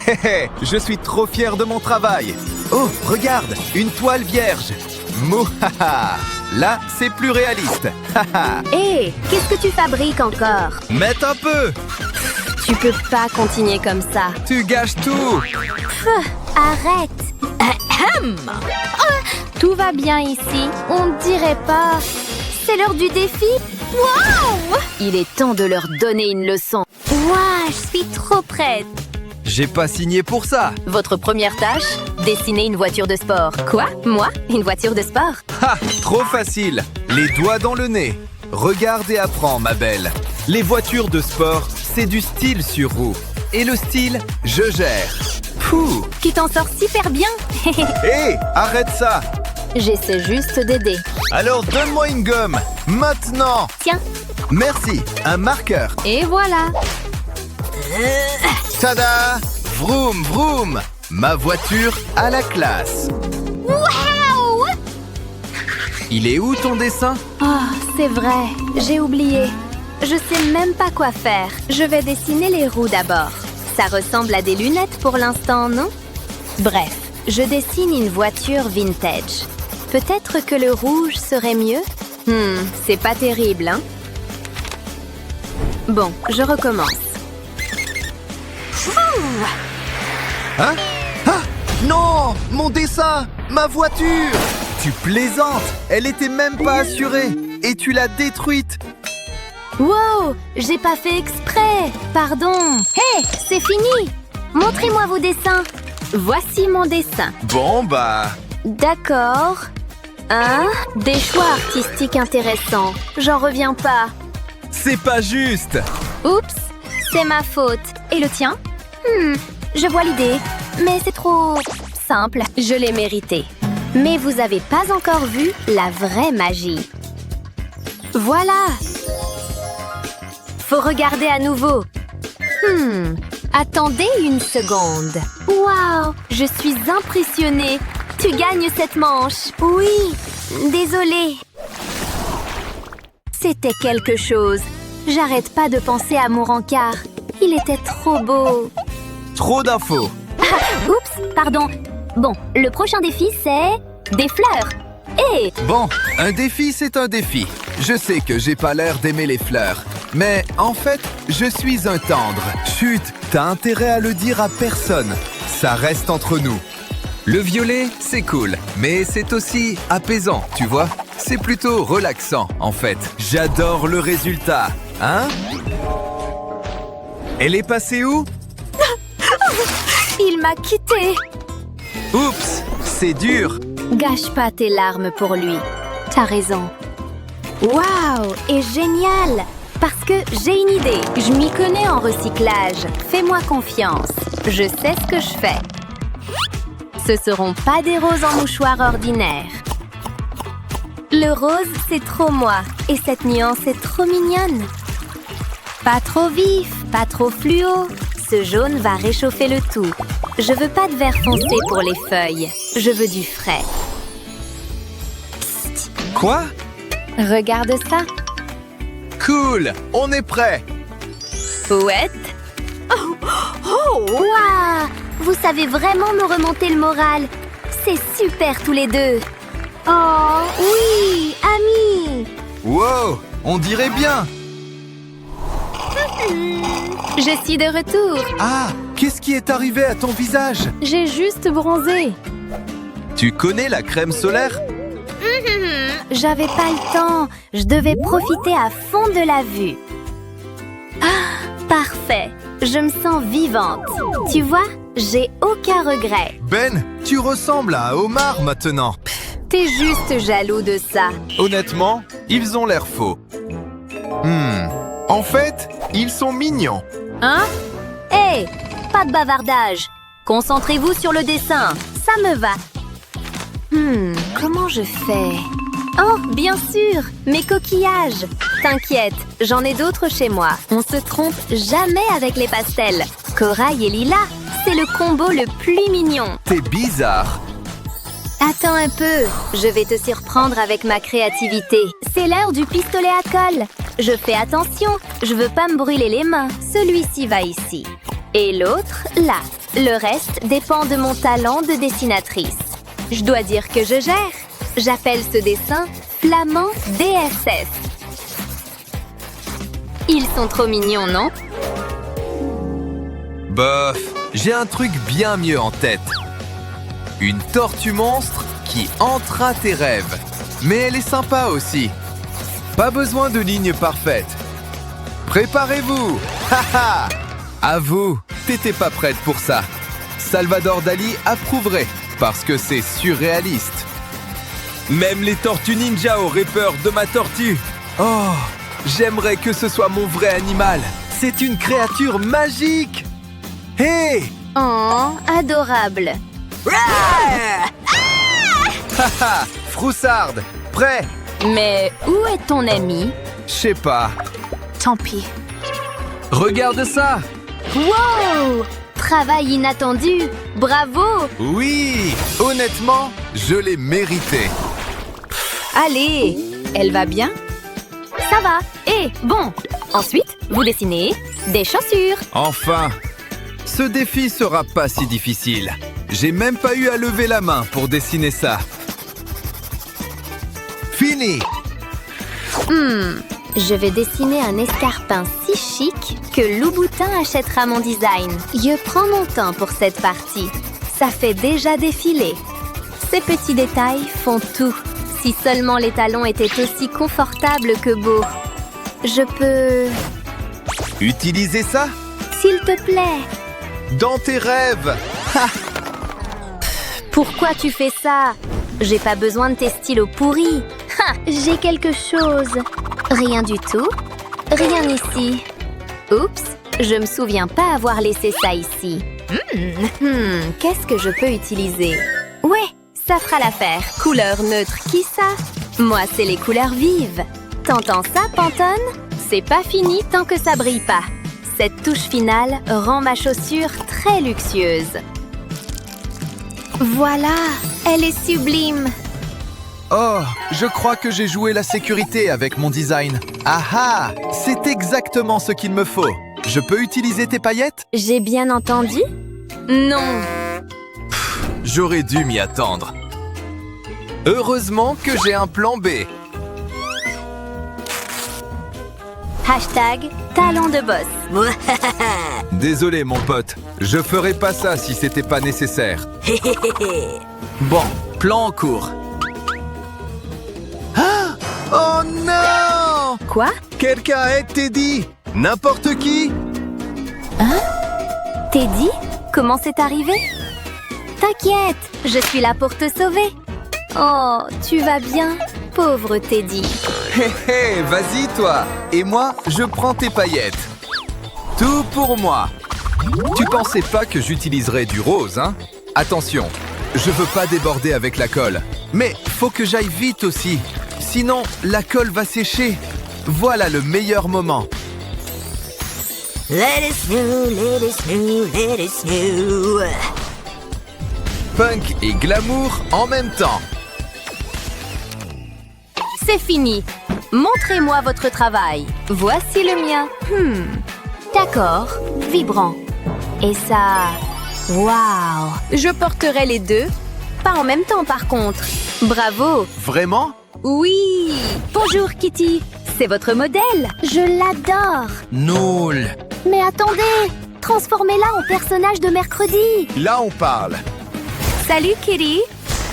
Hé hé, je suis trop fier de mon travail. Oh, regarde, une toile vierge. Mouhaha. Là, c'est plus réaliste. Haha. Hé, qu'est-ce que tu fabriques encore? Mette un peu. Tu peux pas continuer comme ça. Tu gâches tout. Arrête. Ahem. Tout va bien ici. On ne dirait pas. C'est l'heure du défi. Waouh! Il est temps de leur donner une leçon. Waouh, je suis trop prête. J'ai pas signé pour ça. Votre première tâche? Dessiner une voiture de sport. Quoi? Moi? Une voiture de sport? Ha! Trop facile. Les doigts dans le nez. Regarde et apprends, ma belle. Les voitures de sport, c'est du style sur roue. Et le style, je gère. Pouh! Tu t'en sors super bien. Hé! Arrête ça! J'essaie juste d'aider. Alors donne-moi une gomme. Maintenant! Tiens. Merci. Un marqueur. Et voilà. Tada! Vroom, vroom! Ma voiture à la classe. Waouh! Il est où ton dessin? Oh, c'est vrai. J'ai oublié. Je sais même pas quoi faire. Je vais dessiner les roues d'abord. Ça ressemble à des lunettes pour l'instant, non? Bref, je dessine une voiture vintage. Peut-être que le rouge serait mieux? C'est pas terrible, hein? Bon, je recommence. Hein? Ah! Non! Mon dessin! Ma voiture! Tu plaisantes! Elle était même pas assurée! Et tu l'as détruite! Wow! J'ai pas fait exprès! Pardon! Hé! C'est fini! Montrez-moi vos dessins! Voici mon dessin. Bon, bah... D'accord. Des choix artistiques intéressants. J'en reviens pas. C'est pas juste! Oups! C'est ma faute. Et le tien? Je vois l'idée. Mais c'est trop... simple. Je l'ai mérité. Mais vous avez pas encore vu la vraie magie. Voilà! Faut regarder à nouveau. Attendez une seconde. Waouh! Je suis impressionnée. Tu gagnes cette manche. Oui, désolée. C'était quelque chose. J'arrête pas de penser à mon rencard. Il était trop beau. Trop d'infos! Oups, pardon. Bon, le prochain défi, c'est... des fleurs. Hé! Bon, un défi, c'est un défi. Je sais que j'ai pas l'air d'aimer les fleurs. Mais en fait, je suis un tendre. Chut, t'as intérêt à le dire à personne. Ça reste entre nous. Le violet, c'est cool, mais c'est aussi apaisant, tu vois? C'est plutôt relaxant, en fait. J'adore le résultat, hein? Elle est passée où? Il m'a quitté. Oups, c'est dur. Gâche pas tes larmes pour lui. T'as raison. Waouh, et génial! Parce que j'ai une idée. Je m'y connais en recyclage. Fais-moi confiance. Je sais ce que je fais. Ce seront pas des roses en mouchoir ordinaire. Le rose, c'est trop moi. Et cette nuance est trop mignonne. Pas trop vif, pas trop fluo. Ce jaune va réchauffer le tout. Je veux pas de vert foncé pour les feuilles. Je veux du frais. Psst. Quoi? Regarde ça. Cool, on est prêt. Ouette. Oh! Waouh! Vous savez vraiment me remonter le moral. C'est super tous les deux. Oh, oui, amis. Wow, on dirait bien. Je suis de retour. Ah, qu'est-ce qui est arrivé à ton visage? J'ai juste bronzé. Tu connais la crème solaire? J'avais pas le temps. Je devais profiter à fond de la vue. Ah, parfait. Je me sens vivante. Tu vois, j'ai aucun regret. Ben, tu ressembles à un homard maintenant. T'es juste jaloux de ça. Honnêtement, ils ont l'air faux. En fait, ils sont mignons. Hein? Hé, pas de bavardage. Concentrez-vous sur le dessin. Ça me va. Comment je fais? Oh, bien sûr, mes coquillages. T'inquiète, j'en ai d'autres chez moi. On se trompe jamais avec les pastels. Corail et lilas, c'est le combo le plus mignon. T'es bizarre. Attends un peu, je vais te surprendre avec ma créativité. C'est l'heure du pistolet à colle. Je fais attention, je veux pas me brûler les mains. Celui-ci va ici. Et l'autre, là. Le reste dépend de mon talent de dessinatrice. Je dois dire que je gère. J'appelle ce dessin Flamand DSS. Ils sont trop mignons, non? Bof, j'ai un truc bien mieux en tête. Une tortue monstre qui entre à tes rêves. Mais elle est sympa aussi. Pas besoin de lignes parfaites. Préparez-vous! Haha! À vous, t'étais pas prête pour ça. Salvador Dali approuverait, parce que c'est surréaliste. Même les tortues ninja auraient peur de ma tortue. Oh, j'aimerais que ce soit mon vrai animal. C'est une créature magique. Hé! Oh, adorable. Haha! Froussarde! Prêt? Mais où est ton ami? Je sais pas. Tant pis. Regarde ça! Wow! Travail inattendu! Bravo! Oui! Honnêtement, je l'ai mérité. Allez! Elle va bien? Ça va! Et bon! Ensuite, vous dessinez des chaussures. Enfin! Ce défi sera pas si difficile. J'ai même pas eu à lever la main pour dessiner ça. Fini! Je vais dessiner un escarpin si chic que Louboutin achètera mon design. Je prends mon temps pour cette partie. Ça fait déjà défiler. Ces petits détails font tout. Si seulement les talons étaient aussi confortables que beaux. Je peux... Utiliser ça? S'il te plaît. Dans tes rêves! Ha! Pourquoi tu fais ça? J'ai pas besoin de tes stylos pourris. Ha! J'ai quelque chose. Rien du tout. Rien ici. Oups, je me souviens pas avoir laissé ça ici. Qu'est-ce que je peux utiliser? Ouais, ça fera l'affaire. Couleur neutre, qui ça? Moi, c'est les couleurs vives. T'entends ça, Pantone? C'est pas fini tant que ça brille pas. Cette touche finale rend ma chaussure très luxueuse. Voilà, elle est sublime. Oh, je crois que j'ai joué la sécurité avec mon design. Ah ah! C'est exactement ce qu'il me faut. Je peux utiliser tes paillettes? J'ai bien entendu? Non. J'aurais dû m'y attendre. Heureusement que j'ai un plan B. Hashtag talent de boss. Désolé, mon pote. Je ferais pas ça si c'était pas nécessaire. Bon, plan en cours. Ah! Oh non! Quoi? Quelqu'un aide Teddy! N'importe qui! Teddy? Comment c'est arrivé? T'inquiète, je suis là pour te sauver. Oh, tu vas bien, pauvre Teddy. Hé hé, vas-y toi! Et moi, je prends tes paillettes. Tout pour moi. Tu pensais pas que j'utiliserais du rose, hein? Attention, je veux pas déborder avec la colle. Mais faut que j'aille vite aussi. Sinon, la colle va sécher. Voilà le meilleur moment. Let it snow, let it snow, let it snow. Punk et glamour en même temps. C'est fini. Montrez-moi votre travail. Voici le mien. D'accord, vibrant. Et ça... Waouh! Je porterai les deux. Pas en même temps, par contre. Bravo! Vraiment? Oui! Bonjour, Kitty. C'est votre modèle. Je l'adore. Nul. Mais attendez! Transformez-la en personnage de mercredi. Là, on parle. Salut, Kitty.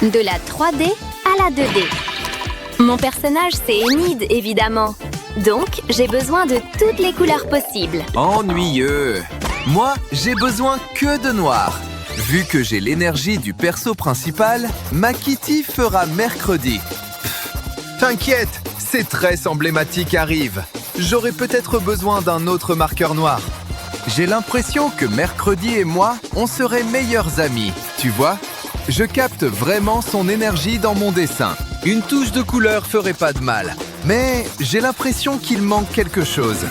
De la 3D à la 2D. Mon personnage, c'est Enid, évidemment. Donc, j'ai besoin de toutes les couleurs possibles. Ennuyeux. Moi, j'ai besoin que de noir. Vu que j'ai l'énergie du perso principal, ma Kitty fera mercredi. T'inquiète, ces traits emblématiques arrivent. J'aurai peut-être besoin d'un autre marqueur noir. J'ai l'impression que mercredi et moi, on serait meilleurs amis. Tu vois? Je capte vraiment son énergie dans mon dessin. Une touche de couleur ferait pas de mal. Mais j'ai l'impression qu'il manque quelque chose.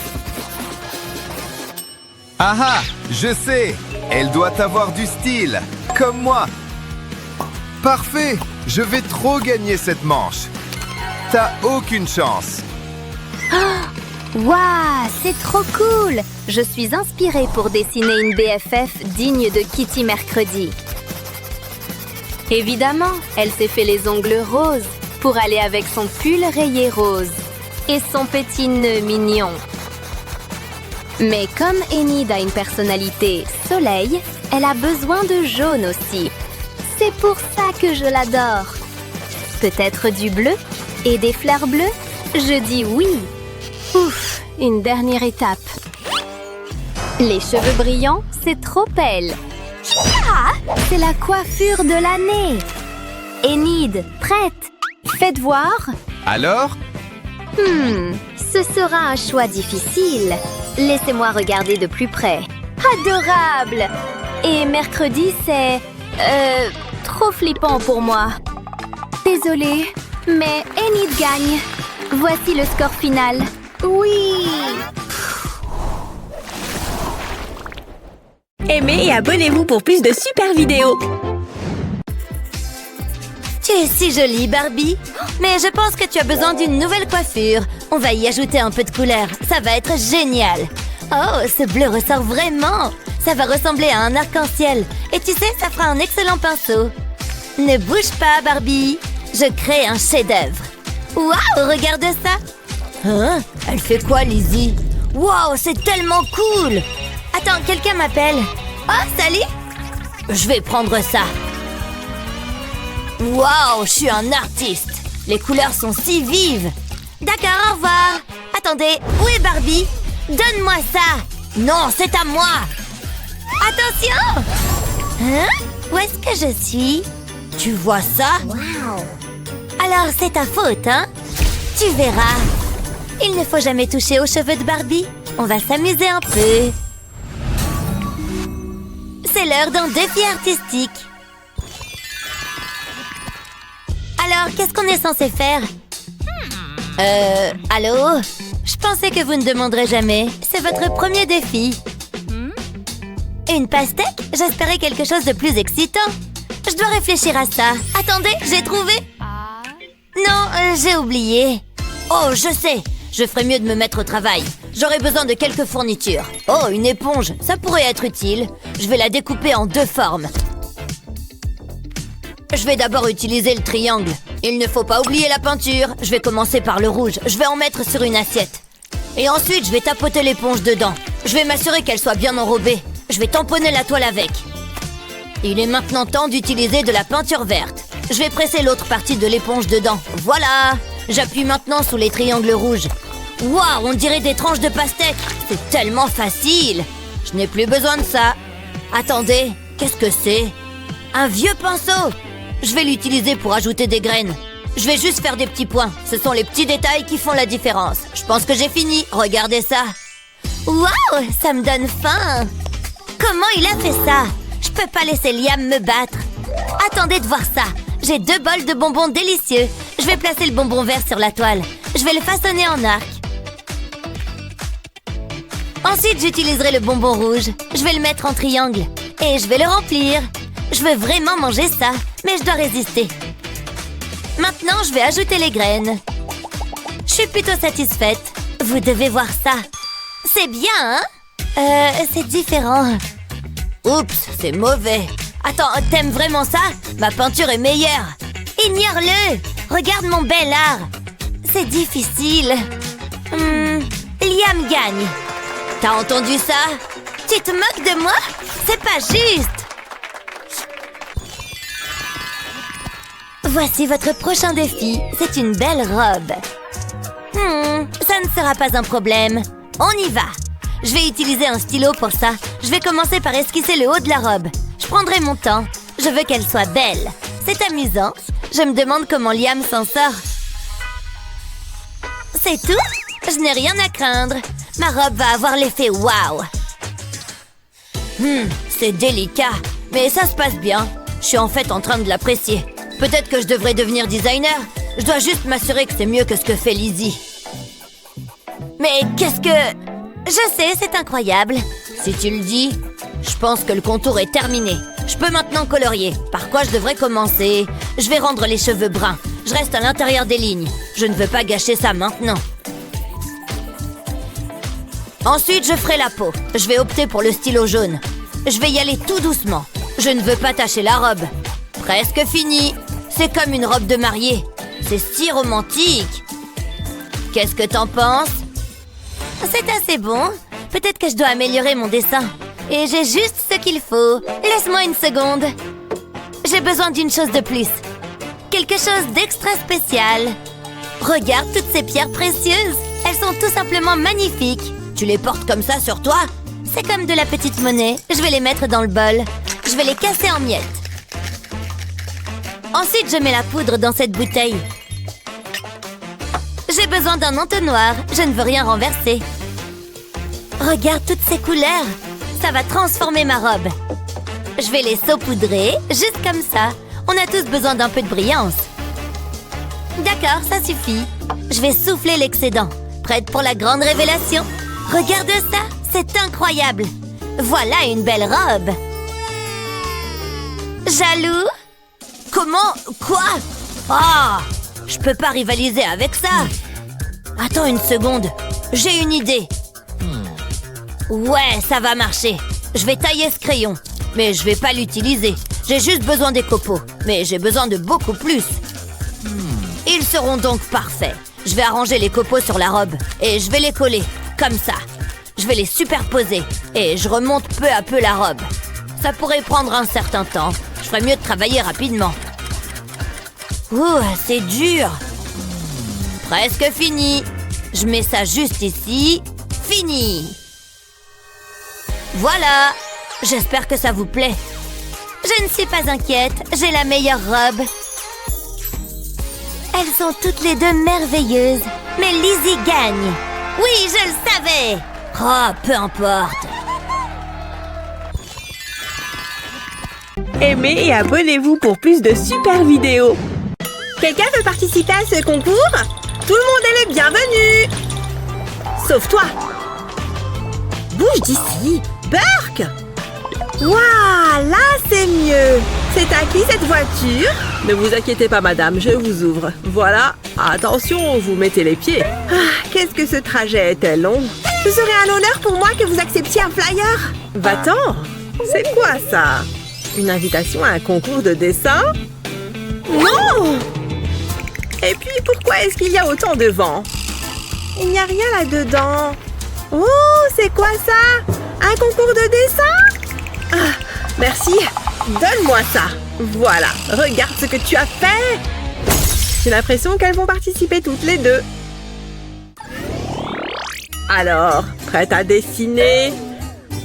Ah ah, je sais, elle doit avoir du style, comme moi. Parfait, je vais trop gagner cette manche. T'as aucune chance. Waouh, c'est trop cool! Je suis inspirée pour dessiner une BFF digne de Kitty Mercredi. Évidemment, elle s'est fait les ongles roses pour aller avec son pull rayé rose et son petit nœud mignon. Mais comme Enid a une personnalité soleil, elle a besoin de jaune aussi. C'est pour ça que je l'adore. Peut-être du bleu et des fleurs bleues? Je dis oui. Ouf, une dernière étape. Les cheveux brillants, c'est trop elle. Ah, c'est la coiffure de l'année. Enid, prête? Faites voir. Alors? Ce sera un choix difficile. Laissez-moi regarder de plus près. Adorable! Et mercredi, c'est... trop flippant pour moi. Désolée, mais Enid gagne. Voici le score final. Oui! Aimez et abonnez-vous pour plus de super vidéos. Tu es si jolie, Barbie. Mais je pense que tu as besoin d'une nouvelle coiffure. On va y ajouter un peu de couleur. Ça va être génial. Oh, ce bleu ressort vraiment. Ça va ressembler à un arc-en-ciel. Et tu sais, ça fera un excellent pinceau. Ne bouge pas, Barbie. Je crée un chef-d'œuvre. Waouh, regarde ça. Hein? Elle fait quoi, Lizzie? Waouh, c'est tellement cool. Attends, quelqu'un m'appelle. Oh, salut. Je vais prendre ça. Waouh, je suis un artiste. Les couleurs sont si vives. D'accord, au revoir. Attendez, où est Barbie? Donne-moi ça. Non, c'est à moi. Attention. Hein? Où est-ce que je suis? Tu vois ça? Wow. Alors, c'est ta faute, hein? Tu verras. Il ne faut jamais toucher aux cheveux de Barbie. On va s'amuser un peu. C'est l'heure d'un défi artistique. Alors, qu'est-ce qu'on est censé faire? Allô? Je pensais que vous ne demanderez jamais. C'est votre premier défi. Une pastèque? J'espérais quelque chose de plus excitant. Je dois réfléchir à ça. Attendez, j'ai trouvé. Non, j'ai oublié. Oh, je sais. Je ferais mieux de me mettre au travail. J'aurais besoin de quelques fournitures. Oh, une éponge. Ça pourrait être utile. Je vais la découper en 2 formes. Je vais d'abord utiliser le triangle. Il ne faut pas oublier la peinture. Je vais commencer par le rouge. Je vais en mettre sur une assiette. Et ensuite, je vais tapoter l'éponge dedans. Je vais m'assurer qu'elle soit bien enrobée. Je vais tamponner la toile avec. Il est maintenant temps d'utiliser de la peinture verte. Je vais presser l'autre partie de l'éponge dedans. Voilà! J'appuie maintenant sous les triangles rouges. Waouh, on dirait des tranches de pastèque. C'est tellement facile. Je n'ai plus besoin de ça. Attendez, qu'est-ce que c'est? Un vieux pinceau. Je vais l'utiliser pour ajouter des graines. Je vais juste faire des petits points. Ce sont les petits détails qui font la différence. Je pense que j'ai fini. Regardez ça. Waouh, ça me donne faim. Comment il a fait ça? Je peux pas laisser Liam me battre. Attendez de voir ça. J'ai 2 bols de bonbons délicieux. Je vais placer le bonbon vert sur la toile. Je vais le façonner en arc. Ensuite, j'utiliserai le bonbon rouge. Je vais le mettre en triangle. Et je vais le remplir. Je veux vraiment manger ça, mais je dois résister. Maintenant, je vais ajouter les graines. Je suis plutôt satisfaite. Vous devez voir ça. C'est bien, hein? C'est différent. Oups, c'est mauvais. Attends, t'aimes vraiment ça? Ma peinture est meilleure. Ignore-le. Regarde mon bel art. C'est difficile. Liam gagne. T'as entendu ça? Tu te moques de moi? C'est pas juste. Voici votre prochain défi. C'est une belle robe. Ça ne sera pas un problème. On y va. Je vais utiliser un stylo pour ça. Je vais commencer par esquisser le haut de la robe. Je prendrai mon temps. Je veux qu'elle soit belle. C'est amusant. Je me demande comment Liam s'en sort. C'est tout? Je n'ai rien à craindre. Ma robe va avoir l'effet waouh. C'est délicat, mais ça se passe bien. Je suis en fait en train de l'apprécier. Peut-être que je devrais devenir designer. Je dois juste m'assurer que c'est mieux que ce que fait Lizzie. Mais qu'est-ce que... Je sais, c'est incroyable. Si tu le dis, je pense que le contour est terminé. Je peux maintenant colorier. Par quoi je devrais commencer? Je vais rendre les cheveux bruns. Je reste à l'intérieur des lignes. Je ne veux pas gâcher ça maintenant. Ensuite, je ferai la peau. Je vais opter pour le stylo jaune. Je vais y aller tout doucement. Je ne veux pas tacher la robe. Presque fini. C'est comme une robe de mariée. C'est si romantique. Qu'est-ce que t'en penses? C'est assez bon. Peut-être que je dois améliorer mon dessin. Et j'ai juste ce qu'il faut. Laisse-moi une seconde. J'ai besoin d'une chose de plus. Quelque chose d'extra spécial. Regarde toutes ces pierres précieuses. Elles sont tout simplement magnifiques. Tu les portes comme ça sur toi? C'est comme de la petite monnaie. Je vais les mettre dans le bol. Je vais les casser en miettes. Ensuite, je mets la poudre dans cette bouteille. J'ai besoin d'un entonnoir. Je ne veux rien renverser. Regarde toutes ces couleurs. Ça va transformer ma robe. Je vais les saupoudrer, juste comme ça. On a tous besoin d'un peu de brillance. D'accord, ça suffit. Je vais souffler l'excédent. Prête pour la grande révélation? Regarde ça, c'est incroyable. Voilà une belle robe. Jaloux? Comment? Quoi? Ah! Je peux pas rivaliser avec ça. Attends une seconde. J'ai une idée. Ouais, ça va marcher. Je vais tailler ce crayon. Mais je vais pas l'utiliser. J'ai juste besoin des copeaux. Mais j'ai besoin de beaucoup plus. Ils seront donc parfaits. Je vais arranger les copeaux sur la robe. Et je vais les coller. Comme ça. Je vais les superposer. Et je remonte peu à peu la robe. Ça pourrait prendre un certain temps. Je ferais mieux de travailler rapidement. Ouh, c'est dur. Presque fini. Je mets ça juste ici. Fini. Voilà. J'espère que ça vous plaît. Je ne suis pas inquiète. J'ai la meilleure robe. Elles sont toutes les deux merveilleuses. Mais Lizzie gagne. Oui, je le savais. Oh, peu importe. Aimez et abonnez-vous pour plus de super vidéos. Quelqu'un veut participer à ce concours? Tout le monde est le bienvenu. Sauf toi. Bouge d'ici, Burke. Waouh, là c'est mieux. C'est à qui cette voiture? Ne vous inquiétez pas madame, je vous ouvre. Voilà, attention, vous mettez les pieds. Ah, qu'est-ce que ce trajet était long. Ce serait un honneur pour moi que vous acceptiez un flyer. Va-t'en. C'est quoi ça? Une invitation à un concours de dessin? Non! Et puis, pourquoi est-ce qu'il y a autant de vent? Il n'y a rien là-dedans. Oh, c'est quoi ça? Un concours de dessin? Ah, merci. Donne-moi ça. Voilà, regarde ce que tu as fait. J'ai l'impression qu'elles vont participer toutes les deux. Alors, prête à dessiner?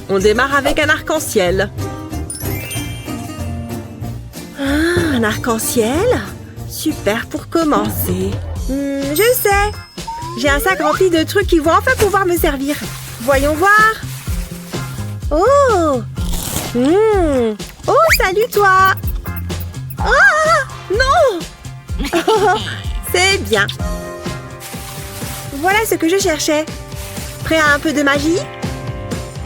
On démarre avec un arc-en-ciel. Ah, un arc-en-ciel? Super pour commencer. Je sais. J'ai un sac rempli de trucs qui vont enfin pouvoir me servir. Voyons voir. Oh! Oh, salut toi! Oh! Non! Oh, c'est bien. Voilà ce que je cherchais. Prêt à un peu de magie?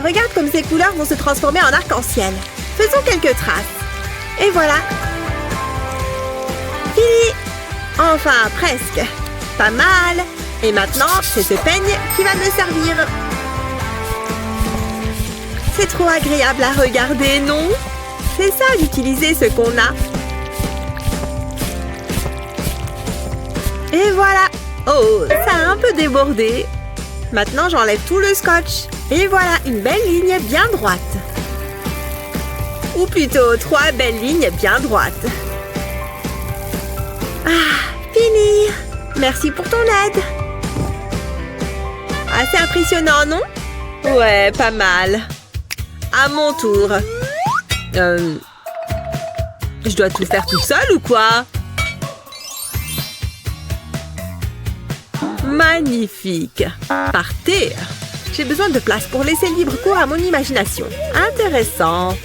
Regarde comme ces couleurs vont se transformer en arc-en-ciel. Faisons quelques traces. Et voilà. Fini! Enfin, presque. Pas mal. Et maintenant, c'est ce peigne qui va me servir. C'est trop agréable à regarder, non? C'est ça d'utiliser ce qu'on a. Et voilà. Oh, ça a un peu débordé. Maintenant, j'enlève tout le scotch. Et voilà, une belle ligne bien droite. Ou plutôt, 3 belles lignes bien droites. Ah, fini. Merci pour ton aide. Assez impressionnant, non? Ouais, pas mal. À mon tour. Je dois tout faire toute seule ou quoi? Magnifique. Partez. J'ai besoin de place pour laisser libre cours à mon imagination. Intéressant.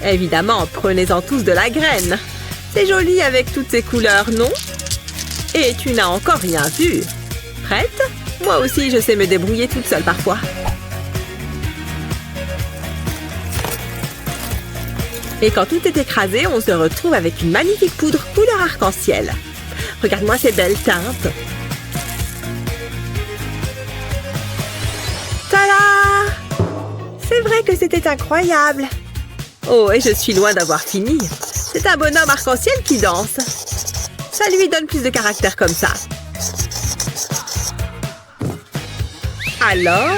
Évidemment, prenez-en tous de la graine. C'est joli avec toutes ces couleurs, non? Et tu n'as encore rien vu. Prête? Moi aussi, je sais me débrouiller toute seule parfois. Et quand tout est écrasé, on se retrouve avec une magnifique poudre couleur arc-en-ciel. Regarde-moi ces belles teintes. C'est vrai que c'était incroyable. Oh, et je suis loin d'avoir fini. C'est un bonhomme arc-en-ciel qui danse. Ça lui donne plus de caractère comme ça. Alors,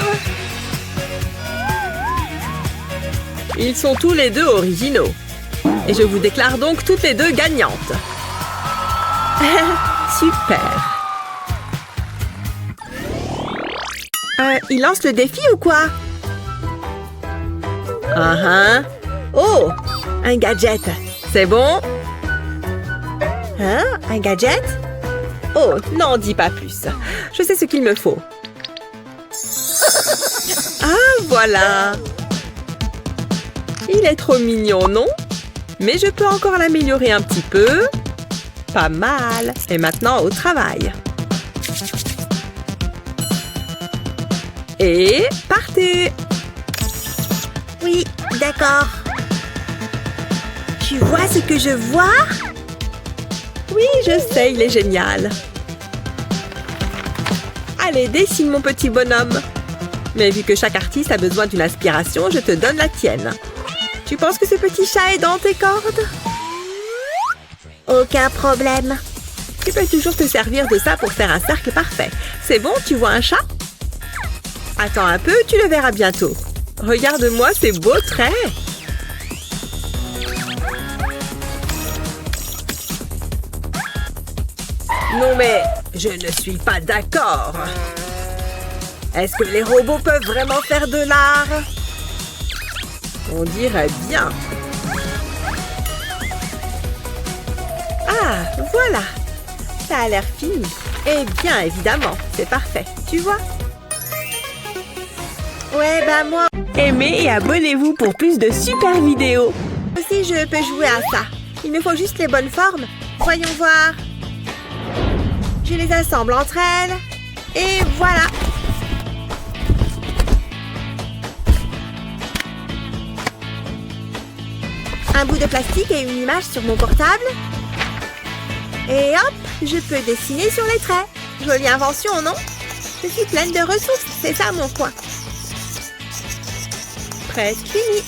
ils sont tous les deux originaux. Et je vous déclare donc toutes les deux gagnantes. Super. Il lance le défi ou quoi? Oh, un gadget. C'est bon? Hein? Un gadget? Oh, n'en dis pas plus. Je sais ce qu'il me faut. Ah, voilà. Il est trop mignon, non? Mais je peux encore l'améliorer un petit peu. Pas mal. Et maintenant, au travail. Et partez! Oui, d'accord. Tu vois ce que je vois? Oui, je sais, il est génial. Allez, dessine mon petit bonhomme. Mais vu que chaque artiste a besoin d'une inspiration, je te donne la tienne. Tu penses que ce petit chat est dans tes cordes? Aucun problème. Tu peux toujours te servir de ça pour faire un cercle parfait. C'est bon, tu vois un chat? Attends un peu, tu le verras bientôt. Regarde-moi ces beaux traits. Non mais, je ne suis pas d'accord. Est-ce que les robots peuvent vraiment faire de l'art? On dirait bien. Ah, voilà. Ça a l'air fini. Et bien évidemment, c'est parfait. Tu vois? Ouais, bah moi Aimez et abonnez-vous pour plus de super vidéos. aussi, je peux jouer à ça. Il me faut juste les bonnes formes. Voyons voir. Je les assemble entre elles. Et voilà. Un bout de plastique et une image sur mon portable. Et hop, je peux dessiner sur les traits. Jolie invention, non? Je suis pleine de ressources, c'est ça mon coin. Presque fini.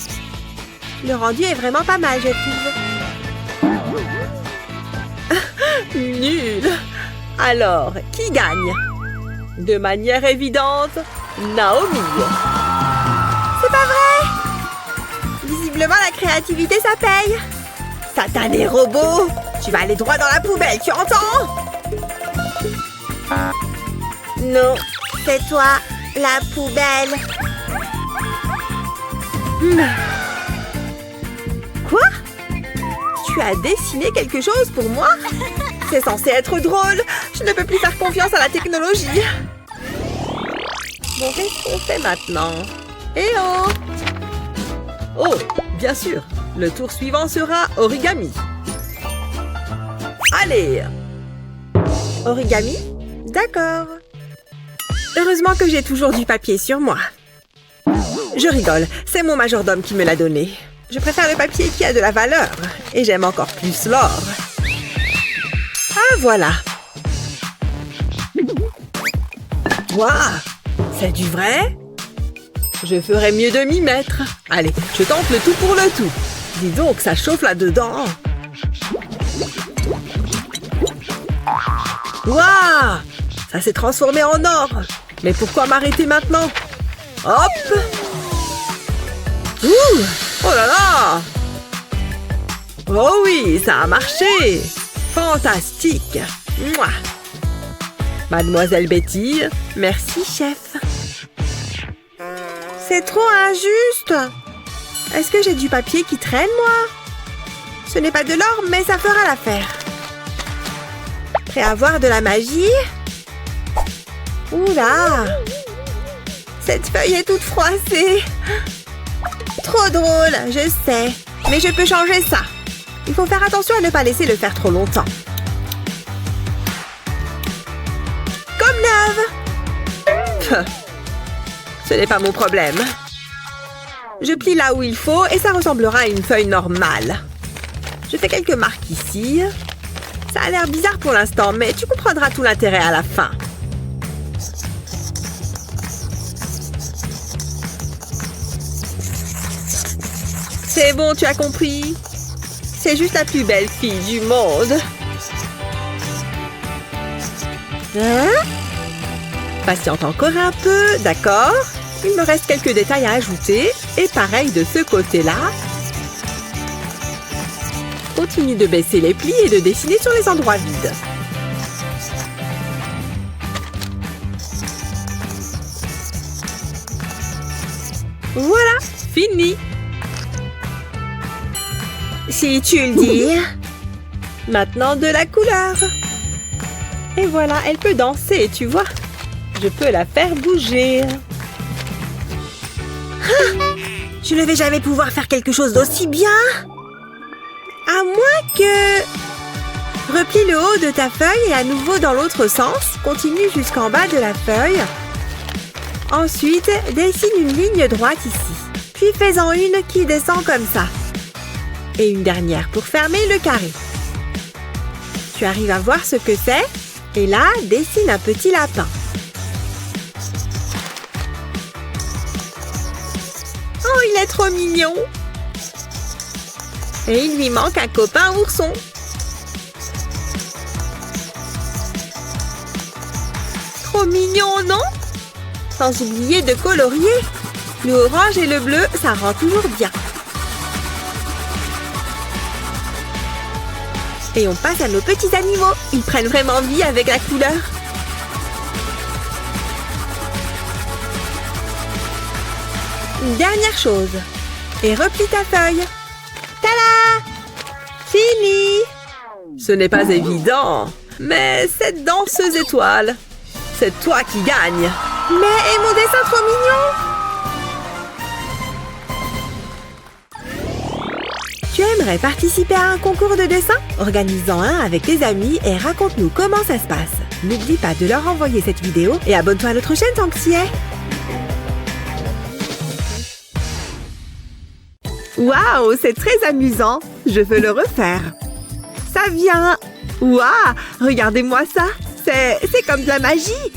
Le rendu est vraiment pas mal, je trouve. Nul. Alors, qui gagne? De manière évidente, Naomi. C'est pas vrai! Visiblement, la créativité, ça paye. Satanés robots, tu vas aller droit dans la poubelle, tu entends? Non, c'est toi, la poubelle. Quoi? Tu as dessiné quelque chose pour moi? C'est censé être drôle. Je ne peux plus faire confiance à la technologie. Bon, qu'est-ce qu'on fait maintenant? Eh oh! Oh, bien sûr. Le tour suivant sera origami. Allez! Origami? D'accord. Heureusement que j'ai toujours du papier sur moi. Je rigole, c'est mon majordome qui me l'a donné. Je préfère le papier qui a de la valeur. Et j'aime encore plus l'or. Ah, voilà. Waouh! C'est du vrai? Je ferais mieux de m'y mettre. Allez, je tente le tout pour le tout. Dis donc, ça chauffe là-dedans. Waouh! Ça s'est transformé en or. Mais pourquoi m'arrêter maintenant? Hop! Ouh! Oh là là! Oh oui, ça a marché! Fantastique! Mouah! Mademoiselle Betty, merci chef. C'est trop injuste. Est-ce que j'ai du papier qui traîne, moi? Ce n'est pas de l'or, mais ça fera l'affaire. Prêt à voir de la magie? Oula! Cette feuille est toute froissée. Trop drôle, je sais. Mais je peux changer ça. Il faut faire attention à ne pas laisser le faire trop longtemps. Comme neuve! Ce n'est pas mon problème. Je plie là où il faut et ça ressemblera à une feuille normale. Je fais quelques marques ici. Ça a l'air bizarre pour l'instant, mais tu comprendras tout l'intérêt à la fin. C'est bon, tu as compris. C'est juste la plus belle fille du monde. Hein? Patiente encore un peu, d'accord. Il me reste quelques détails à ajouter. Et pareil de ce côté-là. Continue de baisser les plis et de dessiner sur les endroits vides. Voilà, fini. Si tu le dis. Maintenant de la couleur. Et voilà, elle peut danser, tu vois. Je peux la faire bouger. Je ne vais jamais pouvoir faire quelque chose d'aussi bien. À moins que... Replie le haut de ta feuille et à nouveau dans l'autre sens. Continue jusqu'en bas de la feuille. Ensuite, dessine une ligne droite ici. Puis fais-en une qui descend comme ça. Et une dernière pour fermer le carré. Tu arrives à voir ce que c'est? Et là, dessine un petit lapin. Oh, il est trop mignon! Et il lui manque un copain ourson. Trop mignon, non? Sans oublier de colorier. Le orange et le bleu, ça rend toujours bien. Et on passe à nos petits animaux. Ils prennent vraiment vie avec la couleur. Une dernière chose. Et replie ta feuille. Tada! Fini! Ce n'est pas évident. Mais cette danseuse étoile, c'est toi qui gagne. Mais et mon dessin trop mignon! Tu aimerais participer à un concours de dessin? Organise-en un avec tes amis et raconte-nous comment ça se passe. N'oublie pas de leur envoyer cette vidéo et abonne-toi à notre chaîne tant que tu y es. Waouh, c'est très amusant. Je veux le refaire. Ça vient. Waouh, regardez-moi ça. C'est comme de la magie.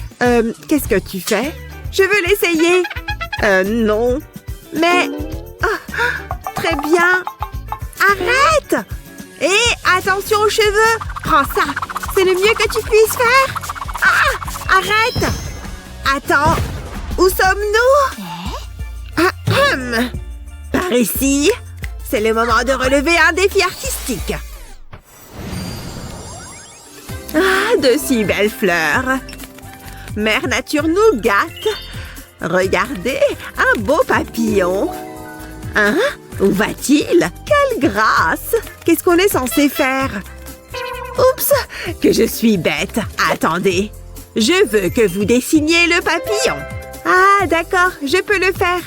Qu'est-ce que tu fais? Je veux l'essayer. Non. Mais... Oh, très bien. Arrête! Et attention aux cheveux! Prends ça! C'est le mieux que tu puisses faire! Ah! Arrête! Attends! Où sommes-nous? Par ici! C'est le moment de relever un défi artistique! Ah, de si belles fleurs! Mère Nature nous gâte! Regardez, un beau papillon! Hein? Où va-t-il? Quelle grâce! Qu'est-ce qu'on est censé faire? Oups! Que je suis bête! Attendez! Je veux que vous dessiniez le papillon! Ah, d'accord, je peux le faire!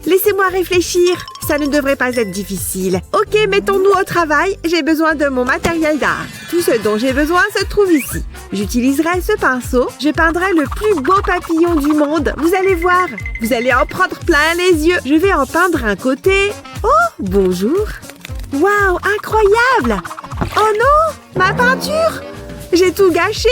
Laissez-moi réfléchir! Ça ne devrait pas être difficile. Ok, mettons-nous au travail. J'ai besoin de mon matériel d'art. Tout ce dont j'ai besoin se trouve ici. J'utiliserai ce pinceau. Je peindrai le plus beau papillon du monde. Vous allez voir. Vous allez en prendre plein les yeux. Je vais en peindre un côté. Oh, bonjour. Waouh, incroyable. Oh non, ma peinture. J'ai tout gâché.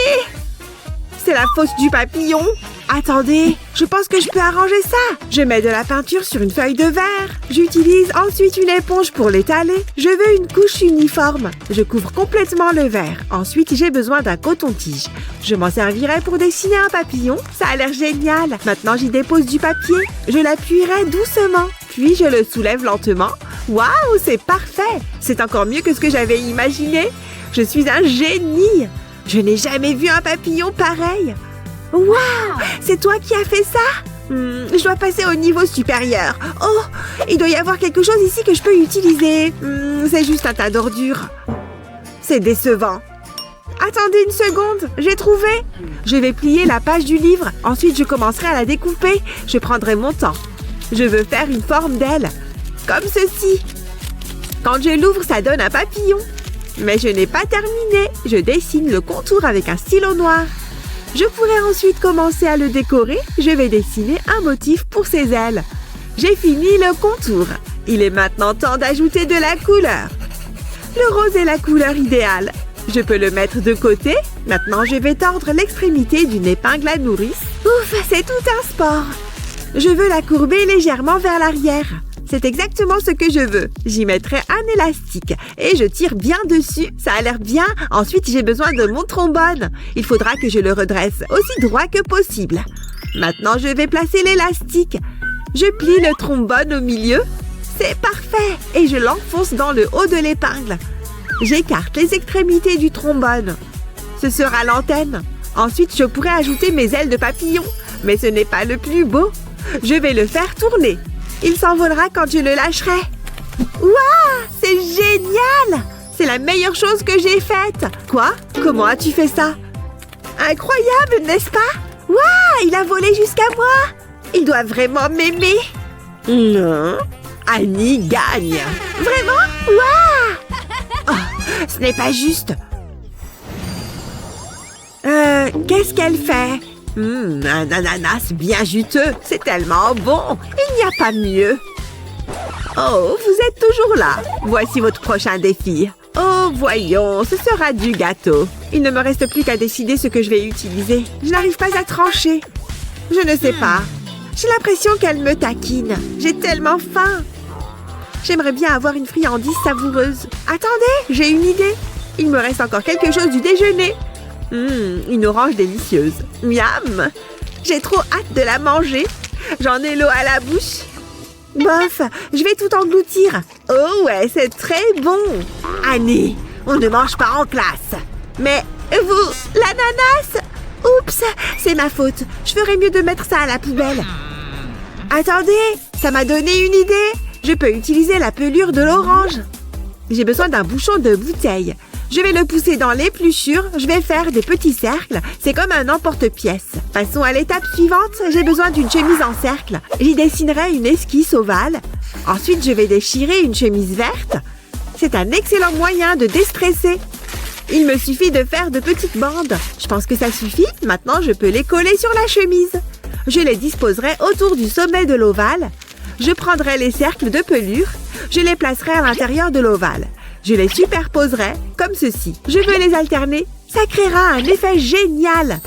C'est la faute du papillon. Attendez, je pense que je peux arranger ça. Je mets de la peinture sur une feuille de verre. J'utilise ensuite une éponge pour l'étaler. Je veux une couche uniforme. Je couvre complètement le verre. Ensuite, j'ai besoin d'un coton-tige. Je m'en servirai pour dessiner un papillon. Ça a l'air génial. Maintenant, j'y dépose du papier. Je l'appuierai doucement. Puis, je le soulève lentement. Waouh, c'est parfait. C'est encore mieux que ce que j'avais imaginé. Je suis un génie. Je n'ai jamais vu un papillon pareil. Waouh! C'est toi qui as fait ça? Je dois passer au niveau supérieur. Oh! Il doit y avoir quelque chose ici que je peux utiliser. C'est juste un tas d'ordures. C'est décevant. Attendez une seconde, j'ai trouvé. Je vais plier la page du livre. Ensuite, je commencerai à la découper. Je prendrai mon temps. Je veux faire une forme d'aile. Comme ceci. Quand je l'ouvre, ça donne un papillon. Mais je n'ai pas terminé. Je dessine le contour avec un stylo noir. Je pourrais ensuite commencer à le décorer. Je vais dessiner un motif pour ses ailes. J'ai fini le contour. Il est maintenant temps d'ajouter de la couleur. Le rose est la couleur idéale. Je peux le mettre de côté. Maintenant, je vais tordre l'extrémité d'une épingle à nourrice. Ouf, c'est tout un sport. Je veux la courber légèrement vers l'arrière. C'est exactement ce que je veux. J'y mettrai un élastique et je tire bien dessus. Ça a l'air bien. Ensuite, j'ai besoin de mon trombone. Il faudra que je le redresse aussi droit que possible. Maintenant, je vais placer l'élastique. Je plie le trombone au milieu. C'est parfait. Et je l'enfonce dans le haut de l'épingle. J'écarte les extrémités du trombone. Ce sera l'antenne. Ensuite, je pourrai ajouter mes ailes de papillon. Mais ce n'est pas le plus beau. Je vais le faire tourner. Il s'envolera quand je le lâcherai. Waouh, c'est génial! C'est la meilleure chose que j'ai faite. Quoi? Comment as-tu fait ça? Incroyable, n'est-ce pas? Waouh, il a volé jusqu'à moi. Il doit vraiment m'aimer. Non, Annie gagne. Vraiment? Waouh! Oh, ce n'est pas juste. Qu'est-ce qu'elle fait? Un ananas bien juteux. C'est tellement bon. Il n'y a pas mieux. Oh, vous êtes toujours là. Voici votre prochain défi. Oh, voyons, ce sera du gâteau. Il ne me reste plus qu'à décider ce que je vais utiliser. Je n'arrive pas à trancher. Je ne sais pas. J'ai l'impression qu'elle me taquine. J'ai tellement faim. J'aimerais bien avoir une friandise savoureuse. Attendez, j'ai une idée. Il me reste encore quelque chose du déjeuner. Une orange délicieuse. Miam! J'ai trop hâte de la manger. J'en ai l'eau à la bouche. Bof, je vais tout engloutir. Oh ouais, c'est très bon. Annie, on ne mange pas en classe. Mais vous, l'ananas? Oups, c'est ma faute. Je ferais mieux de mettre ça à la poubelle. Attendez, ça m'a donné une idée. Je peux utiliser la pelure de l'orange. J'ai besoin d'un bouchon de bouteille. Je vais le pousser dans l'épluchure, je vais faire des petits cercles. C'est comme un emporte-pièce. Passons à l'étape suivante. J'ai besoin d'une chemise en cercle. J'y dessinerai une esquisse ovale. Ensuite, je vais déchirer une chemise verte. C'est un excellent moyen de déstresser. Il me suffit de faire de petites bandes. Je pense que ça suffit. Maintenant, je peux les coller sur la chemise. Je les disposerai autour du sommet de l'ovale. Je prendrai les cercles de pelure. Je les placerai à l'intérieur de l'ovale. Je les superposerai comme ceci. Je veux les alterner. Ça créera un effet génial.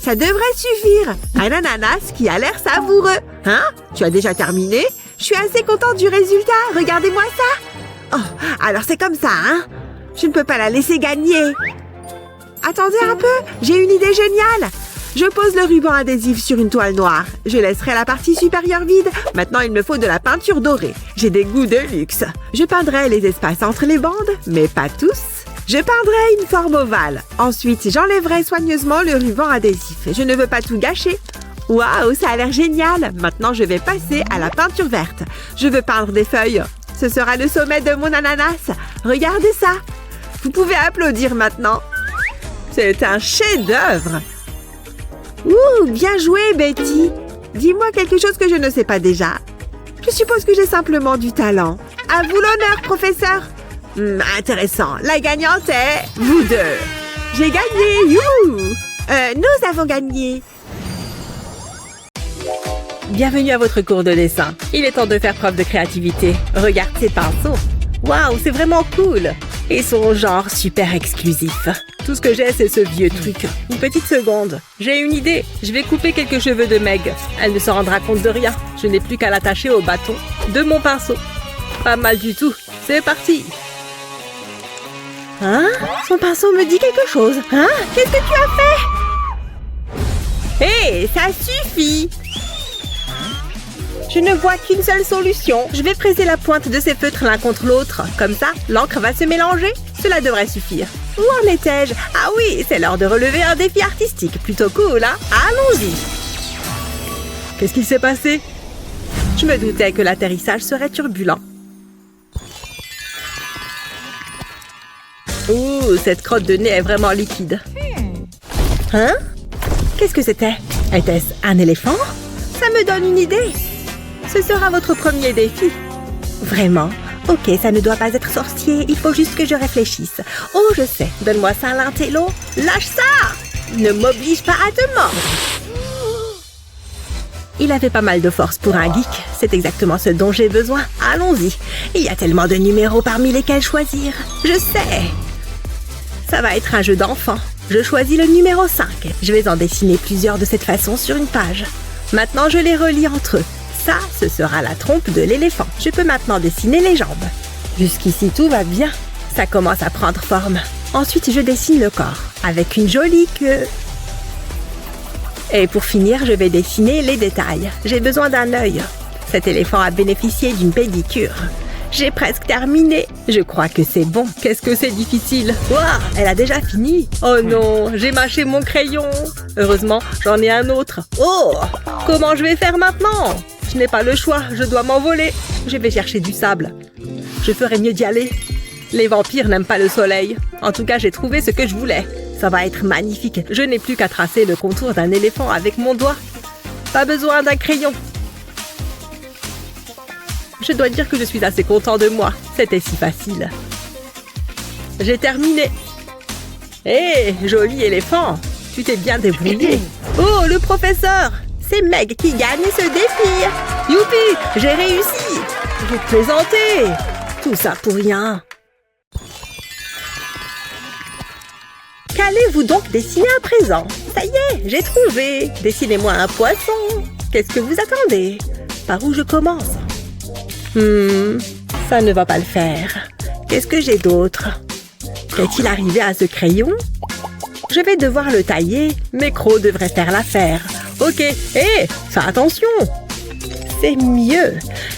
Ça devrait suffire. Un ananas qui a l'air savoureux. Hein? Tu as déjà terminé? Je suis assez contente du résultat. Regardez-moi ça. Oh, alors c'est comme ça, hein? Je ne peux pas la laisser gagner. Attendez un peu. J'ai une idée géniale. Je pose le ruban adhésif sur une toile noire. Je laisserai la partie supérieure vide. Maintenant, il me faut de la peinture dorée. J'ai des goûts de luxe. Je peindrai les espaces entre les bandes, mais pas tous. Je peindrai une forme ovale. Ensuite, j'enlèverai soigneusement le ruban adhésif. Je ne veux pas tout gâcher. Waouh, ça a l'air génial. Maintenant, je vais passer à la peinture verte. Je veux peindre des feuilles. Ce sera le sommet de mon ananas. Regardez ça. Vous pouvez applaudir maintenant. C'est un chef-d'œuvre. Ouh, bien joué, Betty. Dis-moi quelque chose que je ne sais pas déjà. Je suppose que j'ai simplement du talent. À vous l'honneur, professeur. Intéressant. La gagnante est vous deux. J'ai gagné, youhou. Nous avons gagné. Bienvenue à votre cours de dessin. Il est temps de faire preuve de créativité. Regarde ces pinceaux. Waouh, c'est vraiment cool. Et son genre super exclusif. Tout ce que j'ai, c'est ce vieux truc. Une petite seconde. J'ai une idée. Je vais couper quelques cheveux de Meg. Elle ne se rendra compte de rien. Je n'ai plus qu'à l'attacher au bâton de mon pinceau. Pas mal du tout. C'est parti. Hein? Son pinceau me dit quelque chose. Hein? Qu'est-ce que tu as fait? Hé, ça suffit! Je ne vois qu'une seule solution. Je vais presser la pointe de ces feutres l'un contre l'autre. Comme ça, l'encre va se mélanger. Cela devrait suffire. Où en étais-je? Ah oui, c'est l'heure de relever un défi artistique. Plutôt cool, hein? Allons-y! Qu'est-ce qui s'est passé? Je me doutais que l'atterrissage serait turbulent. Ouh, cette crotte de nez est vraiment liquide. Hein? Qu'est-ce que c'était? Était-ce un éléphant? Ça me donne une idée. Ce sera votre premier défi. Vraiment? Ok, ça ne doit pas être sorcier. Il faut juste que je réfléchisse. Oh, je sais. Donne-moi ça, l'intello. Lâche ça! Ne m'oblige pas à te mordre. Il avait pas mal de force pour un geek. C'est exactement ce dont j'ai besoin. Allons-y. Il y a tellement de numéros parmi lesquels choisir. Je sais. Ça va être un jeu d'enfant. Je choisis le numéro 5. Je vais en dessiner plusieurs de cette façon sur une page. Maintenant, je les relie entre eux. ça, ce sera la trompe de l'éléphant. Je peux maintenant dessiner les jambes. Jusqu'ici, tout va bien. Ça commence à prendre forme. Ensuite, je dessine le corps avec une jolie queue. Et pour finir, je vais dessiner les détails. J'ai besoin d'un œil. Cet éléphant a bénéficié d'une pédicure. J'ai presque terminé. Je crois que c'est bon. Qu'est-ce que c'est difficile. Ouah, elle a déjà fini. Oh non, j'ai mâché mon crayon. Heureusement, j'en ai un autre. Oh, comment je vais faire maintenant? Je n'ai pas le choix, je dois m'envoler. Je vais chercher du sable. Je ferais mieux d'y aller. Les vampires n'aiment pas le soleil. En tout cas, j'ai trouvé ce que je voulais. Ça va être magnifique. Je n'ai plus qu'à tracer le contour d'un éléphant avec mon doigt. Pas besoin d'un crayon. Je dois dire que je suis assez content de moi. C'était si facile. J'ai terminé. Hé, joli éléphant. Tu t'es bien débrouillé. Oh, le professeur. C'est Meg qui gagne ce défi. Youpi, j'ai réussi. Vous plaisantez. Tout ça pour rien. Qu'allez-vous donc dessiner à présent? Ça y est, j'ai trouvé. Dessinez-moi un poisson. Qu'est-ce que vous attendez? Par où je commence? Ça ne va pas le faire. Qu'est-ce que j'ai d'autre? Qu'est-il arrivé à ce crayon? Je vais devoir le tailler. Mes crocs devraient faire l'affaire. Ok, hé, fais attention. C'est mieux.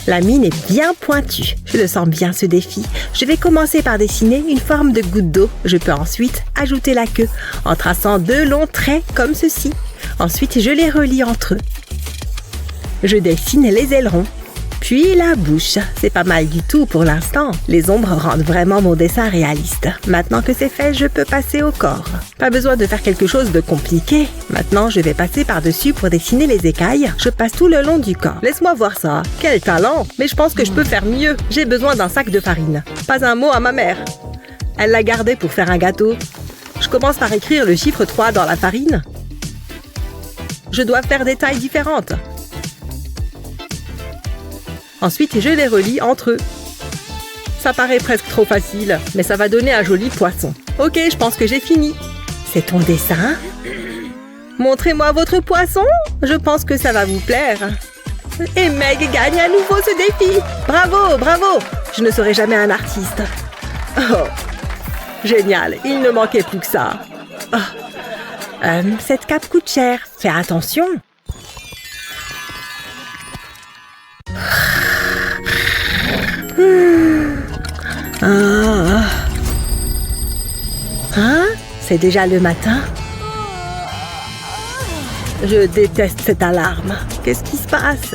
La mine est bien pointue. Je le sens bien ce défi. Je vais commencer par dessiner une forme de goutte d'eau. Je peux ensuite ajouter la queue en traçant 2 longs traits comme ceci. Ensuite, je les relie entre eux. Je dessine les ailerons. Puis la bouche. C'est pas mal du tout pour l'instant. Les ombres rendent vraiment mon dessin réaliste. Maintenant que c'est fait, je peux passer au corps. Pas besoin de faire quelque chose de compliqué. Maintenant, je vais passer par-dessus pour dessiner les écailles. Je passe tout le long du corps. Laisse-moi voir ça. Quel talent! Mais je pense que je peux faire mieux. J'ai besoin d'un sac de farine. Pas un mot à ma mère. Elle l'a gardé pour faire un gâteau. Je commence par écrire le chiffre 3 dans la farine. Je dois faire des tailles différentes. Ensuite, je les relie entre eux. Ça paraît presque trop facile, mais ça va donner un joli poisson. Ok, je pense que j'ai fini. C'est ton dessin? Montrez-moi votre poisson. Je pense que ça va vous plaire. Et Meg gagne à nouveau ce défi. Bravo, bravo. Je ne serai jamais un artiste. Oh, génial. Il ne manquait plus que ça. Oh. Cette cape coûte cher. Fais attention. Hein? C'est déjà le matin? Je déteste cette alarme. Qu'est-ce qui se passe?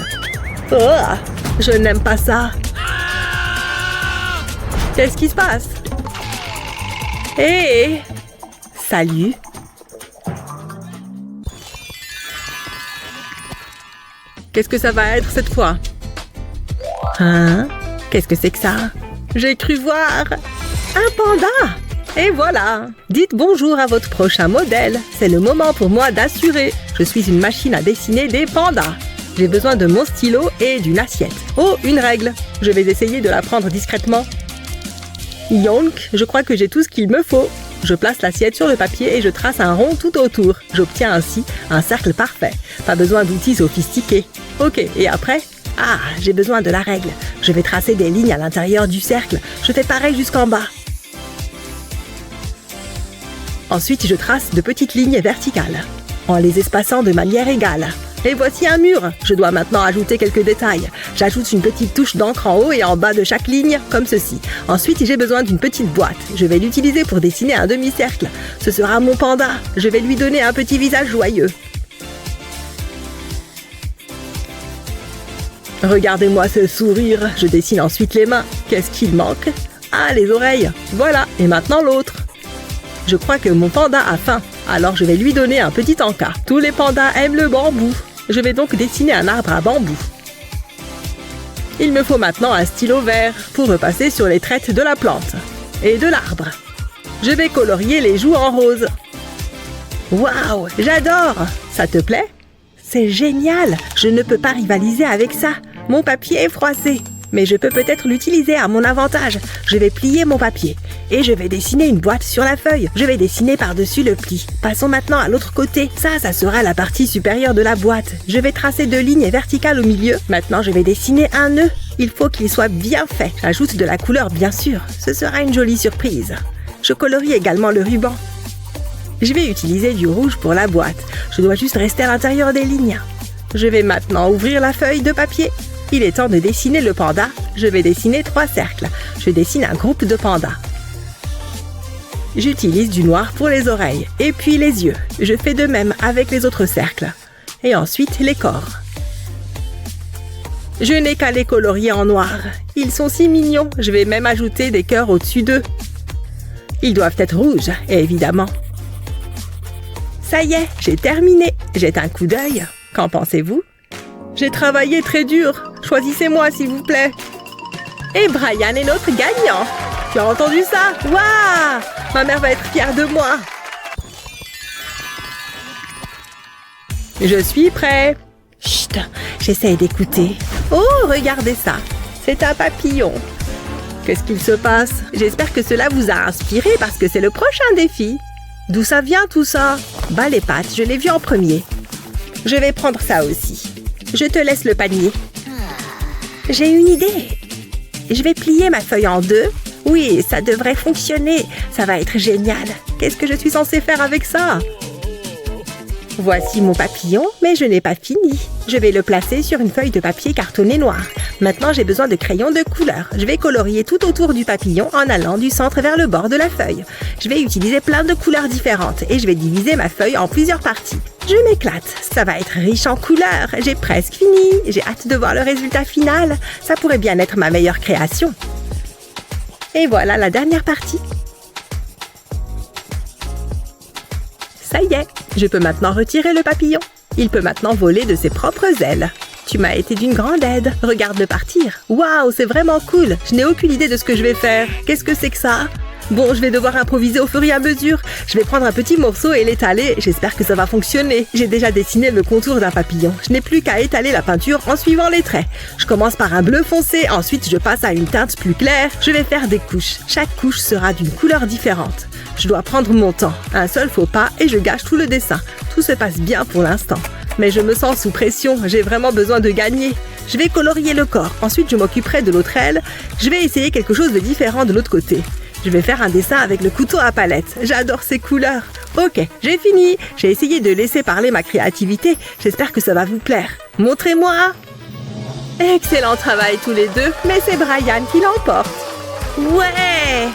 Oh, je n'aime pas ça. Qu'est-ce qui se passe? Hé! Salut! Qu'est-ce que ça va être cette fois? Hein? Qu'est-ce que c'est que ça? J'ai cru voir un panda! Et voilà! Dites bonjour à votre prochain modèle. C'est le moment pour moi d'assurer. Je suis une machine à dessiner des pandas. J'ai besoin de mon stylo et d'une assiette. Oh, une règle! Je vais essayer de la prendre discrètement. Yonk! Je crois que j'ai tout ce qu'il me faut. Je place l'assiette sur le papier et je trace un rond tout autour. J'obtiens ainsi un cercle parfait. Pas besoin d'outils sophistiqués. Ok, et après? Ah, j'ai besoin de la règle. Je vais tracer des lignes à l'intérieur du cercle. Je fais pareil jusqu'en bas. Ensuite, je trace de petites lignes verticales, en les espaçant de manière égale. Et voici un mur. Je dois maintenant ajouter quelques détails. J'ajoute une petite touche d'encre en haut et en bas de chaque ligne, comme ceci. Ensuite, j'ai besoin d'une petite boîte. Je vais l'utiliser pour dessiner un demi-cercle. Ce sera mon panda. Je vais lui donner un petit visage joyeux. Regardez-moi ce sourire. Je dessine ensuite les mains. Qu'est-ce qu'il manque? Ah, les oreilles. Voilà. Et maintenant l'autre. Je crois que mon panda a faim. Alors je vais lui donner un petit encas. Tous les pandas aiment le bambou. Je vais donc dessiner un arbre à bambou. Il me faut maintenant un stylo vert pour repasser sur les traites de la plante et de l'arbre. Je vais colorier les joues en rose. Waouh, j'adore! Ça te plaît? C'est génial! Je ne peux pas rivaliser avec ça. Mon papier est froissé. Mais je peux peut-être l'utiliser à mon avantage. Je vais plier mon papier. Et je vais dessiner une boîte sur la feuille. Je vais dessiner par-dessus le pli. Passons maintenant à l'autre côté. Ça sera la partie supérieure de la boîte. Je vais tracer 2 lignes verticales au milieu. Maintenant, je vais dessiner un nœud. Il faut qu'il soit bien fait. J'ajoute de la couleur, bien sûr. Ce sera une jolie surprise. Je colorie également le ruban. Je vais utiliser du rouge pour la boîte. Je dois juste rester à l'intérieur des lignes. Je vais maintenant ouvrir la feuille de papier. Il est temps de dessiner le panda. Je vais dessiner 3 cercles. Je dessine un groupe de pandas. J'utilise du noir pour les oreilles et puis les yeux. Je fais de même avec les autres cercles. Et ensuite les corps. Je n'ai qu'à les colorier en noir. Ils sont si mignons. Je vais même ajouter des cœurs au-dessus d'eux. Ils doivent être rouges, évidemment. Ça y est, j'ai terminé. Jette un coup d'œil. Qu'en pensez-vous? J'ai travaillé très dur. Choisissez-moi, s'il vous plaît. Et Brian est notre gagnant. Tu as entendu ça? Waouh! Ma mère va être fière de moi. Je suis prêt. Chut, j'essaie d'écouter. Oh, regardez ça. C'est un papillon. Qu'est-ce qu'il se passe? J'espère que cela vous a inspiré parce que c'est le prochain défi. D'où ça vient tout ça? Bah les pattes, je l'ai vu en premier. Je vais prendre ça aussi. Je te laisse le panier. J'ai une idée. Je vais plier ma feuille en 2. Oui, ça devrait fonctionner. Ça va être génial. Qu'est-ce que je suis censée faire avec ça? Voici mon papillon, mais je n'ai pas fini. Je vais le placer sur une feuille de papier cartonné noir. Maintenant, j'ai besoin de crayons de couleur. Je vais colorier tout autour du papillon en allant du centre vers le bord de la feuille. Je vais utiliser plein de couleurs différentes et je vais diviser ma feuille en plusieurs parties. Je m'éclate. Ça va être riche en couleurs. J'ai presque fini. J'ai hâte de voir le résultat final. Ça pourrait bien être ma meilleure création. Et voilà la dernière partie. Ça y est, je peux maintenant retirer le papillon. Il peut maintenant voler de ses propres ailes. Tu m'as été d'une grande aide. Regarde-le partir. Waouh, c'est vraiment cool. Je n'ai aucune idée de ce que je vais faire. Qu'est-ce que c'est que ça? Bon, je vais devoir improviser au fur et à mesure. Je vais prendre un petit morceau et l'étaler. J'espère que ça va fonctionner. J'ai déjà dessiné le contour d'un papillon. Je n'ai plus qu'à étaler la peinture en suivant les traits. Je commence par un bleu foncé. Ensuite, je passe à une teinte plus claire. Je vais faire des couches. Chaque couche sera d'une couleur différente. Je dois prendre mon temps. Un seul faux pas et je gâche tout le dessin. Tout se passe bien pour l'instant. Mais je me sens sous pression. J'ai vraiment besoin de gagner. Je vais colorier le corps. Ensuite, je m'occuperai de l'autre aile. Je vais essayer quelque chose de différent de l'autre côté. Je vais faire un dessin avec le couteau à palette. J'adore ces couleurs. Ok, j'ai fini. J'ai essayé de laisser parler ma créativité. J'espère que ça va vous plaire. Montrez-moi. Excellent travail tous les deux, mais c'est Brian qui l'emporte. Ouais!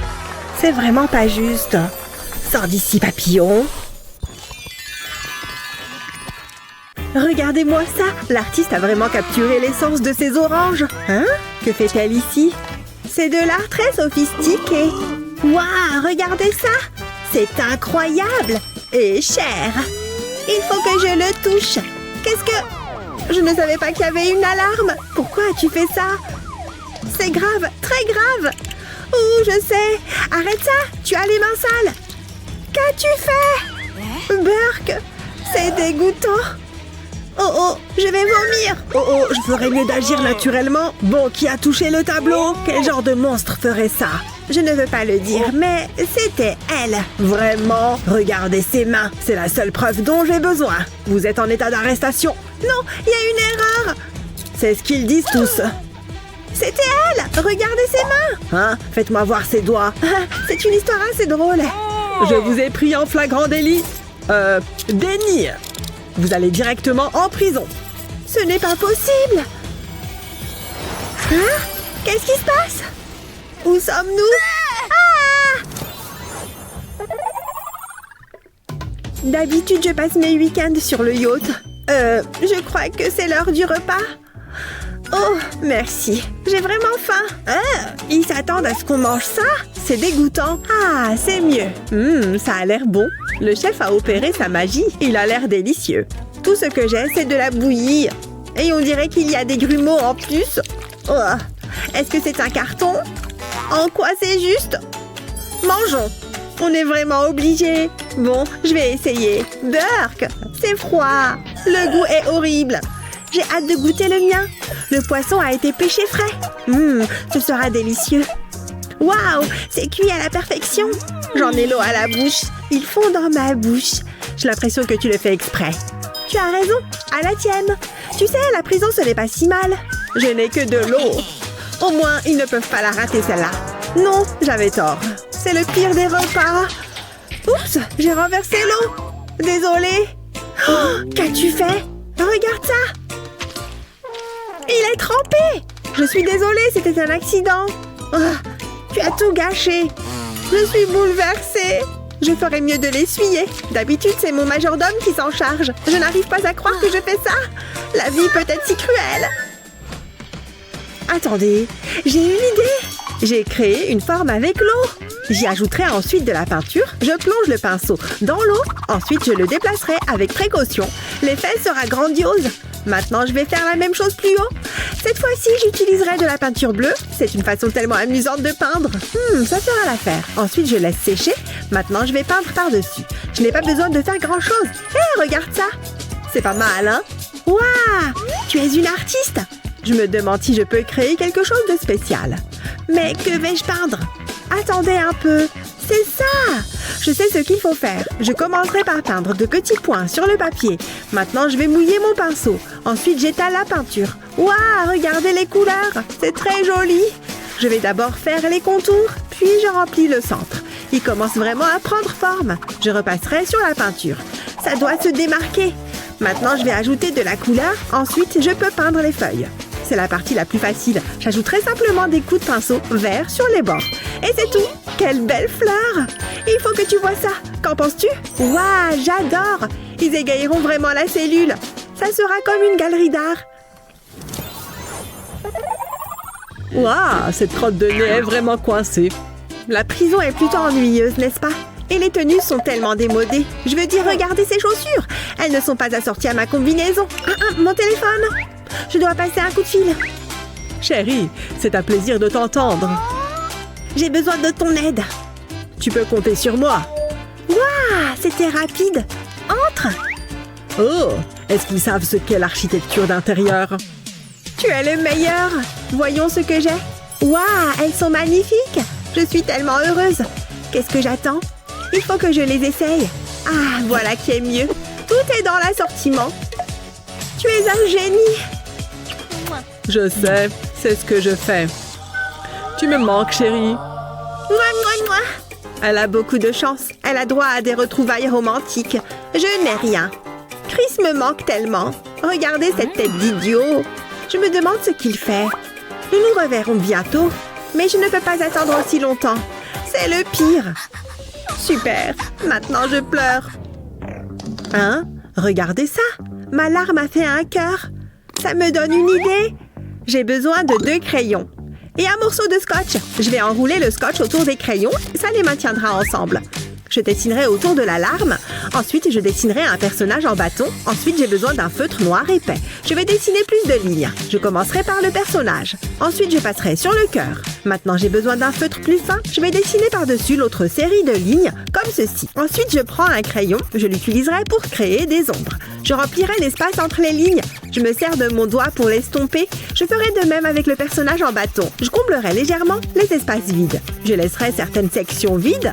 C'est vraiment pas juste. Sors d'ici, papillon. Regardez-moi ça. L'artiste a vraiment capturé l'essence de ces oranges. Hein? Que fait-elle ici? C'est de l'art très sophistiqué. Waouh, regardez ça. C'est incroyable et cher. Il faut que je le touche. Qu'est-ce que... Je ne savais pas qu'il y avait une alarme. Pourquoi as-tu fait ça? C'est grave, très grave. Oh, je sais. Arrête ça. Tu as les mains sales. Qu'as-tu fait? Burk, c'est dégoûtant. Oh, je vais vomir. Oh, je ferais mieux d'agir naturellement. Bon, qui a touché le tableau? Quel genre de monstre ferait ça? Je ne veux pas le dire, mais c'était elle. Vraiment? Regardez ses mains. C'est la seule preuve dont j'ai besoin. Vous êtes en état d'arrestation. Non, il y a une erreur. C'est ce qu'ils disent tous. C'était elle. Regardez ses mains. Hein? Faites-moi voir ses doigts. C'est une histoire assez drôle. Je vous ai pris en flagrant délit. Déni. Vous allez directement en prison. Ce n'est pas possible. Hein? Qu'est-ce qui se passe? Où sommes-nous? Ah! D'habitude, je passe mes week-ends sur le yacht. Je crois que c'est l'heure du repas. Oh, merci. J'ai vraiment faim. Ils s'attendent à ce qu'on mange ça? C'est dégoûtant. Ah, c'est mieux. Ça a l'air bon. Le chef a opéré sa magie. Il a l'air délicieux. Tout ce que j'ai, c'est de la bouillie. Et on dirait qu'il y a des grumeaux en plus. Oh. Est-ce que c'est un carton? En quoi c'est juste? Mangeons. On est vraiment obligés. Bon, je vais essayer. Burk, c'est froid. Le goût est horrible. J'ai hâte de goûter le mien. Le poisson a été pêché frais. Ce sera délicieux. Waouh, c'est cuit à la perfection. J'en ai l'eau à la bouche. Ils fond dans ma bouche. J'ai l'impression que tu le fais exprès. Tu as raison, à la tienne. Tu sais, la prison, ce n'est pas si mal. Je n'ai que de l'eau. Au moins, ils ne peuvent pas la rater, celle-là. Non, j'avais tort. C'est le pire des repas. Oups, j'ai renversé l'eau. Désolée. Oh, qu'as-tu fait? Regarde ça. Il est trempé. Je suis désolée, c'était un accident. Oh, tu as tout gâché. Je suis bouleversée. Je ferais mieux de l'essuyer. D'habitude, c'est mon majordome qui s'en charge. Je n'arrive pas à croire que je fais ça. La vie peut être si cruelle. Attendez, j'ai une idée. J'ai créé une forme avec l'eau. J'y ajouterai ensuite de la peinture. Je plonge le pinceau dans l'eau. Ensuite, je le déplacerai avec précaution. L'effet sera grandiose. Maintenant, je vais faire la même chose plus haut. Cette fois-ci, j'utiliserai de la peinture bleue. C'est une façon tellement amusante de peindre. Ça fera l'affaire. Ensuite, je laisse sécher. Maintenant, je vais peindre par-dessus. Je n'ai pas besoin de faire grand-chose. Hé, regarde ça. C'est pas mal, hein? Waouh! Tu es une artiste. Je me demande si je peux créer quelque chose de spécial. Mais que vais-je peindre? Attendez un peu. C'est ça! Je sais ce qu'il faut faire. Je commencerai par peindre de petits points sur le papier. Maintenant, je vais mouiller mon pinceau. Ensuite, j'étale la peinture. Waouh! Regardez les couleurs! C'est très joli! Je vais d'abord faire les contours, puis je remplis le centre. Il commence vraiment à prendre forme. Je repasserai sur la peinture. Ça doit se démarquer. Maintenant, je vais ajouter de la couleur. Ensuite, je peux peindre les feuilles. C'est la partie la plus facile. J'ajouterai simplement des coups de pinceau verts sur les bords. Et c'est tout. Quelle belle fleur! Il faut que tu vois ça. Qu'en penses-tu? Waouh, j'adore! Ils égayeront vraiment la cellule. Ça sera comme une galerie d'art. Waouh, cette crotte de nez est vraiment coincée. La prison est plutôt ennuyeuse, n'est-ce pas? Et les tenues sont tellement démodées. Je veux dire, regardez ces chaussures. Elles ne sont pas assorties à ma combinaison. Mon téléphone. Je dois passer un coup de fil. Chérie, c'est un plaisir de t'entendre. J'ai besoin de ton aide. Tu peux compter sur moi. Waouh, c'était rapide. Entre. Oh, est-ce qu'ils savent ce qu'est l'architecture d'intérieur? Tu es le meilleur. Voyons ce que j'ai. Waouh, elles sont magnifiques. Je suis tellement heureuse. Qu'est-ce que j'attends? Il faut que je les essaye. Ah, voilà qui est mieux. Tout est dans l'assortiment. Tu es un génie. Je sais, c'est ce que je fais. Tu me manques, chérie. Elle a beaucoup de chance. Elle a droit à des retrouvailles romantiques. Je n'ai rien. Chris me manque tellement. Regardez cette tête d'idiot. Je me demande ce qu'il fait. Nous nous reverrons bientôt. Mais je ne peux pas attendre aussi longtemps. C'est le pire. Super. Maintenant, je pleure. Hein? Regardez ça. Ma larme a fait un cœur. Ça me donne une idée. J'ai besoin de 2 crayons. Et un morceau de scotch. Je vais enrouler le scotch autour des crayons. Ça les maintiendra ensemble. Je dessinerai autour de la larme. Ensuite, je dessinerai un personnage en bâton. Ensuite, j'ai besoin d'un feutre noir épais. Je vais dessiner plus de lignes. Je commencerai par le personnage. Ensuite, je passerai sur le cœur. Maintenant, j'ai besoin d'un feutre plus fin. Je vais dessiner par-dessus l'autre série de lignes, comme ceci. Ensuite, je prends un crayon. Je l'utiliserai pour créer des ombres. Je remplirai l'espace entre les lignes. Je me sers de mon doigt pour l'estomper. Je ferai de même avec le personnage en bâton. Je comblerai légèrement les espaces vides. Je laisserai certaines sections vides.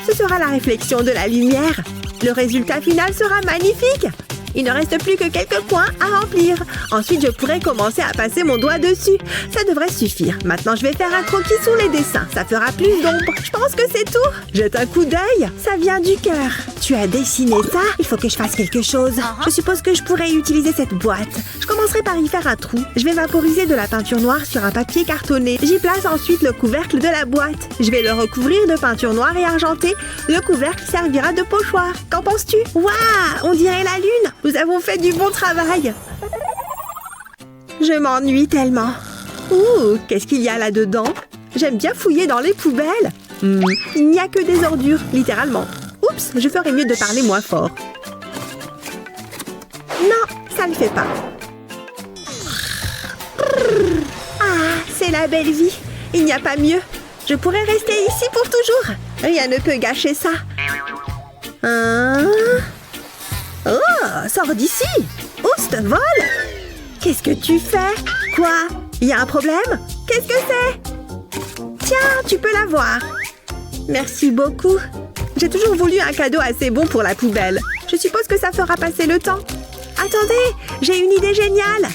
Ce sera la réflexion de la lumière. Le résultat final sera magnifique. Il ne reste plus que quelques points à remplir. Ensuite, je pourrai commencer à passer mon doigt dessus. Ça devrait suffire. Maintenant, je vais faire un croquis sous les dessins. Ça fera plus d'ombre. Je pense que c'est tout. Jette un coup d'œil. Ça vient du cœur. Tu as dessiné ça? Il faut que je fasse quelque chose. Je suppose que je pourrais utiliser cette boîte. Je commencerai par y faire un trou. Je vais vaporiser de la peinture noire sur un papier cartonné. J'y place ensuite le couvercle de la boîte. Je vais le recouvrir de peinture noire et argentée. Le couvercle servira de pochoir. Qu'en penses-tu? Waouh! On dirait la lune. Nous avons fait du bon travail. Je m'ennuie tellement. Ouh, qu'est-ce qu'il y a là-dedans? J'aime bien fouiller dans les poubelles. Il n'y a que des ordures, littéralement. Oups, je ferais mieux de parler moins fort. Non, ça ne fait pas. Ah, c'est la belle vie. Il n'y a pas mieux. Je pourrais rester ici pour toujours. Rien ne peut gâcher ça. Oh, sors d'ici. Oust, vole. Qu'est-ce que tu fais? Quoi? Il y a un problème? Qu'est-ce que c'est? Tiens, tu peux l'avoir. Merci beaucoup. J'ai toujours voulu un cadeau assez bon pour la poubelle. Je suppose que ça fera passer le temps. Attendez, j'ai une idée géniale.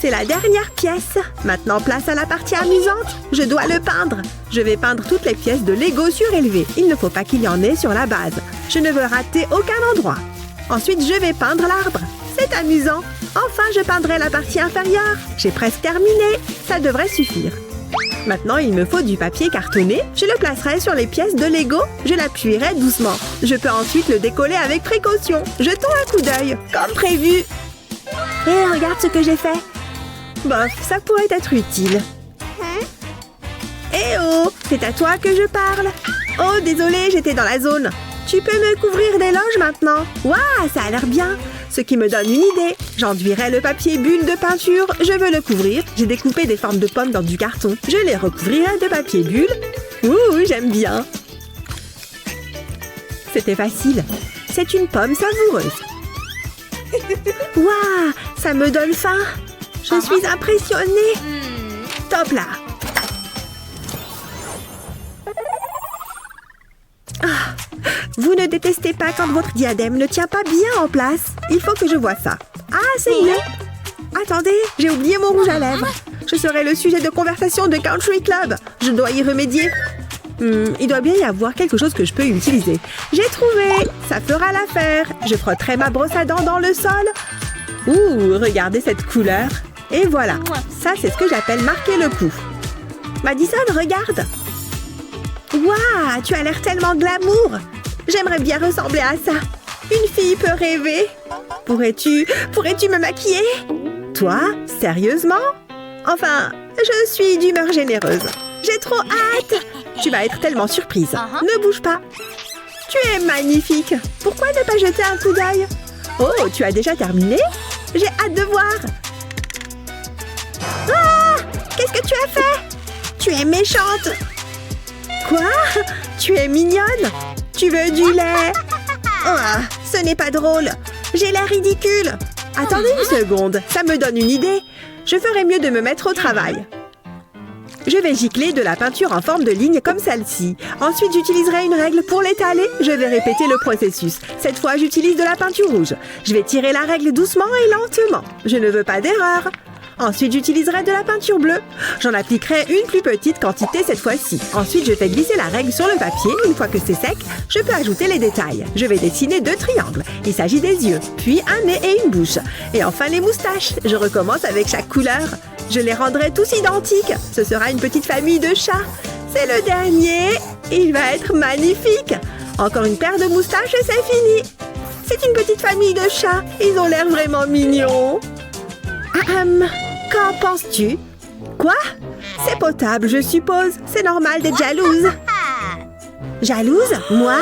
C'est la dernière pièce. Maintenant, place à la partie amusante. Je dois le peindre. Je vais peindre toutes les pièces de Lego surélevées. Il ne faut pas qu'il y en ait sur la base. Je ne veux rater aucun endroit. Ensuite, je vais peindre l'arbre. C'est amusant. Enfin, je peindrai la partie inférieure. J'ai presque terminé. Ça devrait suffire. Maintenant, il me faut du papier cartonné. Je le placerai sur les pièces de Lego. Je l'appuierai doucement. Je peux ensuite le décoller avec précaution. Jetons un coup d'œil, comme prévu. Et regarde ce que j'ai fait. Bof, ça pourrait être utile. Eh oh, c'est à toi que je parle. Oh, désolé, j'étais dans la zone. Tu peux me couvrir d'éloges maintenant. Waouh, ça a l'air bien. Ce qui me donne une idée. J'enduirai le papier bulle de peinture. Je veux le couvrir. J'ai découpé des formes de pommes dans du carton. Je les recouvrirai de papier bulle. Ouh, j'aime bien. C'était facile. C'est une pomme savoureuse. Waouh, ça me donne faim. Je suis impressionnée. Top là. Ah, vous ne détestez pas quand votre diadème ne tient pas bien en place? Il faut que je voie ça. Ah, c'est mieux. Attendez, j'ai oublié mon rouge à lèvres. Je serai le sujet de conversation de Country Club. Je dois y remédier. Il doit bien y avoir quelque chose que je peux utiliser. J'ai trouvé. Ça fera l'affaire. Je frotterai ma brosse à dents dans le sol. Ouh, regardez cette couleur. Et voilà. Ça, c'est ce que j'appelle marquer le coup. Madison, regarde. Waouh, tu as l'air tellement glamour. J'aimerais bien ressembler à ça. Une fille peut rêver. Pourrais-tu me maquiller? Toi? Sérieusement? Enfin, je suis d'humeur généreuse. J'ai trop hâte. Tu vas être tellement surprise. Ne bouge pas. Tu es magnifique. Pourquoi ne pas jeter un coup d'œil? Oh, tu as déjà terminé? J'ai hâte de voir. Ah! Qu'est-ce que tu as fait? Tu es méchante. Quoi? Tu es mignonne? Tu veux du lait? Oh, ce n'est pas drôle. J'ai l'air ridicule. Attendez une seconde, ça me donne une idée. Je ferais mieux de me mettre au travail. Je vais gicler de la peinture en forme de ligne comme celle-ci. Ensuite, j'utiliserai une règle pour l'étaler. Je vais répéter le processus. Cette fois, j'utilise de la peinture rouge. Je vais tirer la règle doucement et lentement. Je ne veux pas d'erreur. Ensuite, j'utiliserai de la peinture bleue. J'en appliquerai une plus petite quantité cette fois-ci. Ensuite, je fais glisser la règle sur le papier. Une fois que c'est sec, je peux ajouter les détails. Je vais dessiner 2 triangles. Il s'agit des yeux, puis un nez et une bouche. Et enfin, les moustaches. Je recommence avec chaque couleur. Je les rendrai tous identiques. Ce sera une petite famille de chats. C'est le dernier. Il va être magnifique. Encore une paire de moustaches et c'est fini. C'est une petite famille de chats. Ils ont l'air vraiment mignons. Qu'en penses-tu? Quoi? C'est potable, je suppose. C'est normal d'être jalouse. Jalouse? Moi?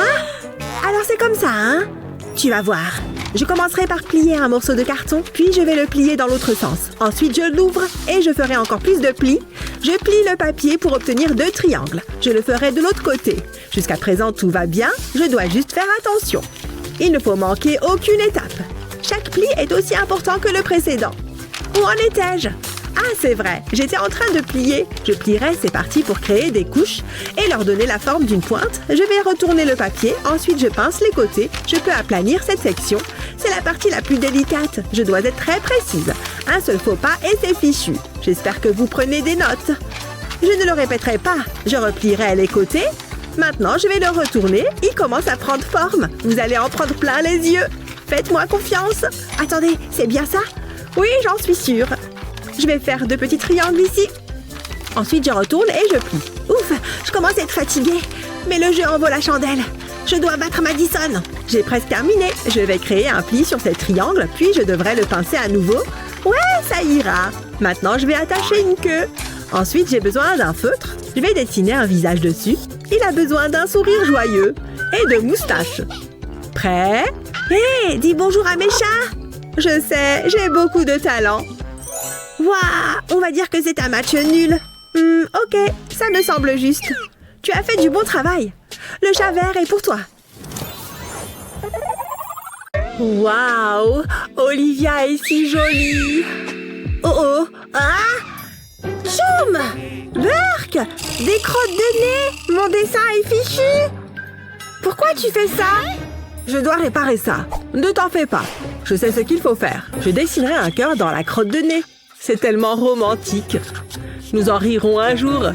Alors c'est comme ça, hein? Tu vas voir. Je commencerai par plier un morceau de carton, puis je vais le plier dans l'autre sens. Ensuite, je l'ouvre et je ferai encore plus de plis. Je plie le papier pour obtenir 2 triangles. Je le ferai de l'autre côté. Jusqu'à présent, tout va bien. Je dois juste faire attention. Il ne faut manquer aucune étape. Chaque pli est aussi important que le précédent. Où en étais-je? Ah, c'est vrai, j'étais en train de plier. Je plierai ces parties pour créer des couches et leur donner la forme d'une pointe. Je vais retourner le papier, ensuite je pince les côtés. Je peux aplanir cette section. C'est la partie la plus délicate. Je dois être très précise. Un seul faux pas et c'est fichu. J'espère que vous prenez des notes. Je ne le répéterai pas. Je replierai les côtés. Maintenant, je vais le retourner. Il commence à prendre forme. Vous allez en prendre plein les yeux. Faites-moi confiance. Attendez, c'est bien ça? Oui, j'en suis sûre. Je vais faire 2 petits triangles ici. Ensuite, je retourne et je plie. Ouf, je commence à être fatiguée. Mais le jeu en vaut la chandelle. Je dois battre Madison. J'ai presque terminé. Je vais créer un pli sur ces triangles, puis je devrais le pincer à nouveau. Ouais, ça ira. Maintenant, je vais attacher une queue. Ensuite, j'ai besoin d'un feutre. Je vais dessiner un visage dessus. Il a besoin d'un sourire joyeux et de moustaches. Prêt? Hé, dis bonjour à mes chats. Je sais, j'ai beaucoup de talent. Waouh, on va dire que c'est un match nul. Ok, ça me semble juste. Tu as fait du bon travail. Le chat vert est pour toi. Waouh, Olivia est si jolie. Oh oh. Ah! Choum! Burk! Des crottes de nez! Mon dessin est fichu! Pourquoi tu fais ça? Je dois réparer ça. Ne t'en fais pas. Je sais ce qu'il faut faire. Je dessinerai un cœur dans la crotte de nez. C'est tellement romantique. Nous en rirons un jour.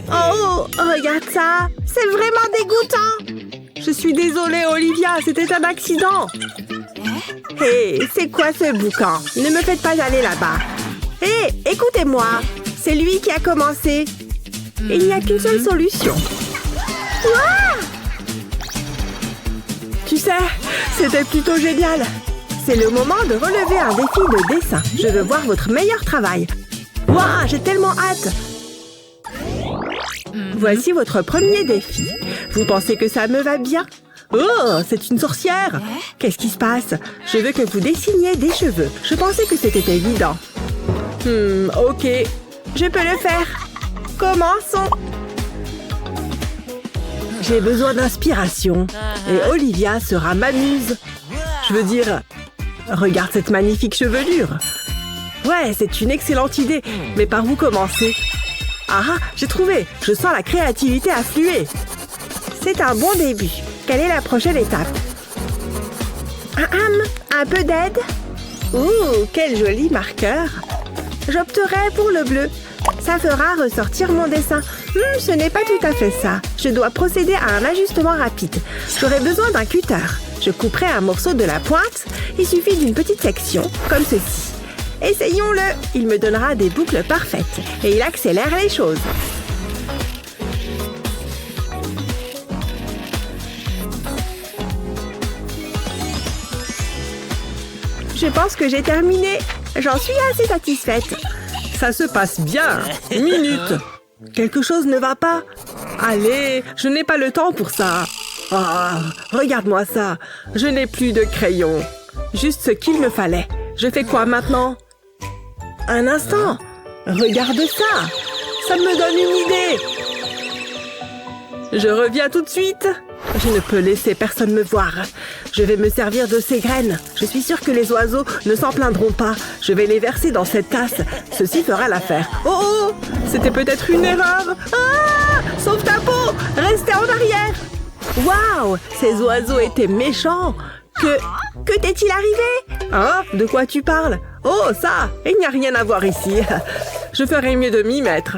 Oh, regarde ça! C'est vraiment dégoûtant! Je suis désolée, Olivia. C'était un accident. Hé, c'est quoi ce boucan? Ne me faites pas aller là-bas. Hé, écoutez-moi. C'est lui qui a commencé. Il n'y a qu'une seule solution. Ouah! Tu sais, c'était plutôt génial. C'est le moment de relever un défi de dessin. Je veux voir votre meilleur travail. Waouh, j'ai tellement hâte. Voici votre premier défi. Vous pensez que ça me va bien? Oh, c'est une sorcière. Qu'est-ce qui se passe? Je veux que vous dessiniez des cheveux. Je pensais que c'était évident. Ok. Je peux le faire. Commençons. J'ai besoin d'inspiration. Et Olivia sera ma muse. Je veux dire, regarde cette magnifique chevelure. Ouais, c'est une excellente idée. Mais par où commencer? Ah, j'ai trouvé. Je sens la créativité affluer. C'est un bon début. Quelle est la prochaine étape? Un peu d'aide? Ouh, quel joli marqueur. J'opterai pour le bleu. Ça fera ressortir mon dessin. Ce n'est pas tout à fait ça. Je dois procéder à un ajustement rapide. J'aurai besoin d'un cutter. Je couperai un morceau de la pointe. Il suffit d'une petite section, comme ceci. Essayons-le. Il me donnera des boucles parfaites. Et il accélère les choses. Je pense que j'ai terminé. J'en suis assez satisfaite. Ça se passe bien. Minute. Quelque chose ne va pas. Allez, je n'ai pas le temps pour ça. Ah, regarde-moi ça. Je n'ai plus de crayon. Juste ce qu'il me fallait. Je fais quoi maintenant? Un instant. Regarde ça. Ça me donne une idée. Je reviens tout de suite. Je ne peux laisser personne me voir. Je vais me servir de ces graines. Je suis sûre que les oiseaux ne s'en plaindront pas. Je vais les verser dans cette tasse. Ceci fera l'affaire. Oh oh! C'était peut-être une erreur. Ah! Sauve ta peau! Restez en arrière! Waouh! Ces oiseaux étaient méchants. Que t'est-il arrivé? Hein? De quoi tu parles? Oh, ça! Il n'y a rien à voir ici. Je ferais mieux de m'y mettre.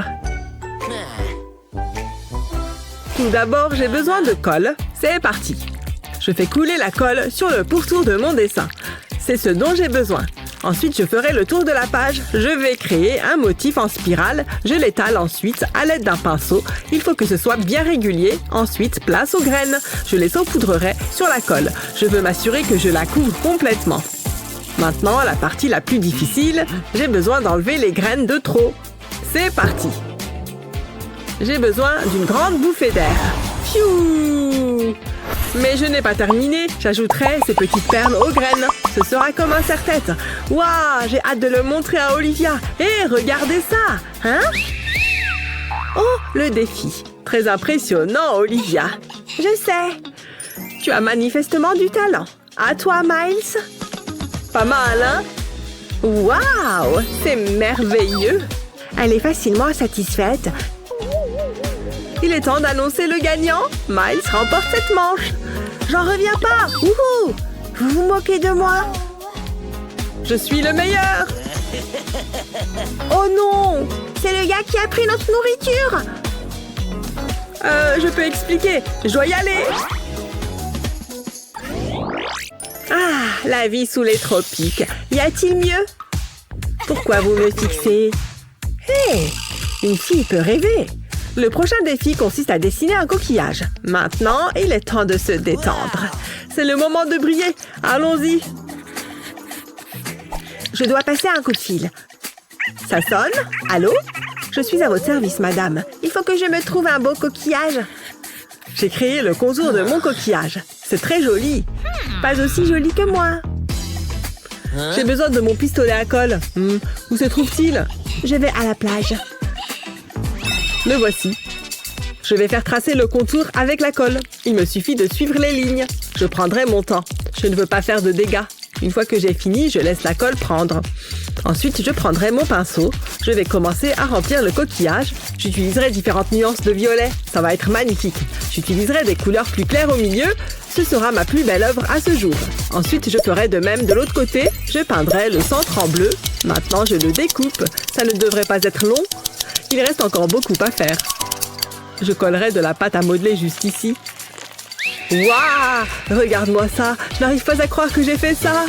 Tout d'abord, j'ai besoin de colle. C'est parti. Je fais couler la colle sur le pourtour de mon dessin. C'est ce dont j'ai besoin. Ensuite, je ferai le tour de la page. Je vais créer un motif en spirale. Je l'étale ensuite à l'aide d'un pinceau. Il faut que ce soit bien régulier. Ensuite, place aux graines. Je les saupoudrerai sur la colle. Je veux m'assurer que je la couvre complètement. Maintenant, la partie la plus difficile. J'ai besoin d'enlever les graines de trop. C'est parti. J'ai besoin d'une grande bouffée d'air. Pfiou! Mais je n'ai pas terminé. J'ajouterai ces petites perles aux graines. Ce sera comme un serre-tête. Waouh! J'ai hâte de le montrer à Olivia. Hé, regardez ça! Hein? Oh, le défi. Très impressionnant, Olivia. Je sais. Tu as manifestement du talent. À toi, Miles. Pas mal, hein? Waouh! C'est merveilleux. Elle est facilement satisfaite. Il est temps d'annoncer le gagnant. Miles remporte cette manche. J'en reviens pas. Wouhou! Vous vous moquez de moi? Je suis le meilleur. Oh non! C'est le gars qui a pris notre nourriture. Je peux expliquer. Je dois y aller. Ah, la vie sous les tropiques. Y a-t-il mieux? Pourquoi vous me fixez? Hé! Une fille peut rêver. Le prochain défi consiste à dessiner un coquillage. Maintenant, il est temps de se détendre. C'est le moment de briller. Allons-y. Je dois passer un coup de fil. Ça sonne? Allô? Je suis à votre service, madame. Il faut que je me trouve un beau coquillage. J'ai créé le contour de mon coquillage. C'est très joli. Pas aussi joli que moi. J'ai besoin de mon pistolet à colle. Où se trouve-t-il? Je vais à la plage. Le voici. Je vais faire tracer le contour avec la colle. Il me suffit de suivre les lignes. Je prendrai mon temps. Je ne veux pas faire de dégâts. Une fois que j'ai fini, je laisse la colle prendre. Ensuite, je prendrai mon pinceau. Je vais commencer à remplir le coquillage. J'utiliserai différentes nuances de violet. Ça va être magnifique. J'utiliserai des couleurs plus claires au milieu. Ce sera ma plus belle œuvre à ce jour. Ensuite, je ferai de même de l'autre côté. Je peindrai le centre en bleu. Maintenant, je le découpe. Ça ne devrait pas être long. Il reste encore beaucoup à faire. Je collerai de la pâte à modeler juste ici. Waouh! Regarde-moi ça! Je n'arrive pas à croire que j'ai fait ça!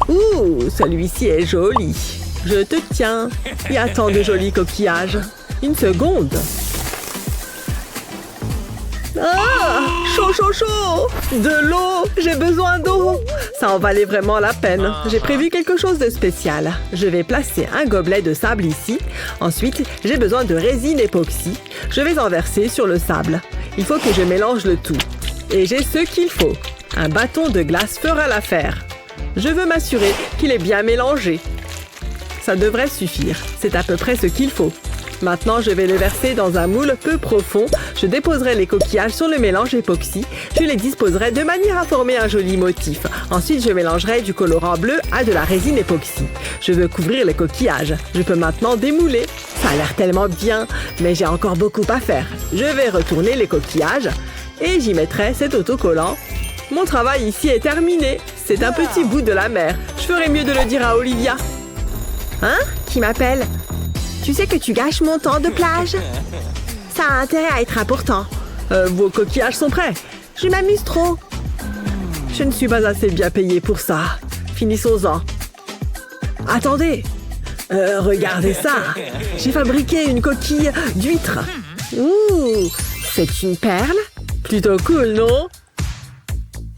Ouh! Celui-ci est joli! Je te tiens! Il y a tant de jolis coquillages! Une seconde! Ah! Chaud, chaud, chaud! De l'eau! J'ai besoin d'eau! Ça en valait vraiment la peine. J'ai prévu quelque chose de spécial. Je vais placer un gobelet de sable ici. Ensuite, j'ai besoin de résine époxy. Je vais en verser sur le sable. Il faut que je mélange le tout. Et j'ai ce qu'il faut. Un bâton de glace fera l'affaire. Je veux m'assurer qu'il est bien mélangé. Ça devrait suffire. C'est à peu près ce qu'il faut. Maintenant, je vais le verser dans un moule peu profond. Je déposerai les coquillages sur le mélange époxy. Je les disposerai de manière à former un joli motif. Ensuite, je mélangerai du colorant bleu à de la résine époxy. Je veux couvrir les coquillages. Je peux maintenant démouler. Ça a l'air tellement bien, mais j'ai encore beaucoup à faire. Je vais retourner les coquillages et j'y mettrai cet autocollant. Mon travail ici est terminé. C'est un petit bout de la mer. Je ferais mieux de le dire à Olivia. Hein? Qui m'appelle? Tu sais que tu gâches mon temps de plage? Ça a intérêt à être important. Vos coquillages sont prêts. Je m'amuse trop. Je ne suis pas assez bien payée pour ça. Finissons-en. Attendez. Regardez ça. J'ai fabriqué une coquille d'huître. Ouh, c'est une perle? Plutôt cool, non?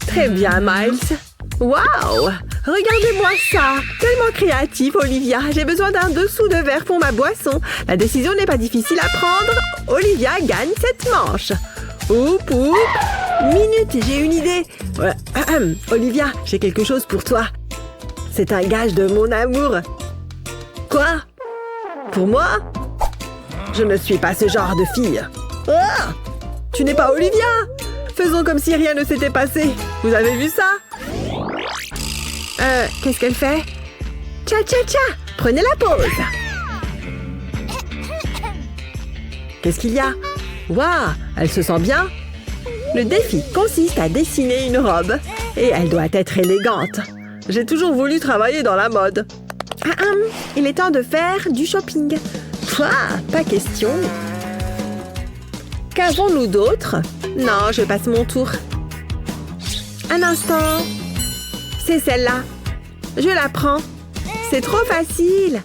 Très bien, Miles. Waouh! Regardez-moi ça! Tellement créatif, Olivia. J'ai besoin d'un dessous de verre pour ma boisson. La décision n'est pas difficile à prendre. Olivia gagne cette manche. Oup, oup! Minute, j'ai une idée. Olivia, j'ai quelque chose pour toi. C'est un gage de mon amour. Quoi? Pour moi? Je ne suis pas ce genre de fille. Ah! Tu n'es pas Olivia? Faisons comme si rien ne s'était passé. Vous avez vu ça? Qu'est-ce qu'elle fait? Tcha, tcha, tcha! Prenez la pause! Qu'est-ce qu'il y a? Waouh! Elle se sent bien? Le défi consiste à dessiner une robe. Et elle doit être élégante. J'ai toujours voulu travailler dans la mode. Il est temps de faire du shopping. Quoi? Pas question. Qu'avons-nous d'autre? Non, je passe mon tour. Un instant. C'est celle-là. Je la prends. C'est trop facile.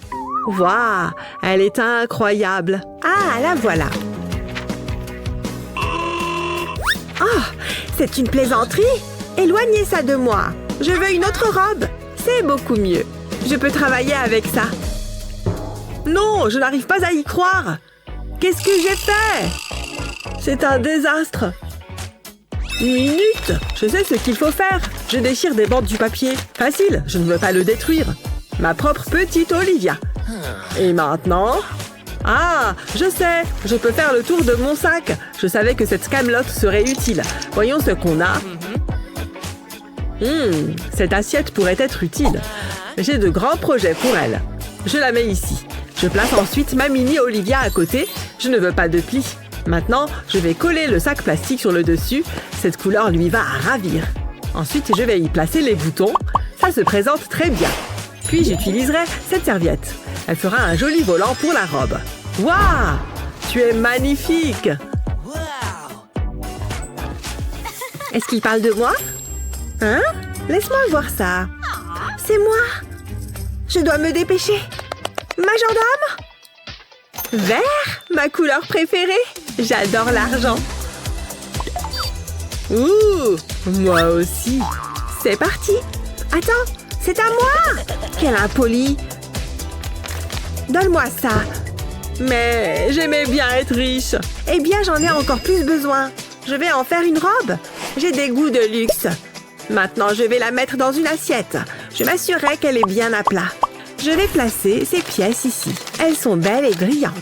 Waouh, elle est incroyable. Ah, la voilà. Oh, c'est une plaisanterie. Éloignez ça de moi. Je veux une autre robe. C'est beaucoup mieux. Je peux travailler avec ça. Non, je n'arrive pas à y croire. Qu'est-ce que j'ai fait? C'est un désastre. Une minute. Je sais ce qu'il faut faire. Je déchire des bandes du papier. Facile, je ne veux pas le détruire. Ma propre petite Olivia. Et maintenant? Ah, je sais. Je peux faire le tour de mon sac. Je savais que cette camelote serait utile. Voyons ce qu'on a. Cette assiette pourrait être utile. J'ai de grands projets pour elle. Je la mets ici. Je place ensuite ma mini Olivia à côté. Je ne veux pas de plis. Maintenant, je vais coller le sac plastique sur le dessus. Cette couleur lui va à ravir. Ensuite, je vais y placer les boutons. Ça se présente très bien. Puis, j'utiliserai cette serviette. Elle fera un joli volant pour la robe. Waouh! Tu es magnifique! Est-ce qu'il parle de moi? Hein? Laisse-moi voir ça. C'est moi. Je dois me dépêcher. Majordome? Vert, ma couleur préférée. J'adore l'argent. Ouh, moi aussi. C'est parti. Attends, c'est à moi. Quel impoli. Donne-moi ça. Mais j'aimais bien être riche. Eh bien, j'en ai encore plus besoin. Je vais en faire une robe. J'ai des goûts de luxe. Maintenant, je vais la mettre dans une assiette. Je m'assurerai qu'elle est bien à plat. Je vais placer ces pièces ici. Elles sont belles et brillantes.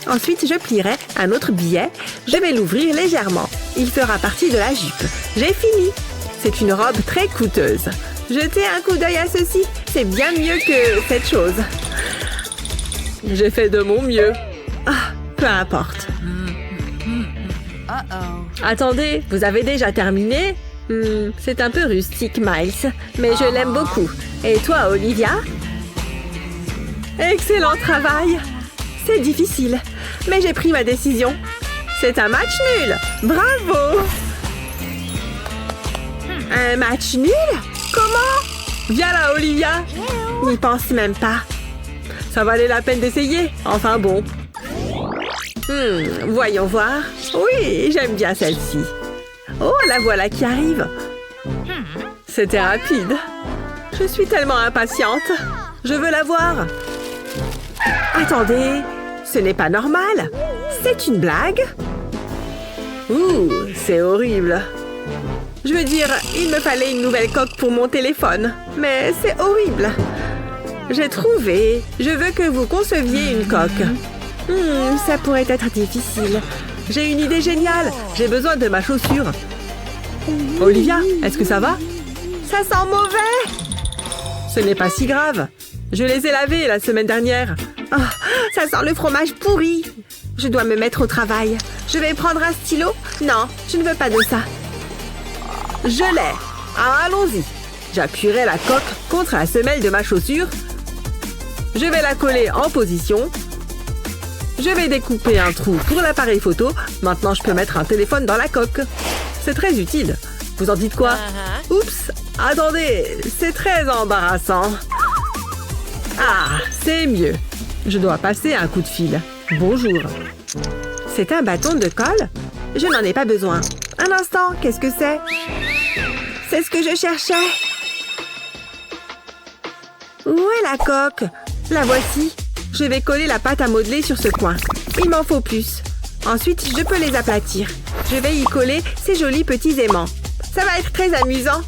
Ensuite, je plierai un autre billet. Je vais l'ouvrir légèrement. Il fera partie de la jupe. J'ai fini. C'est une robe très coûteuse. Jetez un coup d'œil à ceci. C'est bien mieux que cette chose. J'ai fait de mon mieux. Ah, peu importe. Attendez, vous avez déjà terminé? C'est un peu rustique, Miles, mais je l'aime beaucoup. Et toi, Olivia? Excellent travail! C'est difficile, mais j'ai pris ma décision. C'est un match nul! Bravo! Un match nul? Comment? Viens là, Olivia! N'y pense même pas. Ça valait la peine d'essayer. Enfin bon. Voyons voir. Oui, j'aime bien celle-ci. Oh, la voilà qui arrive. C'était rapide. Je suis tellement impatiente. Je veux la voir. Attendez, ce n'est pas normal. C'est une blague? Ouh, c'est horrible. Je veux dire, il me fallait une nouvelle coque pour mon téléphone. Mais c'est horrible. J'ai trouvé. Je veux que vous conceviez une coque. Ça pourrait être difficile. J'ai une idée géniale. J'ai besoin de ma chaussure. Olivia, est-ce que ça va? Ça sent mauvais. Ce n'est pas si grave. Je les ai lavées la semaine dernière. Oh, ça sent le fromage pourri. Je dois me mettre au travail. Je vais prendre un stylo. Non, je ne veux pas de ça. Je l'ai. Allons-y. J'appuierai la coque contre la semelle de ma chaussure. Je vais la coller en position. Je vais découper un trou pour l'appareil photo. Maintenant, je peux mettre un téléphone dans la coque. C'est très utile. Vous en dites quoi? Oups! Attendez, c'est très embarrassant. Ah, c'est mieux. Je dois passer un coup de fil. Bonjour. C'est un bâton de colle? Je n'en ai pas besoin. Un instant, qu'est-ce que c'est? C'est ce que je cherchais. Où est la coque? La voici. Je vais coller la pâte à modeler sur ce coin. Il m'en faut plus. Ensuite, je peux les aplatir. Je vais y coller ces jolis petits aimants. Ça va être très amusant.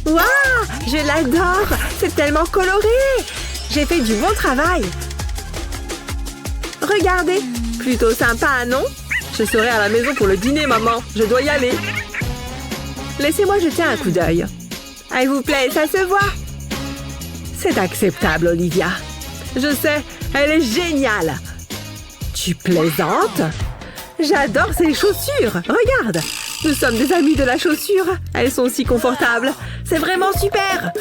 Waouh! Je l'adore! C'est tellement coloré! J'ai fait du bon travail. Regardez. Plutôt sympa, non? Je serai à la maison pour le dîner, maman. Je dois y aller. Laissez-moi jeter un coup d'œil. Elle vous plaît, ça se voit. C'est acceptable, Olivia. Je sais, elle est géniale. Tu plaisantes? J'adore ces chaussures. Regarde, nous sommes des amis de la chaussure. Elles sont si confortables. C'est vraiment super.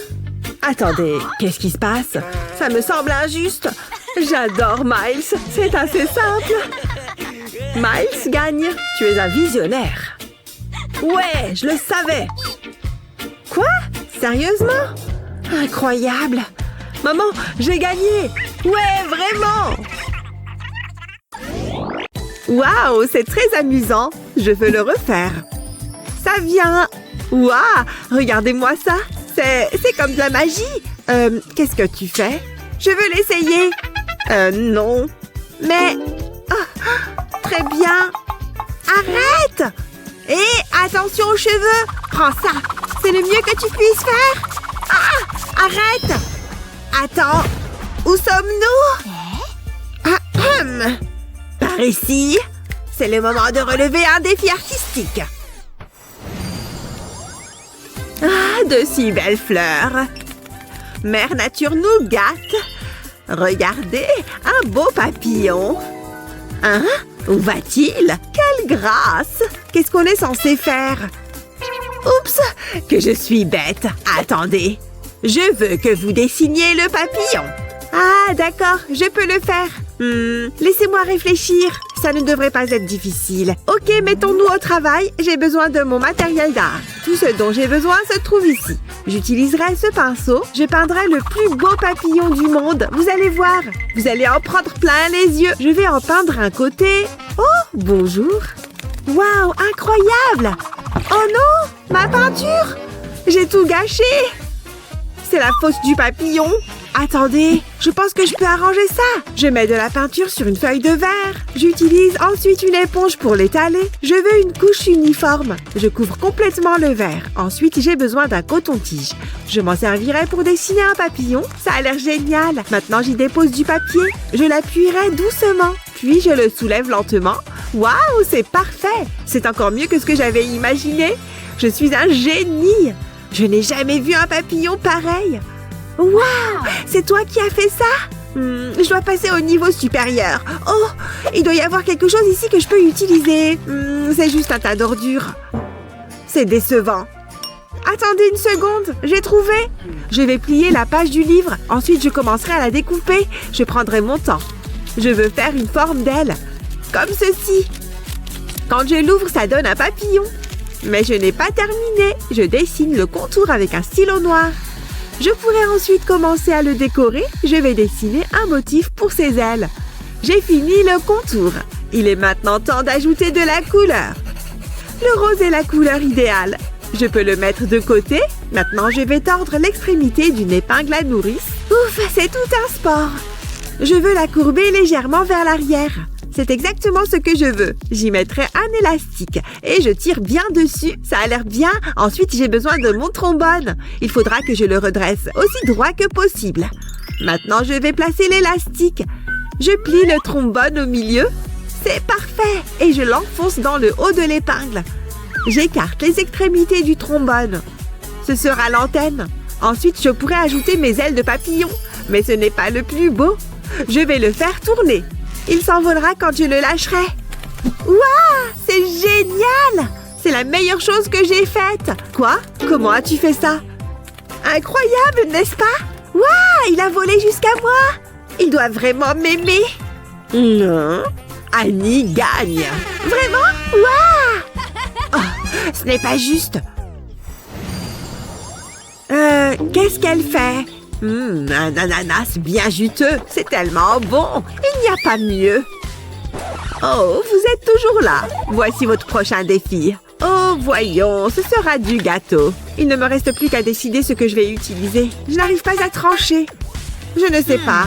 Attendez, qu'est-ce qui se passe? Ça me semble injuste. J'adore Miles. C'est assez simple. Miles gagne. Tu es un visionnaire. Ouais, je le savais. Quoi? Sérieusement? Incroyable. Maman, j'ai gagné. Ouais, vraiment. Waouh, c'est très amusant. Je veux le refaire. Ça vient. Waouh, regardez-moi ça. C'est comme de la magie. Qu'est-ce que tu fais? Je veux l'essayer. Non. Mais... très bien. Arrête! Et attention aux cheveux. Prends ça. C'est le mieux que tu puisses faire. Ah! Arrête! Attends. Où sommes-nous? Par ici. C'est le moment de relever un défi artistique. Ah, de si belles fleurs. Mère Nature nous gâte. Regardez, un beau papillon. Hein? Où va-t-il? Quelle grâce! Qu'est-ce qu'on est censé faire? Oups! Que je suis bête. Attendez. Je veux que vous dessiniez le papillon. Ah, d'accord, je peux le faire. Laissez-moi réfléchir. Ça ne devrait pas être difficile. Ok, mettons-nous au travail. J'ai besoin de mon matériel d'art. Tout ce dont j'ai besoin se trouve ici. J'utiliserai ce pinceau. Je peindrai le plus beau papillon du monde. Vous allez voir. Vous allez en prendre plein les yeux. Je vais en peindre un côté. Oh, bonjour. Waouh, incroyable. Oh non, ma peinture. J'ai tout gâché. C'est la faute du papillon. Attendez, je pense que je peux arranger ça. Je mets de la peinture sur une feuille de verre. J'utilise ensuite une éponge pour l'étaler. Je veux une couche uniforme. Je couvre complètement le verre. Ensuite, j'ai besoin d'un coton-tige. Je m'en servirai pour dessiner un papillon. Ça a l'air génial. Maintenant, j'y dépose du papier. Je l'appuierai doucement. Puis, je le soulève lentement. Waouh, c'est parfait. C'est encore mieux que ce que j'avais imaginé. Je suis un génie. Je n'ai jamais vu un papillon pareil. Waouh! C'est toi qui as fait ça? Je dois passer au niveau supérieur. Oh! Il doit y avoir quelque chose ici que je peux utiliser. C'est juste un tas d'ordures. C'est décevant. Attendez une seconde, j'ai trouvé. Je vais plier la page du livre. Ensuite, je commencerai à la découper. Je prendrai mon temps. Je veux faire une forme d'aile. Comme ceci. Quand je l'ouvre, ça donne un papillon. Mais je n'ai pas terminé. Je dessine le contour avec un stylo noir. Je pourrais ensuite commencer à le décorer. Je vais dessiner un motif pour ses ailes. J'ai fini le contour. Il est maintenant temps d'ajouter de la couleur. Le rose est la couleur idéale. Je peux le mettre de côté. Maintenant, je vais tordre l'extrémité d'une épingle à nourrice. Ouf, c'est tout un sport. Je veux la courber légèrement vers l'arrière. C'est exactement ce que je veux. J'y mettrai un élastique et je tire bien dessus. Ça a l'air bien. Ensuite, j'ai besoin de mon trombone. Il faudra que je le redresse aussi droit que possible. Maintenant, je vais placer l'élastique. Je plie le trombone au milieu. C'est parfait. Et je l'enfonce dans le haut de l'épingle. J'écarte les extrémités du trombone. Ce sera l'antenne. Ensuite, je pourrai ajouter mes ailes de papillon. Mais ce n'est pas le plus beau. Je vais le faire tourner. Il s'envolera quand je le lâcherai. Waouh! C'est génial! C'est la meilleure chose que j'ai faite. Quoi? Comment as-tu fait ça? Incroyable, n'est-ce pas? Waouh! Il a volé jusqu'à moi. Il doit vraiment m'aimer. Non. Annie gagne. Vraiment? Waouh! Oh, ce n'est pas juste. Qu'est-ce qu'elle fait? Un ananas bien juteux. C'est tellement bon. Il n'y a pas mieux. Oh, vous êtes toujours là. Voici votre prochain défi. Oh, voyons, ce sera du gâteau. Il ne me reste plus qu'à décider ce que je vais utiliser. Je n'arrive pas à trancher. Je ne sais pas.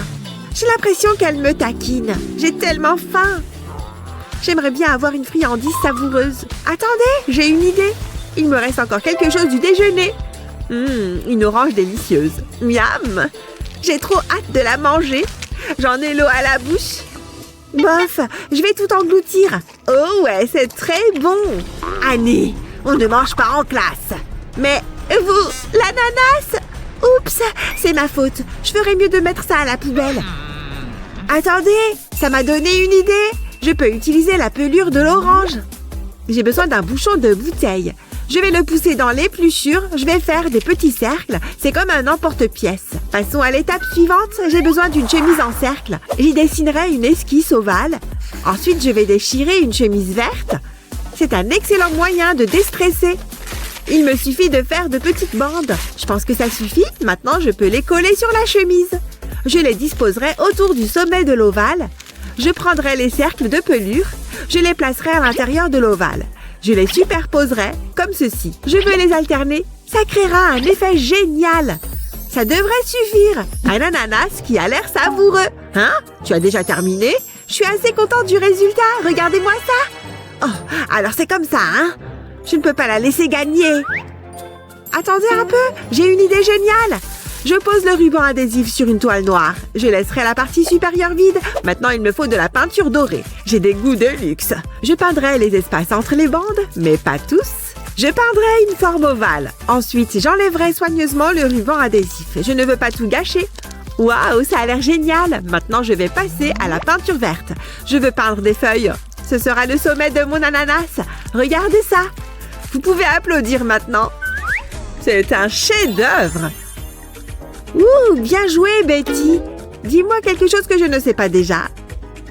J'ai l'impression qu'elle me taquine. J'ai tellement faim. J'aimerais bien avoir une friandise savoureuse. Attendez, j'ai une idée. Il me reste encore quelque chose du déjeuner. Une orange délicieuse. Miam! J'ai trop hâte de la manger. J'en ai l'eau à la bouche. Bof, je vais tout engloutir. Oh ouais, c'est très bon. Annie, on ne mange pas en classe. Mais vous, l'ananas? Oups, c'est ma faute. Je ferais mieux de mettre ça à la poubelle. Attendez, ça m'a donné une idée. Je peux utiliser la pelure de l'orange. J'ai besoin d'un bouchon de bouteille. Je vais le pousser dans l'épluchure. Je vais faire des petits cercles. C'est comme un emporte-pièce. Passons à l'étape suivante. J'ai besoin d'une chemise en cercle. J'y dessinerai une esquisse ovale. Ensuite, je vais déchirer une chemise verte. C'est un excellent moyen de déstresser. Il me suffit de faire de petites bandes. Je pense que ça suffit. Maintenant, je peux les coller sur la chemise. Je les disposerai autour du sommet de l'ovale. Je prendrai les cercles de pelure. Je les placerai à l'intérieur de l'ovale. Je les superposerai comme ceci. Je veux les alterner. Ça créera un effet génial. Ça devrait suffire. Un ananas qui a l'air savoureux. Hein? Tu as déjà terminé? Je suis assez contente du résultat. Regardez-moi ça. Oh, alors c'est comme ça, hein? Je ne peux pas la laisser gagner. Attendez un peu. J'ai une idée géniale. Je pose le ruban adhésif sur une toile noire. Je laisserai la partie supérieure vide. Maintenant, il me faut de la peinture dorée. J'ai des goûts de luxe. Je peindrai les espaces entre les bandes, mais pas tous. Je peindrai une forme ovale. Ensuite, j'enlèverai soigneusement le ruban adhésif. Je ne veux pas tout gâcher. Waouh, ça a l'air génial. Maintenant, je vais passer à la peinture verte. Je veux peindre des feuilles. Ce sera le sommet de mon ananas. Regardez ça. Vous pouvez applaudir maintenant. C'est un chef-d'œuvre. Ouh, bien joué, Betty. Dis-moi quelque chose que je ne sais pas déjà.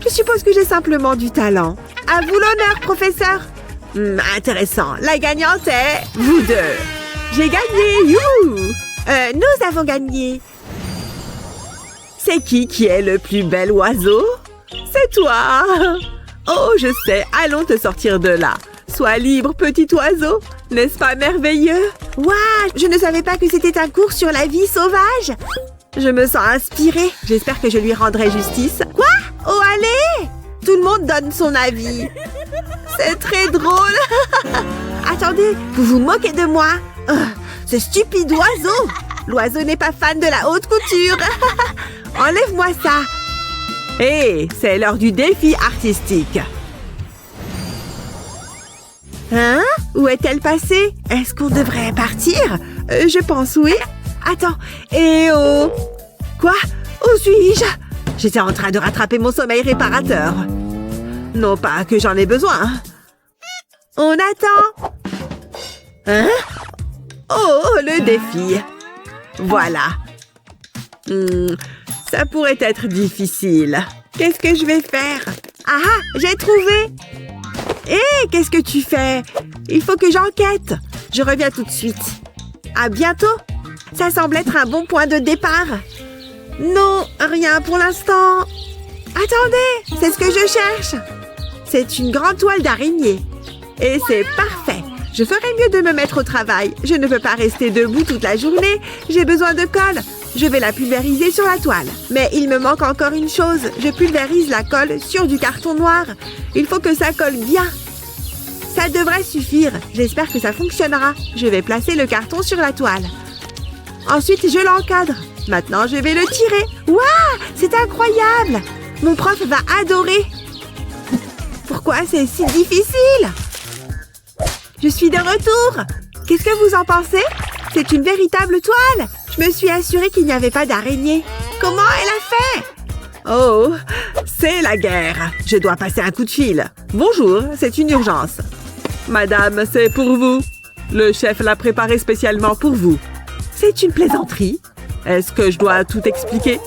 Je suppose que j'ai simplement du talent. À vous l'honneur, professeur. Intéressant. La gagnante est vous deux. J'ai gagné, youhou. Nous avons gagné. C'est qui est le plus bel oiseau? C'est toi. Oh, je sais. Allons te sortir de là. Sois libre, petit oiseau. N'est-ce pas merveilleux? Waouh, je ne savais pas que c'était un cours sur la vie sauvage. Je me sens inspirée. J'espère que je lui rendrai justice. Quoi? Oh, allez! Tout le monde donne son avis. C'est très drôle. Attendez, vous vous moquez de moi? Ce stupide oiseau. L'oiseau n'est pas fan de la haute couture. Enlève-moi ça. Hé, c'est l'heure du défi artistique. Hein? Où est-elle passée? Est-ce qu'on devrait partir? Je pense oui. Attends, et oh... Quoi? Où suis-je? J'étais en train de rattraper mon sommeil réparateur. Non pas que j'en ai besoin. On attend. Hein? Oh, le défi. Voilà. Ça pourrait être difficile. Qu'est-ce que je vais faire? Ah, j'ai trouvé! Hé, qu'est-ce que tu fais? Il faut que j'enquête. Je reviens tout de suite. À bientôt. Ça semble être un bon point de départ. Non, rien pour l'instant. Attendez, c'est ce que je cherche. C'est une grande toile d'araignée. Et c'est parfait. Je ferais mieux de me mettre au travail. Je ne peux pas rester debout toute la journée. J'ai besoin de colle. Je vais la pulvériser sur la toile. Mais il me manque encore une chose. Je pulvérise la colle sur du carton noir. Il faut que ça colle bien. Ça devrait suffire. J'espère que ça fonctionnera. Je vais placer le carton sur la toile. Ensuite, je l'encadre. Maintenant, je vais le tirer. Waouh, c'est incroyable! Mon prof va adorer. Pourquoi c'est si difficile? Je suis de retour. Qu'est-ce que vous en pensez? C'est une véritable toile. Je me suis assurée qu'il n'y avait pas d'araignée. Comment elle a fait? Oh, c'est la guerre. Je dois passer un coup de fil. Bonjour, c'est une urgence. Madame, c'est pour vous. Le chef l'a préparé spécialement pour vous. C'est une plaisanterie. Est-ce que je dois tout expliquer?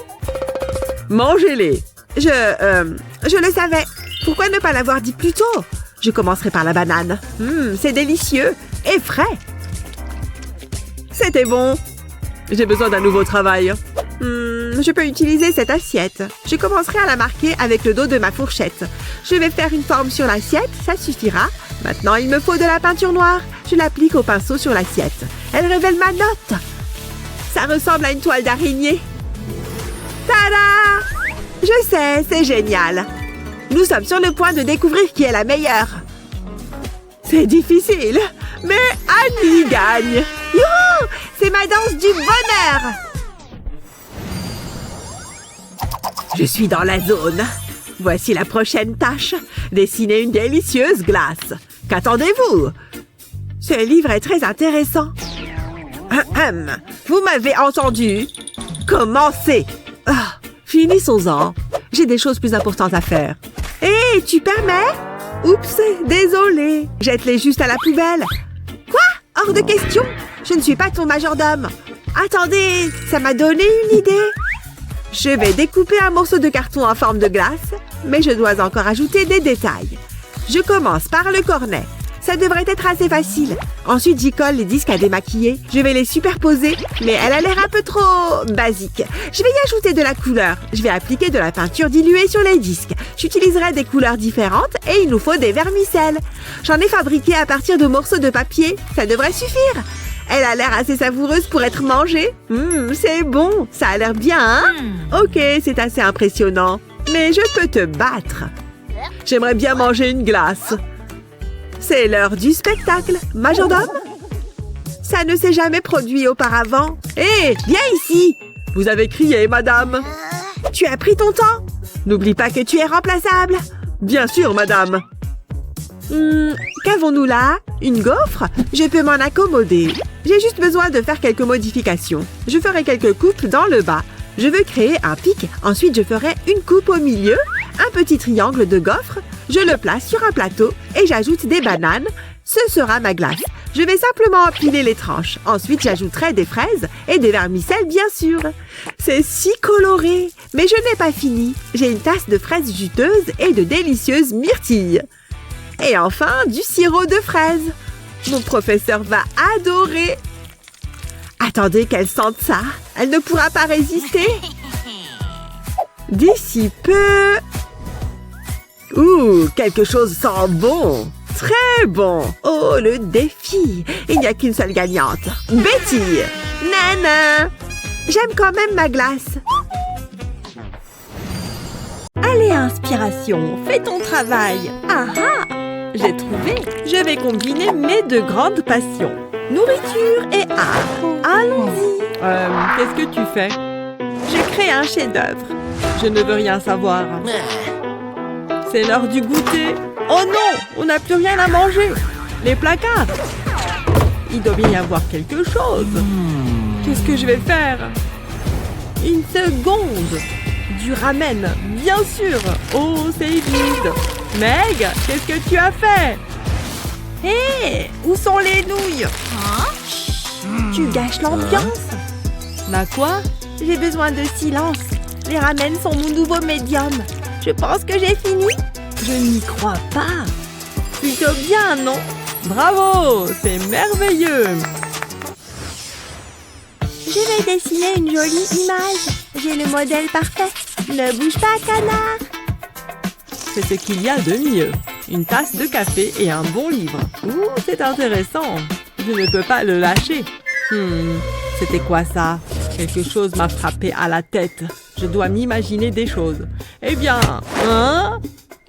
Mangez-les. Je le savais. Pourquoi ne pas l'avoir dit plus tôt? Je commencerai par la banane. C'est délicieux et frais. C'était bon. J'ai besoin d'un nouveau travail. Je peux utiliser cette assiette. Je commencerai à la marquer avec le dos de ma fourchette. Je vais faire une forme sur l'assiette, ça suffira. Maintenant, il me faut de la peinture noire. Je l'applique au pinceau sur l'assiette. Elle révèle ma note. Ça ressemble à une toile d'araignée. Tada! Je sais, c'est génial. Nous sommes sur le point de découvrir qui est la meilleure. C'est difficile, mais Annie gagne. Youhou! C'est ma danse du bonheur. Je suis dans la zone. Voici la prochaine tâche. Dessiner une délicieuse glace. Qu'attendez-vous? Ce livre est très intéressant. Vous m'avez entendu? Commencez. Finissons-en. J'ai des choses plus importantes à faire. Hé, tu permets? Oups, désolée. Jette-les juste à la poubelle. Quoi? Hors de question. Je ne suis pas ton majordome. Attendez, ça m'a donné une idée. Je vais découper un morceau de carton en forme de glace, mais je dois encore ajouter des détails. Je commence par le cornet. Ça devrait être assez facile. Ensuite, j'y colle les disques à démaquiller. Je vais les superposer, mais elle a l'air un peu trop basique. Je vais y ajouter de la couleur. Je vais appliquer de la peinture diluée sur les disques. J'utiliserai des couleurs différentes et il nous faut des vermicelles. J'en ai fabriqué à partir de morceaux de papier. Ça devrait suffire. Elle a l'air assez savoureuse pour être mangée. C'est bon. Ça a l'air bien, hein? Ok, c'est assez impressionnant. Mais je peux te battre. J'aimerais bien manger une glace. C'est l'heure du spectacle, majordome. Ça ne s'est jamais produit auparavant. Hé, viens ici. Vous avez crié, madame. Tu as pris ton temps. N'oublie pas que tu es remplaçable. Bien sûr, madame. Qu'avons-nous là? Une gaufre? Je peux m'en accommoder. J'ai juste besoin de faire quelques modifications. Je ferai quelques coupes dans le bas. Je veux créer un pic. Ensuite, je ferai une coupe au milieu, un petit triangle de gaufre. Je le place sur un plateau et j'ajoute des bananes. Ce sera ma glace. Je vais simplement empiler les tranches. Ensuite, j'ajouterai des fraises et des vermicelles, bien sûr. C'est si coloré. Mais je n'ai pas fini. J'ai une tasse de fraises juteuses et de délicieuses myrtilles. Et enfin, du sirop de fraises. Mon professeur va adorer. Attendez qu'elle sente ça. Elle ne pourra pas résister. D'ici peu... Ouh, quelque chose sent bon. Très bon. Oh, le défi. Il n'y a qu'une seule gagnante. Betty. Nana. J'aime quand même ma glace. Allez, inspiration, fais ton travail. Ah ah! J'ai trouvé. Je vais combiner mes deux grandes passions. Nourriture et art. Allons-y. Qu'est-ce que tu fais? Je crée un chef-d'œuvre. Je ne veux rien savoir. C'est l'heure du goûter. Oh non, on n'a plus rien à manger. les placards. Il doit bien y avoir quelque chose. Qu'est-ce que je vais faire? Une seconde. Du ramen, bien sûr. Oh, c'est vide. Meg, qu'est-ce que tu as fait? Hé, où sont les nouilles? Tu gâches l'ambiance. Ma quoi? J'ai besoin de silence. Les ramen sont mon nouveau médium. Je pense que j'ai fini. Je n'y crois pas. Plutôt bien, non? Bravo, c'est merveilleux. Je vais dessiner une jolie image. J'ai le modèle parfait. Ne bouge pas, canard. C'est ce qu'il y a de mieux. Une tasse de café et un bon livre. Ouh, c'est intéressant. Je ne peux pas le lâcher. C'était quoi ça? Quelque chose m'a frappé à la tête. Je dois m'imaginer des choses. Eh bien, hein?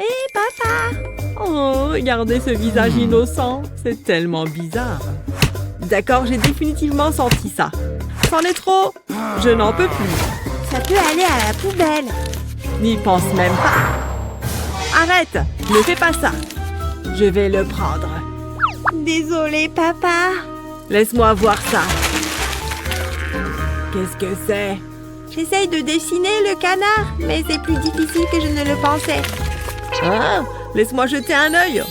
Hé, papa! Oh, regardez ce visage innocent. C'est tellement bizarre. D'accord, j'ai définitivement senti ça. C'en est trop. Je n'en peux plus. Ça peut aller à la poubelle. N'y pense même pas. Arrête! Ne fais pas ça. Je vais le prendre. Désolé, papa. Laisse-moi voir ça. Qu'est-ce que c'est? J'essaye de dessiner le canard, mais c'est plus difficile que je ne le pensais. Ah, laisse-moi jeter un œil.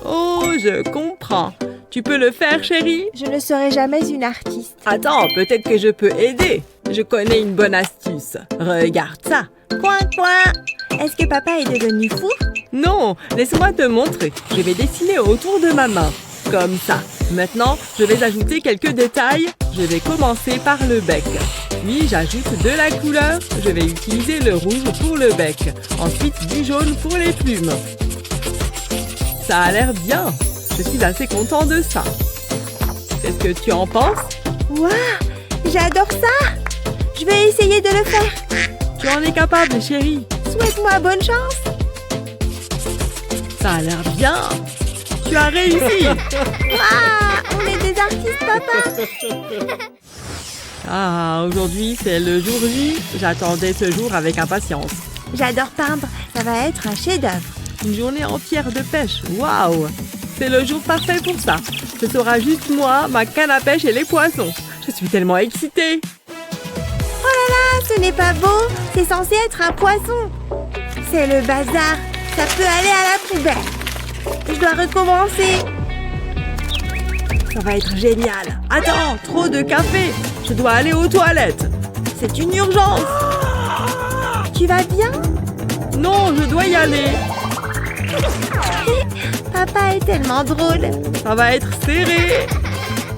Oh, je comprends. Tu peux le faire, chérie? Je ne serai jamais une artiste. Attends, peut-être que je peux aider. Je connais une bonne astuce. Regarde ça. Coin, coin. Est-ce que papa est devenu fou? Non, laisse-moi te montrer. Je vais dessiner autour de ma main. Comme ça. Maintenant, je vais ajouter quelques détails. Je vais commencer par le bec. Puis, j'ajoute de la couleur. Je vais utiliser le rouge pour le bec. Ensuite, du jaune pour les plumes. Ça a l'air bien. Je suis assez content de ça. Qu'est-ce que tu en penses? Waouh, j'adore ça. Je vais essayer de le faire. Tu en es capable, chérie. Souhaite-moi bonne chance. Ça a l'air bien. Tu as réussi. Waouh, on est des artistes, papa. Ah, aujourd'hui, c'est le jour J. J'attendais ce jour avec impatience. J'adore peindre. Ça va être un chef-d'œuvre. Une journée entière de pêche. Waouh! C'est le jour parfait pour ça. Ce sera juste moi, ma canne à pêche et les poissons. Je suis tellement excitée. Oh là là, ce n'est pas beau. C'est censé être un poisson. C'est le bazar. Ça peut aller à la poubelle. Je dois recommencer. Ça va être génial. Attends, trop de café. Je dois aller aux toilettes. C'est une urgence. Tu vas bien? Non, je dois y aller. Papa est tellement drôle. Ça va être serré.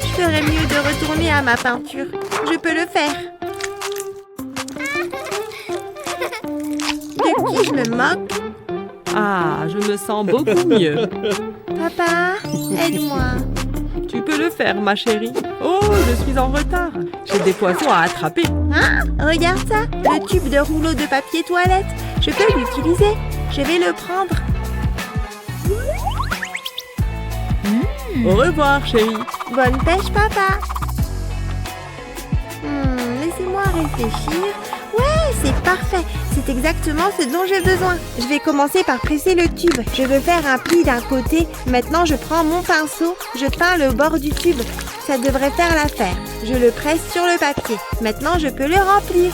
Je ferais mieux de retourner à ma peinture. Je peux le faire. De qui je me moque? Ah, je me sens beaucoup mieux. Papa, aide-moi. Tu peux le faire, ma chérie. Oh, je suis en retard. J'ai des poissons à attraper. Hein? Regarde ça, le tube de rouleau de papier toilette. Je peux l'utiliser. Je vais le prendre. Au revoir, chérie. Bonne pêche, papa. Laissez-moi réfléchir. Ouais, c'est parfait. C'est exactement ce dont j'ai besoin. Je vais commencer par presser le tube. Je veux faire un pli d'un côté. Maintenant, je prends mon pinceau. Je peins le bord du tube. Ça devrait faire l'affaire. Je le presse sur le papier. Maintenant, je peux le remplir.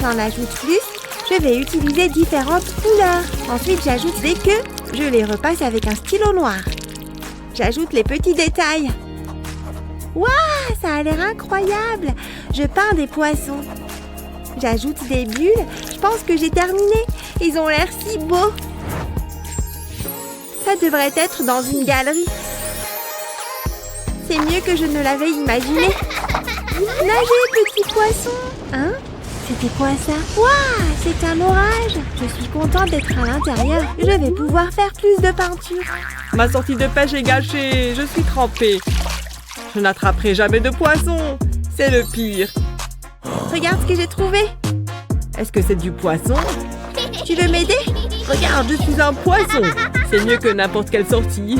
J'en ajoute plus. Je vais utiliser différentes couleurs. Ensuite, j'ajoute des queues. Je les repasse avec un stylo noir. J'ajoute les petits détails. Waouh, ça a l'air incroyable. Je peins des poissons. J'ajoute des bulles. Je pense que j'ai terminé. Ils ont l'air si beaux. Ça devrait être dans une galerie. C'est mieux que je ne l'avais imaginé. Nagez, petit poisson. Hein? C'était quoi ça? Waouh, c'est un orage. Je suis contente d'être à l'intérieur. Je vais pouvoir faire plus de peinture. Ma sortie de pêche est gâchée. Je suis trempée. Je n'attraperai jamais de poisson. C'est le pire. Regarde ce que j'ai trouvé. Est-ce que c'est du poisson? Tu veux m'aider? Regarde, je suis un poisson. C'est mieux que n'importe quelle sortie.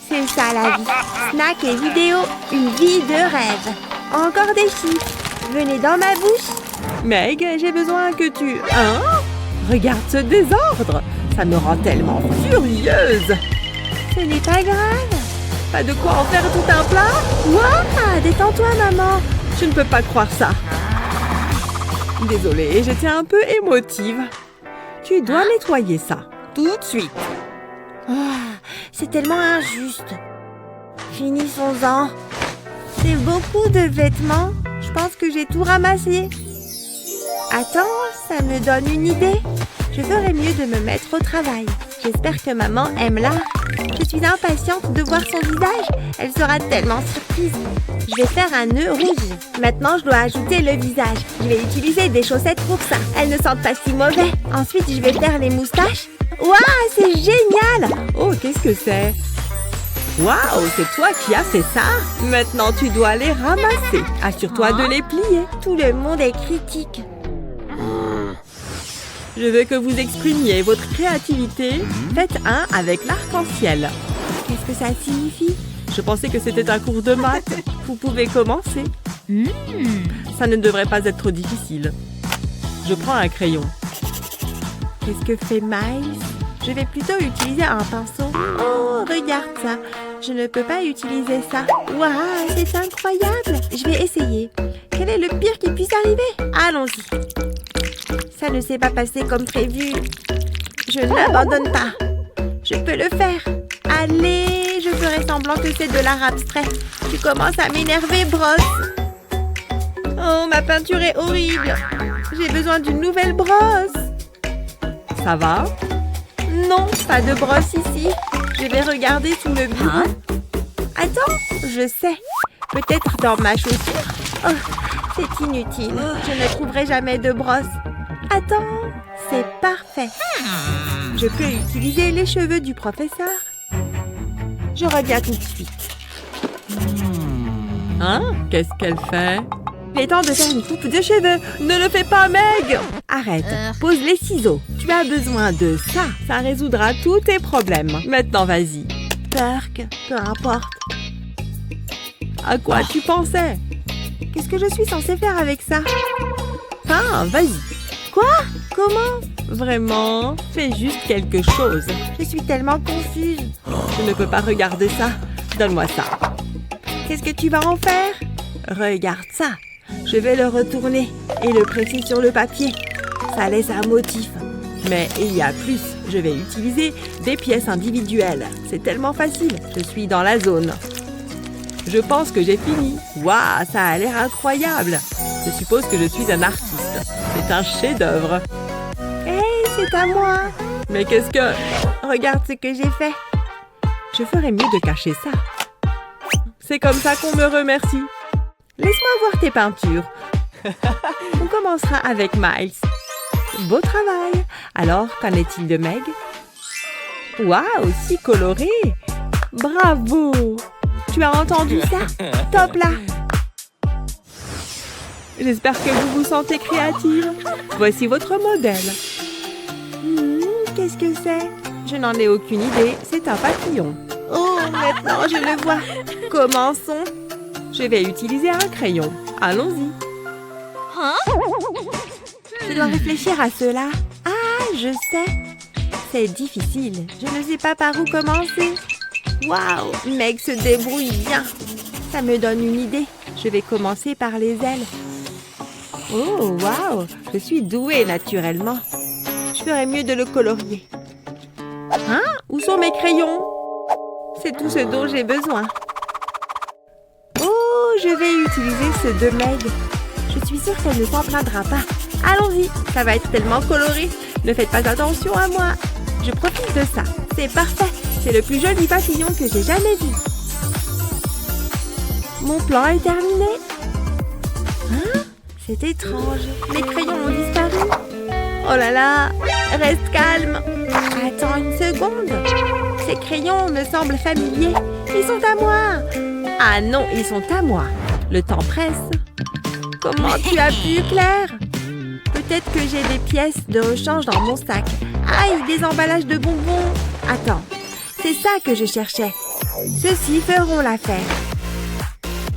C'est ça la vie. Snack et vidéo, une vie de rêve. Encore des chiffres. Venez dans ma bouche. Meg, j'ai besoin que tu... Hein? Regarde ce désordre. Ça me rend tellement furieuse. Ce n'est pas grave. Pas de quoi en faire tout un plat? Waouh, détends-toi, maman. Je ne peux pas croire ça. Désolée, j'étais un peu émotive. Tu dois nettoyer ça, tout de suite. C'est tellement injuste. Finissons-en. C'est beaucoup de vêtements. Je pense que j'ai tout ramassé. Attends, ça me donne une idée. Je ferais mieux de me mettre au travail. J'espère que maman aime l'art. Je suis impatiente de voir son visage. Elle sera tellement surprise. Je vais faire un nœud rouge. Maintenant, je dois ajouter le visage. Je vais utiliser des chaussettes pour ça. Elles ne sentent pas si mauvais. Ensuite, je vais faire les moustaches. Waouh, c'est génial! Oh, qu'est-ce que c'est? Waouh, c'est toi qui as fait ça? Maintenant, tu dois les ramasser. Assure-toi de les plier. Tout le monde est critique. Je veux que vous exprimiez votre créativité. Faites un avec l'arc-en-ciel. Qu'est-ce que ça signifie? Je pensais que c'était un cours de maths. Vous pouvez commencer. Ça ne devrait pas être trop difficile. Je prends un crayon. Qu'est-ce que fait Miles? Je vais plutôt utiliser un pinceau. Oh, regarde ça. Je ne peux pas utiliser ça. Waouh, c'est incroyable. Je vais essayer. Quel est le pire qui puisse arriver? Allons-y. Ça ne s'est pas passé comme prévu. Je n'abandonne pas. Je peux le faire. Allez, je ferai semblant que c'est de l'art abstrait. Tu commences à m'énerver, brosse. Oh, ma peinture est horrible. J'ai besoin d'une nouvelle brosse. Ça va? Non, pas de brosse ici. Je vais regarder sous le bureau. Attends, je sais. Peut-être dans ma chaussure. Oh, c'est inutile. Je ne trouverai jamais de brosse. Attends, c'est parfait. Je peux utiliser les cheveux du professeur. Je reviens tout de suite. Hein? Qu'est-ce qu'elle fait? Il est temps de faire une coupe de cheveux. Ne le fais pas, Meg! Arrête. Pose les ciseaux. Tu as besoin de ça. Ça résoudra tous tes problèmes. Maintenant, vas-y. Perk, peu importe. À quoi tu pensais? Qu'est-ce que je suis censée faire avec ça? Ah, vas-y. Quoi? Comment? Vraiment? Fais juste quelque chose. Je suis tellement confuse. Je ne peux pas regarder ça. Donne-moi ça. Qu'est-ce que tu vas en faire? Regarde ça. Je vais le retourner et le presser sur le papier. Ça laisse un motif. Mais il y a plus. Je vais utiliser des pièces individuelles. C'est tellement facile. Je suis dans la zone. Je pense que j'ai fini. Waouh, ça a l'air incroyable. Je suppose que je suis un artiste. C'est un chef-d'œuvre. Hey, c'est à moi. Mais qu'est-ce que... Regarde ce que j'ai fait. Je ferais mieux de cacher ça. C'est comme ça qu'on me remercie. Laisse-moi voir tes peintures. On commencera avec Miles. Beau travail. Alors, qu'en est-il de Meg? Waouh, si coloré. Bravo. Tu as entendu ça? Top là. J'espère que vous vous sentez créative. Voici votre modèle. Qu'est-ce que c'est? Je n'en ai aucune idée. C'est un papillon. Oh, maintenant je le vois. Commençons. Je vais utiliser un crayon. Allons-y. Je dois réfléchir à cela. Ah, je sais. C'est difficile. Je ne sais pas par où commencer. Waouh, Meg se débrouille bien. Ça me donne une idée. Je vais commencer par les ailes. Oh, waouh, je suis douée naturellement. Je ferais mieux de le colorier. Hein? Où sont mes crayons? C'est tout ce dont j'ai besoin. Oh, je vais utiliser ceux de Meg. Je suis sûre qu'elle ne s'en plaindra pas. Allons-y, ça va être tellement coloré. Ne faites pas attention à moi. Je profite de ça. C'est parfait. C'est le plus joli papillon que j'ai jamais vu. Mon plan est terminé. Hein? C'est étrange. Mes crayons ont disparu. Oh là là, reste calme. Attends une seconde. Ces crayons me semblent familiers. Ils sont à moi. Ah non, ils sont à moi. Le temps presse. Comment tu as pu, Claire? Peut-être que j'ai des pièces de rechange dans mon sac. Aïe, des emballages de bonbons. Attends, c'est ça que je cherchais. Ceux-ci feront l'affaire.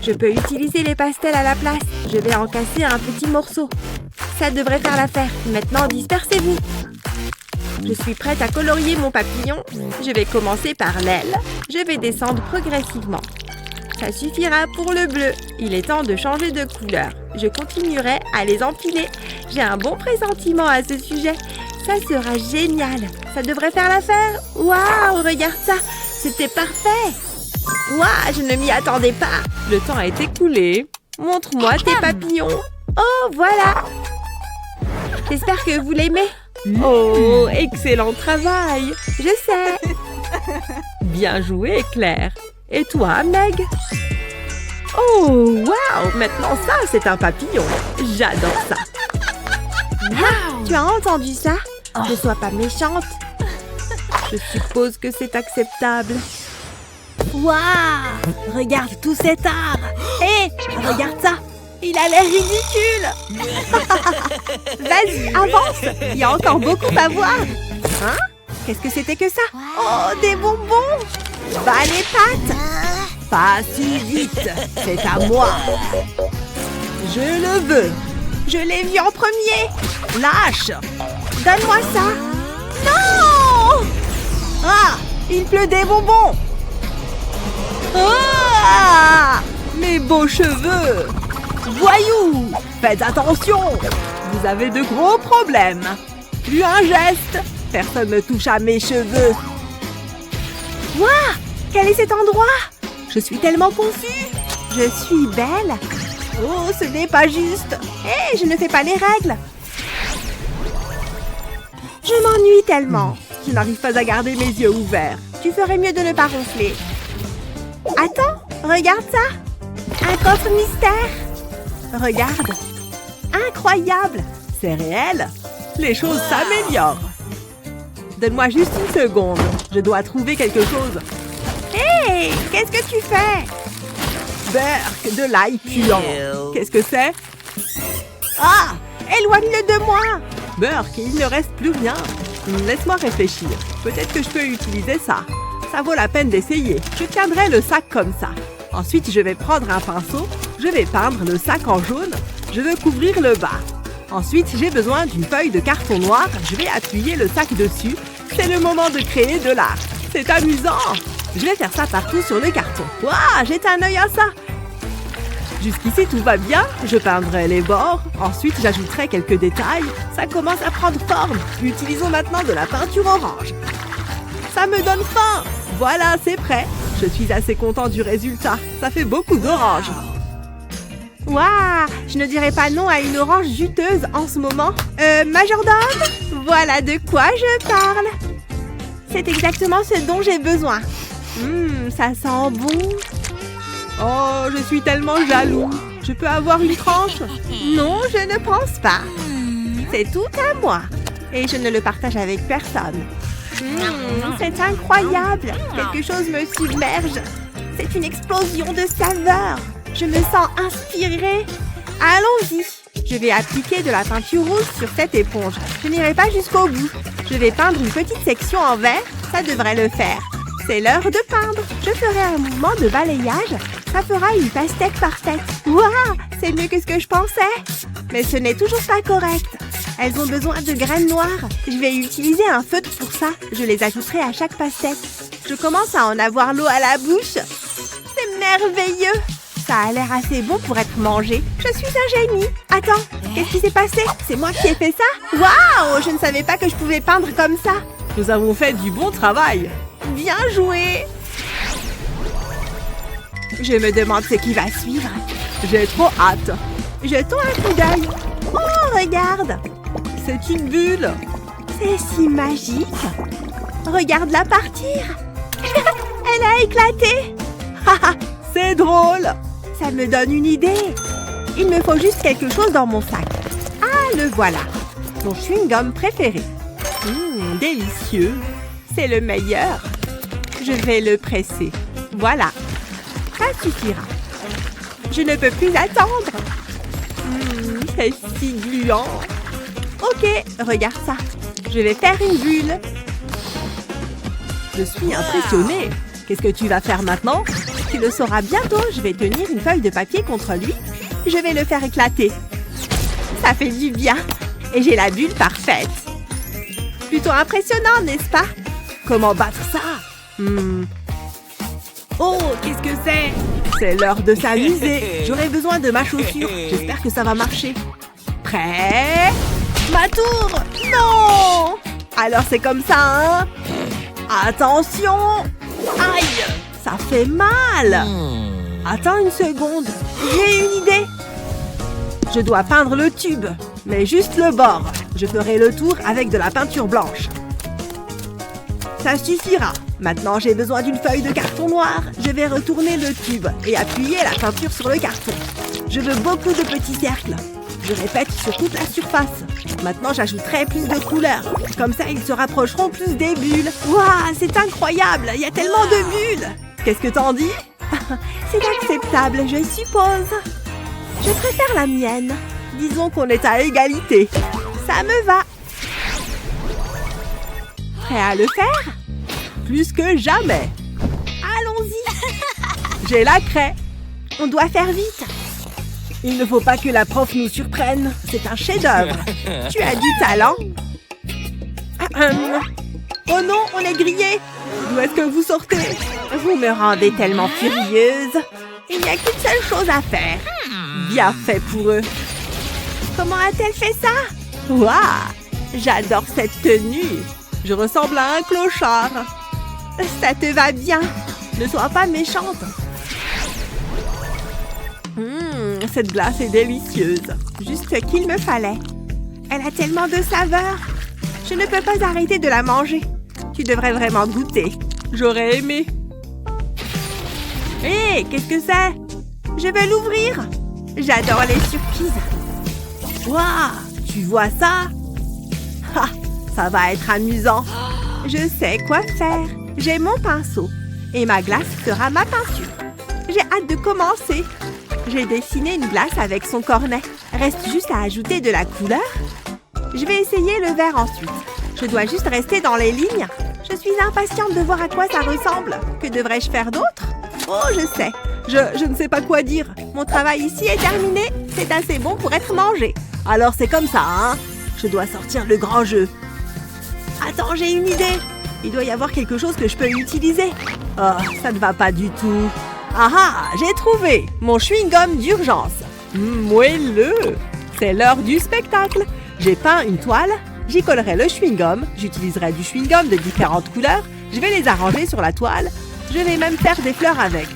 Je peux utiliser les pastels à la place. Je vais en casser un petit morceau. Ça devrait faire l'affaire. Maintenant, dispersez-vous. Je suis prête à colorier mon papillon. Je vais commencer par l'aile. Je vais descendre progressivement. Ça suffira pour le bleu. Il est temps de changer de couleur. Je continuerai à les empiler. J'ai un bon pressentiment à ce sujet. Ça sera génial. Ça devrait faire l'affaire. Waouh, regarde ça. C'était parfait. Waouh, je ne m'y attendais pas. Le temps a été écoulé. Montre-moi tes papillons. Oh, voilà. J'espère que vous l'aimez. Oh, excellent travail. Je sais. Bien joué, Claire. Et toi, Meg? Oh, waouh! Maintenant, ça, c'est un papillon. J'adore ça. Wow. Tu as entendu ça? Ne sois pas méchante. Je suppose que c'est acceptable. Waouh! Regarde tout cet art. Hé, regarde ça. Il a l'air ridicule. Vas-y, avance. Il y a encore beaucoup à voir. Hein? Qu'est-ce que c'était que ça? Oh, des bonbons. Bas les pattes. Pas si vite. C'est à moi. Je le veux. Je l'ai vu en premier. Lâche. Donne-moi ça. Non! Ah! Il pleut des bonbons. Ah! Mes beaux cheveux. Voyou! Faites attention. Vous avez de gros problèmes. Plus un geste. Personne ne touche à mes cheveux. Waouh! Quel est cet endroit? Je suis tellement confus. Je suis belle. Oh, ce n'est pas juste. Hé, je ne fais pas les règles. Je m'ennuie tellement. Je n'arrive pas à garder mes yeux ouverts. Tu ferais mieux de ne pas ronfler. Attends, regarde ça. Un coffre mystère. Regarde. Incroyable. C'est réel. Les choses s'améliorent. Donne-moi juste une seconde. Je dois trouver quelque chose. Hé, qu'est-ce que tu fais? Berk, de l'ail puant. Qu'est-ce que c'est? Ah, éloigne-le de moi. Berk, il ne reste plus rien. Laisse-moi réfléchir. Peut-être que je peux utiliser ça. Ça vaut la peine d'essayer. Je tiendrai le sac comme ça. Ensuite, je vais prendre un pinceau. Je vais peindre le sac en jaune. Je veux couvrir le bas. Ensuite, j'ai besoin d'une feuille de carton noir. Je vais appuyer le sac dessus. C'est le moment de créer de l'art. C'est amusant. Je vais faire ça partout sur le carton. Waouh, jette un œil à ça. Jusqu'ici, tout va bien. Je peindrai les bords. Ensuite, j'ajouterai quelques détails. Ça commence à prendre forme. Utilisons maintenant de la peinture orange. Ça me donne faim. Voilà, c'est prêt. Je suis assez content du résultat. Ça fait beaucoup d'orange. Waouh, je ne dirais pas non à une orange juteuse en ce moment. Majordome, voilà de quoi je parle. C'est exactement ce dont j'ai besoin. Ça sent bon. Oh, je suis tellement jaloux. Je peux avoir une tranche? Non, je ne pense pas. C'est tout à moi. Et je ne le partage avec personne. C'est incroyable. Quelque chose me submerge. C'est une explosion de saveurs. Je me sens inspirée. Allons-y. Je vais appliquer de la peinture rouge sur cette éponge. Je n'irai pas jusqu'au bout. Je vais peindre une petite section en vert. Ça devrait le faire. C'est l'heure de peindre. Je ferai un mouvement de balayage. Ça fera une pastèque parfaite. Waouh, c'est mieux que ce que je pensais. Mais ce n'est toujours pas correct. Elles ont besoin de graines noires. Je vais utiliser un feutre pour ça. Je les ajouterai à chaque pastèque. Je commence à en avoir l'eau à la bouche. C'est merveilleux. Ça a l'air assez bon pour être mangé. Je suis un génie. Attends, qu'est-ce qui s'est passé? C'est moi qui ai fait ça? Waouh, je ne savais pas que je pouvais peindre comme ça. Nous avons fait du bon travail. Bien joué. Je me demande ce qui va suivre. J'ai trop hâte. Jetons un coup d'œil. Oh, regarde. C'est une bulle. C'est si magique. Regarde-la partir. Elle a éclaté. C'est drôle. Ça me donne une idée. Il me faut juste quelque chose dans mon sac. Ah, le voilà. Mon chewing-gum préféré. Délicieux. C'est le meilleur. Je vais le presser. Voilà. Ça suffira. Je ne peux plus attendre. C'est si gluant. Ok, regarde ça. Je vais faire une bulle. Je suis impressionnée. Qu'est-ce que tu vas faire maintenant? Tu le sauras bientôt. Je vais tenir une feuille de papier contre lui. Je vais le faire éclater. Ça fait du bien. Et j'ai la bulle parfaite. plutôt impressionnant, n'est-ce pas? Comment battre ça? Oh, qu'est-ce que c'est? C'est l'heure de s'amuser. J'aurai besoin de ma chaussure. J'espère que ça va marcher. Prêt? Ma tour! Non! Alors c'est comme ça, hein? Attention! Aïe! Ça fait mal! Attends une seconde. J'ai une idée. Je dois peindre le tube, mais juste le bord. Je ferai le tour avec de la peinture blanche. Ça suffira. Maintenant, j'ai besoin d'une feuille de carton noir. Je vais retourner le tube et appuyer la peinture sur le carton. Je veux beaucoup de petits cercles. Je répète sur toute la surface. Maintenant, j'ajouterai plus de couleurs. Comme ça, ils se rapprocheront plus des bulles. Waouh, c'est incroyable! Il y a tellement de bulles! Qu'est-ce que t'en dis? C'est acceptable, je suppose. Je préfère la mienne. Disons qu'on est à égalité. Ça me va. Prêt à le faire? Plus que jamais. Allons-y. J'ai la craie. On doit faire vite. Il ne faut pas que la prof nous surprenne. C'est un chef-d'œuvre. Tu as du talent. Oh non, on est grillé. D'où est-ce que vous sortez? Vous me rendez tellement furieuse. Il n'y a qu'une seule chose à faire. Bien fait pour eux. Comment a-t-elle fait ça? Waouh! J'adore cette tenue. Je ressemble à un clochard. Ça te va bien. Ne sois pas méchante. Cette glace est délicieuse. Juste ce qu'il me fallait. Elle a tellement de saveur. Je ne peux pas arrêter de la manger. Tu devrais vraiment goûter. J'aurais aimé. Hé, qu'est-ce que c'est? Je veux l'ouvrir. J'adore les surprises. Waouh, tu vois ça? Ha, ça va être amusant. Je sais quoi faire. J'ai mon pinceau. Et ma glace sera ma peinture. J'ai hâte de commencer. J'ai dessiné une glace avec son cornet. Reste juste à ajouter de la couleur. Je vais essayer le vert ensuite. Je dois juste rester dans les lignes. Je suis impatiente de voir à quoi ça ressemble. Que devrais-je faire d'autre? Oh, je sais. Je ne sais pas quoi dire. Mon travail ici est terminé. C'est assez bon pour être mangé. Alors c'est comme ça, hein? Je dois sortir le grand jeu. Attends, j'ai une idée. Il doit y avoir quelque chose que je peux utiliser. Oh, ça ne va pas du tout. Ah ah, j'ai trouvé mon chewing-gum d'urgence. Moelleux. C'est l'heure du spectacle. J'ai peint une toile. J'y collerai le chewing-gum. J'utiliserai du chewing-gum de différentes couleurs. Je vais les arranger sur la toile. Je vais même faire des fleurs avec.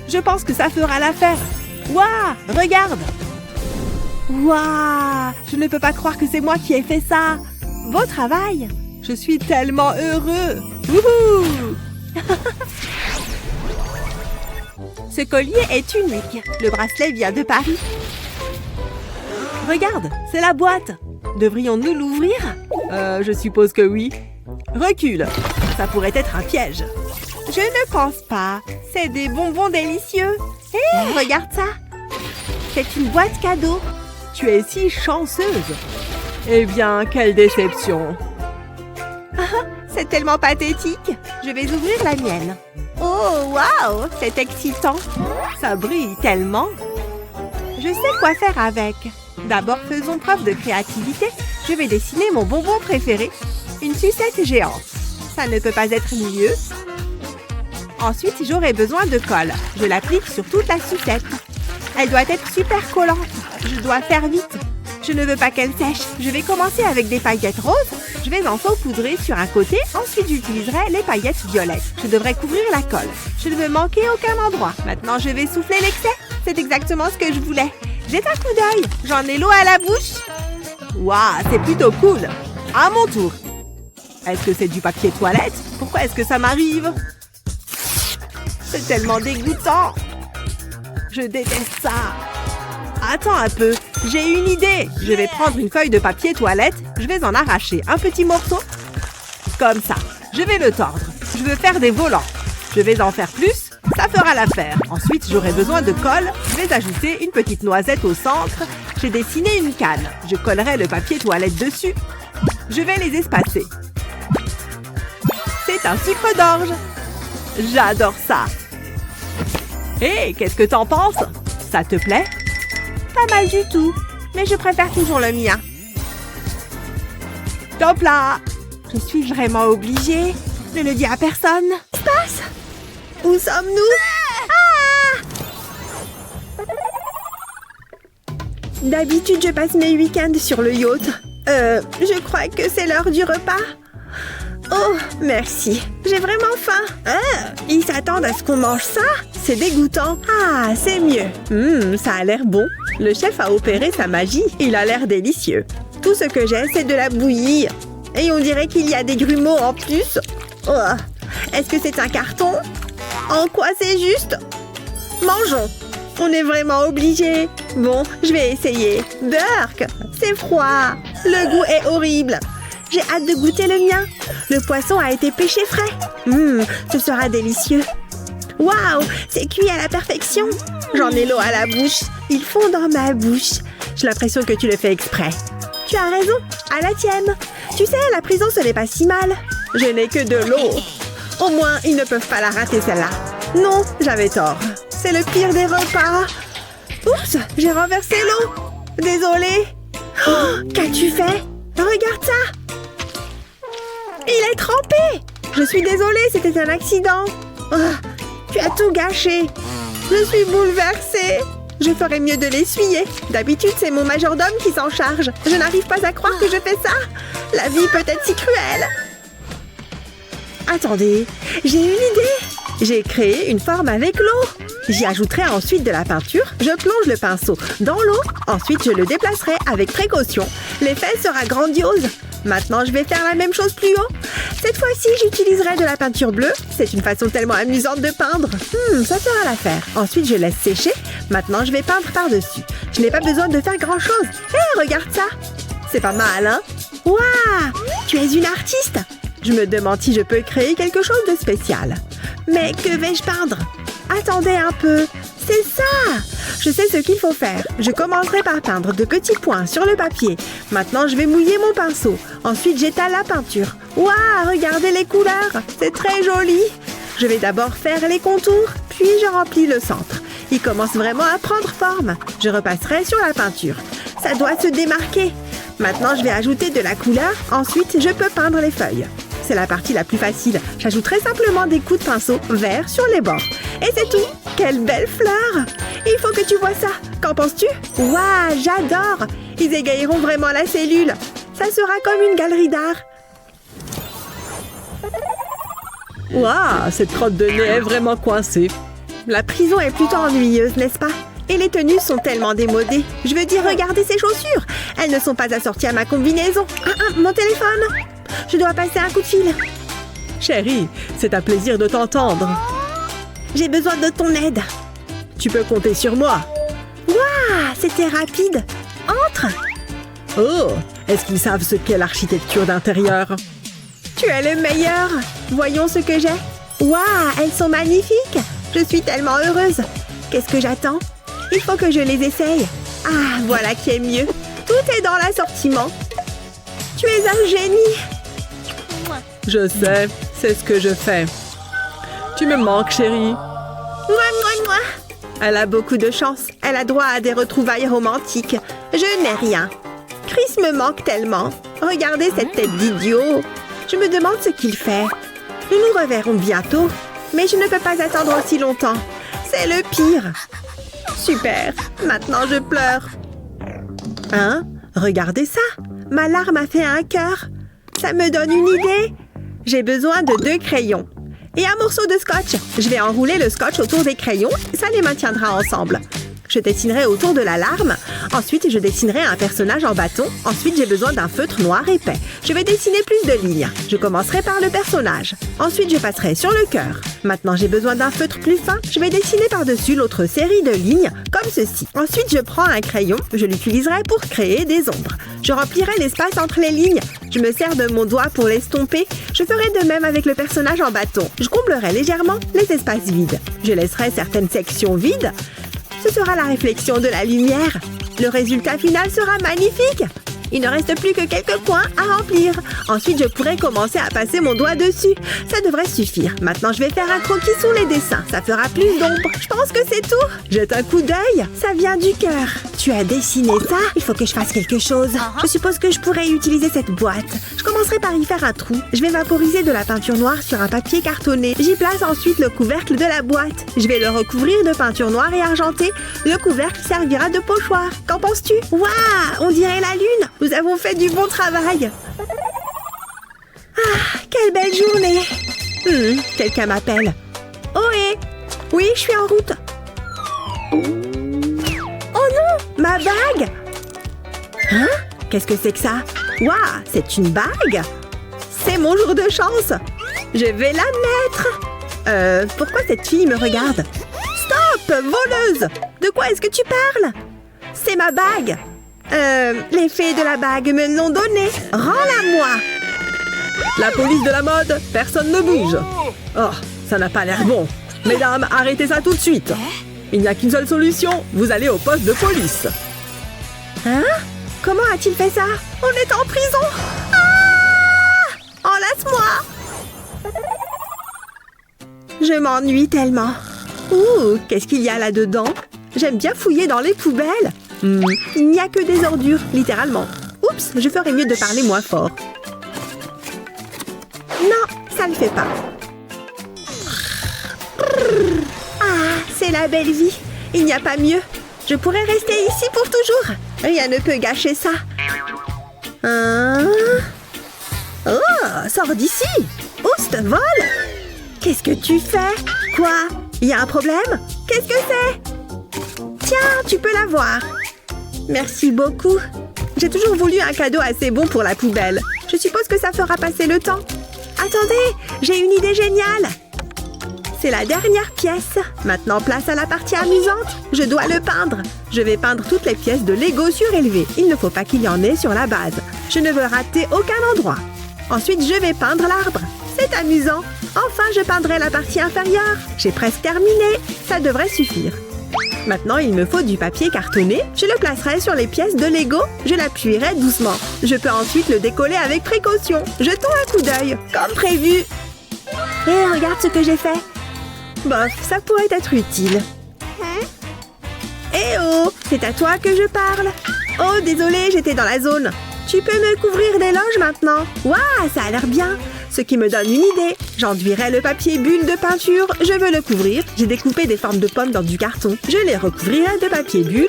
Je pense que ça fera l'affaire. Waouh, regarde. Waouh, je ne peux pas croire que c'est moi qui ai fait ça. Beau travail. Je suis tellement heureux. Wouhou. Ce collier est unique. Le bracelet vient de Paris. Regarde, c'est la boîte. Devrions-nous l'ouvrir? Je suppose que oui. Recule. Ça pourrait être un piège. Je ne pense pas. C'est des bonbons délicieux. Hé, regarde ça. C'est une boîte cadeau. Tu es si chanceuse. Eh bien, quelle déception. C'est tellement pathétique. Je vais ouvrir la mienne. Oh, waouh, c'est excitant. Ça brille tellement. Je sais quoi faire avec. D'abord, faisons preuve de créativité. Je vais dessiner mon bonbon préféré. Une sucette géante. Ça ne peut pas être mieux. Ensuite, j'aurai besoin de colle. Je l'applique sur toute la sucette. Elle doit être super collante. Je dois faire vite. Je ne veux pas qu'elle sèche. Je vais commencer avec des paillettes roses. Je vais en saupoudrer sur un côté. Ensuite, j'utiliserai les paillettes violettes. Je devrais couvrir la colle. Je ne veux manquer aucun endroit. Maintenant, je vais souffler l'excès. C'est exactement ce que je voulais. Jette un coup d'œil. J'en ai l'eau à la bouche. Waouh, c'est plutôt cool. À mon tour. Est-ce que c'est du papier toilette? Pourquoi est-ce que ça m'arrive? C'est tellement dégoûtant. Je déteste ça. Attends un peu. J'ai une idée. Je vais prendre une feuille de papier toilette. Je vais en arracher un petit morceau. Comme ça. Je vais le tordre. Je veux faire des volants. Je vais en faire plus. Ça fera l'affaire. Ensuite, j'aurai besoin de colle. Je vais ajouter une petite noisette au centre. J'ai dessiné une canne. Je collerai le papier toilette dessus. Je vais les espacer. C'est un sucre d'orge. J'adore ça. Hé, qu'est-ce que t'en penses? Ça te plaît? Pas mal du tout, mais je préfère toujours le mien. Top là! Je suis vraiment obligée. Ne le dis à personne. Qu'est-ce qui se passe? Où sommes-nous? D'habitude, je passe mes week-ends sur le yacht. Je crois que c'est l'heure du repas. Oh, merci. J'ai vraiment faim. Ils s'attendent à ce qu'on mange ça? C'est dégoûtant. Ah, c'est mieux. Ça a l'air bon. Le chef a opéré sa magie. Il a l'air délicieux. Tout ce que j'ai, c'est de la bouillie. Et on dirait qu'il y a des grumeaux en plus. Oh. Est-ce que c'est un carton? En quoi c'est juste? Mangeons. On est vraiment obligé. Bon, je vais essayer. Burk, c'est froid. Le goût est horrible. J'ai hâte de goûter le mien. Le poisson a été pêché frais. Ce sera délicieux. Waouh, c'est cuit à la perfection. J'en ai l'eau à la bouche. Ils fond dans ma bouche. J'ai l'impression que tu le fais exprès. Tu as raison, à la tienne. Tu sais, la prison, ce n'est pas si mal. Je n'ai que de l'eau. Au moins, ils ne peuvent pas la rater, celle-là. Non, j'avais tort. C'est le pire des repas. Oups, j'ai renversé l'eau. Désolée. Oh, qu'as-tu fait? Regarde ça. Il est trempé. Je suis désolée, c'était un accident. Oh, tu as tout gâché. Je suis bouleversée. Je ferais mieux de l'essuyer. D'habitude, c'est mon majordome qui s'en charge. Je n'arrive pas à croire que je fais ça. La vie peut être si cruelle. Attendez, j'ai une idée. J'ai créé une forme avec l'eau. J'y ajouterai ensuite de la peinture. Je plonge le pinceau dans l'eau. Ensuite, je le déplacerai avec précaution. L'effet sera grandiose. Maintenant, je vais faire la même chose plus haut. Cette fois-ci, j'utiliserai de la peinture bleue. C'est une façon tellement amusante de peindre. Ça fera l'affaire. Ensuite, je laisse sécher. Maintenant, je vais peindre par-dessus. Je n'ai pas besoin de faire grand-chose. Hé, regarde ça. C'est pas mal, hein? Waouh! Tu es une artiste. Je me demande si je peux créer quelque chose de spécial. Mais que vais-je peindre? Attendez un peu. C'est ça! Je sais ce qu'il faut faire. Je commencerai par peindre de petits points sur le papier. Maintenant, je vais mouiller mon pinceau. Ensuite, j'étale la peinture. Waouh! Regardez les couleurs! C'est très joli! Je vais d'abord faire les contours, puis je remplis le centre. Il commence vraiment à prendre forme. Je repasserai sur la peinture. Ça doit se démarquer. Maintenant, je vais ajouter de la couleur. Ensuite, je peux peindre les feuilles. C'est la partie la plus facile. J'ajouterai simplement des coups de pinceau verts sur les bords. Et c'est tout. Quelle belle fleur! Il faut que tu vois ça. Qu'en penses-tu? Waouh, j'adore! Ils égayeront vraiment la cellule. Ça sera comme une galerie d'art. Waouh, cette crotte de nez est vraiment coincée. La prison est plutôt ennuyeuse, n'est-ce pas? Et les tenues sont tellement démodées. Je veux dire, regardez ces chaussures. Elles ne sont pas assorties à ma combinaison. Mon téléphone! Je dois passer un coup de fil. Chérie, c'est un plaisir de t'entendre. J'ai besoin de ton aide. Tu peux compter sur moi. Waouh, c'était rapide. Entre. Oh, est-ce qu'ils savent ce qu'est l'architecture d'intérieur? Tu es le meilleur. Voyons ce que j'ai. Waouh, elles sont magnifiques. Je suis tellement heureuse. Qu'est-ce que j'attends? Il faut que je les essaye. Ah, voilà qui est mieux. Tout est dans l'assortiment. Tu es un génie. Je sais, c'est ce que je fais. Tu me manques, chérie. Mouah. Elle a beaucoup de chance. Elle a droit à des retrouvailles romantiques. Je n'ai rien. Chris me manque tellement. Regardez cette tête d'idiot. Je me demande ce qu'il fait. Nous nous reverrons bientôt. Mais je ne peux pas attendre aussi longtemps. C'est le pire. Super. Maintenant, je pleure. Hein? Regardez ça. Ma larme a fait un cœur. Ça me donne une idée. J'ai besoin de 2 crayons. Et un morceau de scotch. Je vais enrouler le scotch autour des crayons. Ça les maintiendra ensemble. Je dessinerai autour de la larme. Ensuite, je dessinerai un personnage en bâton. Ensuite, j'ai besoin d'un feutre noir épais. Je vais dessiner plus de lignes. Je commencerai par le personnage. Ensuite, je passerai sur le cœur. Maintenant, j'ai besoin d'un feutre plus fin. Je vais dessiner par-dessus l'autre série de lignes, comme ceci. Ensuite, je prends un crayon. Je l'utiliserai pour créer des ombres. Je remplirai l'espace entre les lignes. Je me sers de mon doigt pour l'estomper. Je ferai de même avec le personnage en bâton. Je comblerai légèrement les espaces vides. Je laisserai certaines sections vides. Ce sera la réflexion de la lumière. Le résultat final sera magnifique. Il ne reste plus que quelques points à remplir. Ensuite, je pourrai commencer à passer mon doigt dessus. Ça devrait suffire. Maintenant, je vais faire un croquis sous les dessins. Ça fera plus d'ombre. Je pense que c'est tout. Jette un coup d'œil. Ça vient du cœur. Tu as dessiné ça? Il faut que je fasse quelque chose. Je suppose que je pourrais utiliser cette boîte. Je commencerai par y faire un trou. Je vais vaporiser de la peinture noire sur un papier cartonné. J'y place ensuite le couvercle de la boîte. Je vais le recouvrir de peinture noire et argentée. Le couvercle servira de pochoir. Qu'en penses-tu? Waouh! On dirait la lune! Nous avons fait du bon travail. Ah, quelle belle journée! Quelqu'un m'appelle. Ohé! Oui, je suis en route. Oh non! Ma bague! Hein? Qu'est-ce que c'est que ça? Waouh! C'est une bague? C'est mon jour de chance! Je vais la mettre! Pourquoi cette fille me regarde? Stop! Voleuse! De quoi est-ce que tu parles? C'est ma bague! Les fées de la bague me l'ont donnée! Rends-la-moi! La police de la mode! Personne ne bouge! Oh, ça n'a pas l'air bon! Mesdames, arrêtez ça tout de suite! Il n'y a qu'une seule solution, vous allez au poste de police! Hein? Comment a-t-il fait ça? On est en prison! Ah! Enlace-moi! Je m'ennuie tellement. Ouh, qu'est-ce qu'il y a là-dedans? J'aime bien fouiller dans les poubelles. Il n'y a que des ordures, littéralement. Oups, je ferais mieux de parler moins fort. Non, ça ne le fait pas. Ah, c'est la belle vie. Il n'y a pas mieux. Je pourrais rester ici pour toujours. Rien ne peut gâcher ça. Hein? Oh, sors d'ici. Oust, vole. Qu'est-ce que tu fais? Quoi? Il y a un problème? Qu'est-ce que c'est? Tiens, tu peux l'avoir. Merci beaucoup. J'ai toujours voulu un cadeau assez bon pour la poubelle. Je suppose que ça fera passer le temps. Attendez, j'ai une idée géniale. C'est la dernière pièce. Maintenant, place à la partie amusante. Je dois le peindre. Je vais peindre toutes les pièces de Lego surélevées. Il ne faut pas qu'il y en ait sur la base. Je ne veux rater aucun endroit. Ensuite, je vais peindre l'arbre. C'est amusant. Enfin, je peindrai la partie inférieure. J'ai presque terminé. Ça devrait suffire. Maintenant, il me faut du papier cartonné. Je le placerai sur les pièces de Lego. Je l'appuierai doucement. Je peux ensuite le décoller avec précaution. Jetons un coup d'œil, comme prévu. Et regarde ce que j'ai fait. Bof, ça pourrait être utile. Eh oh, c'est à toi que je parle. Oh, désolé, j'étais dans la zone. Tu peux me couvrir d'éloges maintenant. Waouh, ça a l'air bien. Ce qui me donne une idée. J'enduirai le papier bulle de peinture. Je veux le couvrir. J'ai découpé des formes de pommes dans du carton. Je les recouvrirai de papier bulle.